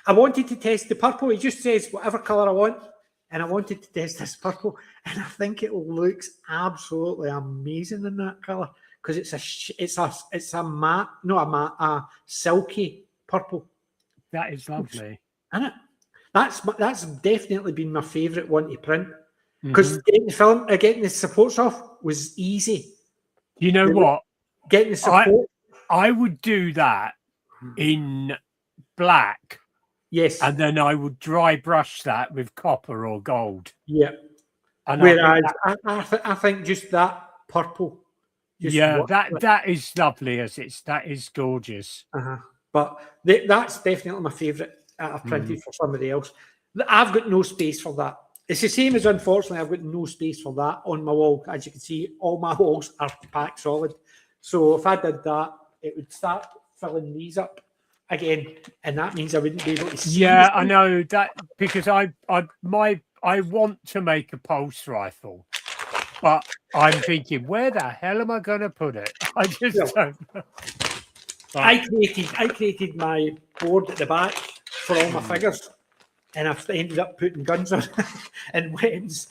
I wanted to test the purple. He just says whatever colour I want. And I wanted to test this purple, and I think it looks absolutely amazing in that colour, because it's a matte, not a matte, a silky purple. That is lovely, isn't it? That's definitely been my favourite one to print, because getting the supports off was easy. You know what? Getting the support, I would do that in black Yes. and then I would dry brush that with copper or gold. Yeah. And Whereas I think just that purple. Just that is lovely that is gorgeous. But that's definitely my favourite I've printed for somebody else. I've got no space for that. It's the same as, unfortunately, I've got no space for that on my wall. As you can see, all my walls are packed solid. So if I did that, it would start filling these up again, and that means I wouldn't be able to see. Yeah, I know that, because I want to make a pulse rifle, but I'm thinking, where the hell am I going to put it? I just don't know. I created my board at the back for all my figures, and I've ended up putting guns on and weapons.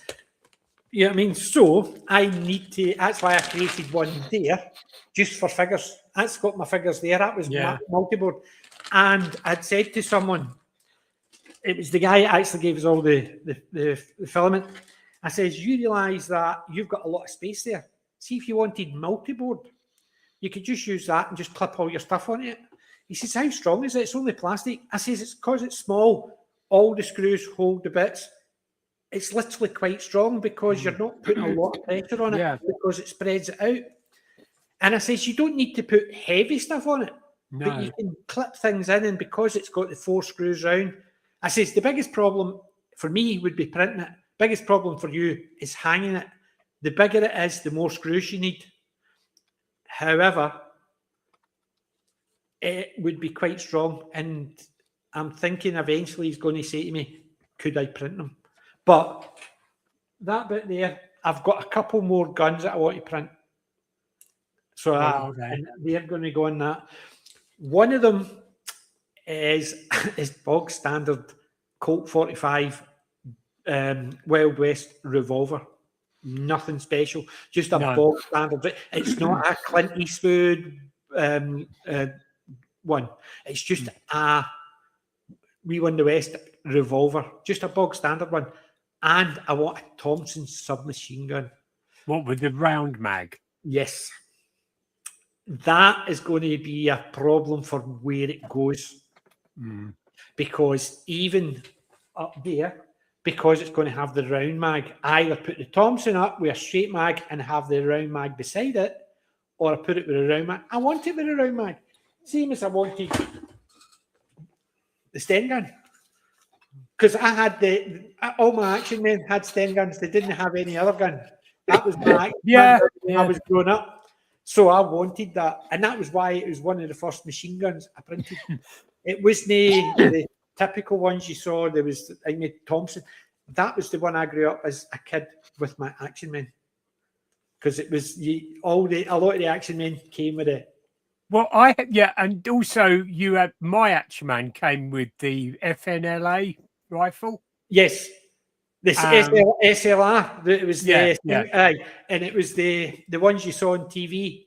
You know what I mean? So I need to. That's why I created one there, just for figures. That's got my figures there. That was my multi-board. And I'd said to someone, it was the guy that actually gave us all the filament. I says, you realise that you've got a lot of space there. See, if you wanted multi-board, you could just use that and just clip all your stuff on it. He says, how strong is it? It's only plastic. I says, it's because it's small. All the screws hold the bits. It's literally quite strong because you're not putting a lot of pressure on it because it spreads it out. And I says, you don't need to put heavy stuff on it, but you can clip things in, and because it's got the 4 screws round. I says, the biggest problem for me would be printing it. Biggest problem for you is hanging it. The bigger it is, the more screws you need. However, it would be quite strong, and I'm thinking eventually he's going to say to me, could I print them? But that bit there, I've got a couple more guns that I want to print. So and they're going to go on that. One of them is bog standard Colt 45 Wild West revolver. Nothing special, just a bog standard. It's not a Clint Eastwood one. It's just a We Won the West revolver, just a bog standard one. And I want a Thompson submachine gun. What, with the round mag? Yes. That is going to be a problem for where it goes. Because even up there, because it's going to have the round mag, I either put the Thompson up with a straight mag and have the round mag beside it, or I put it with a round mag. I want it with a round mag. Same as I wanted the Sten gun. Because I had all my action men had Sten guns. They didn't have any other gun. That was my gun when I was growing up. So I wanted that. And that was why it was one of the first machine guns I printed. It wasn't the typical ones you saw. There was Thompson. That was the one I grew up as a kid with my action men. Because it was a lot of the action men came with it. Well, and also you had my action man came with the FNLA rifle. Yes, this SLR. It was and it was the ones you saw on TV.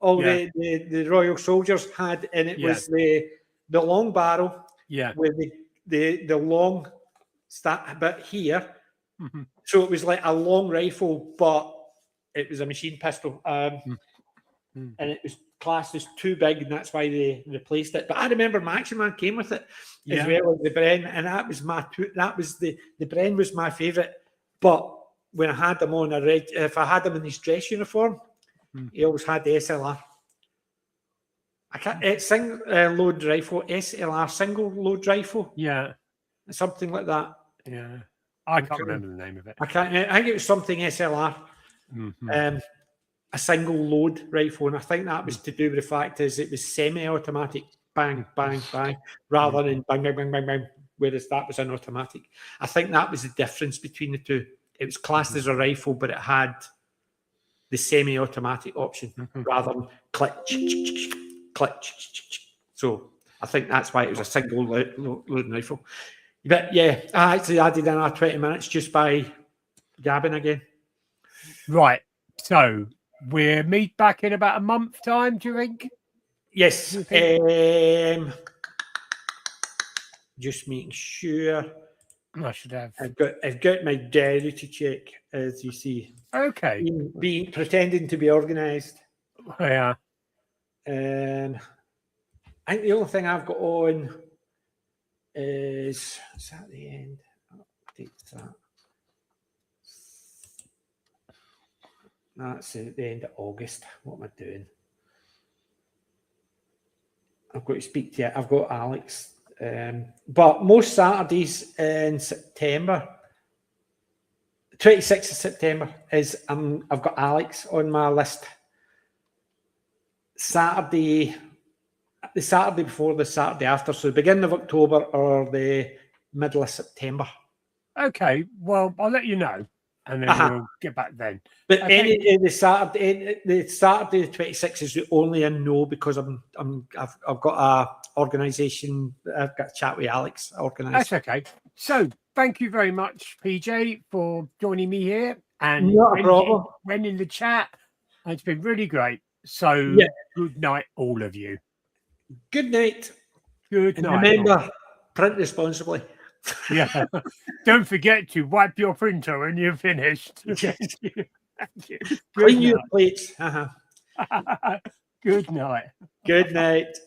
All the Royal Soldiers had, and it was the long barrel. With the long bit here. So it was like a long rifle, but it was a machine pistol. And it was classed as too big, and that's why they replaced it. But I remember my action man came with it as well as the Bren, and that was the Bren was my favourite. But when I had them on if I had them in his dress uniform, he always had the SLR. Single load rifle, SLR single load rifle. Yeah, something like that. Yeah, I can't remember the name of it. I think it was something SLR. A single load rifle, and I think that was to do with the fact is it was semi-automatic, bang, bang, bang, rather than bang, bang, bang, bang, bang, whereas that was an automatic. I think that was the difference between the two. It was classed as a rifle, but it had the semi-automatic option rather than click, click. So I think that's why it was a single loading rifle. But yeah, I actually added another 20 minutes just by gabbing again. Right, so we'll meet back in about a month time, do you think? Yes. Just making sure. I should have. I've got my diary to check, as you see. Okay. Being pretending to be organised. Yeah. I think the only thing I've got on is at the end. Updates that. That's at the end of August. What am I doing? I've got to speak to you. I've got Alex. But most Saturdays in September, 26th of September, is I've got Alex on my list. The Saturday before, the Saturday after, so the beginning of October or the middle of September. Okay, well, I'll let you know, and then we'll get back then. But Okay. the Saturday the 26th is the only I know, because I've got a organisation. I've got a chat with Alex organised. That's okay. So thank you very much, PJ, for joining me here and Not a problem. when in the chat. It's been really great. So Yeah. Good night, all of you. Good night. Good And night. remember, print responsibly. Yeah. Don't forget to wipe your printer when you're finished. Yes. Thank you. Clean your plates. Good night. Good night.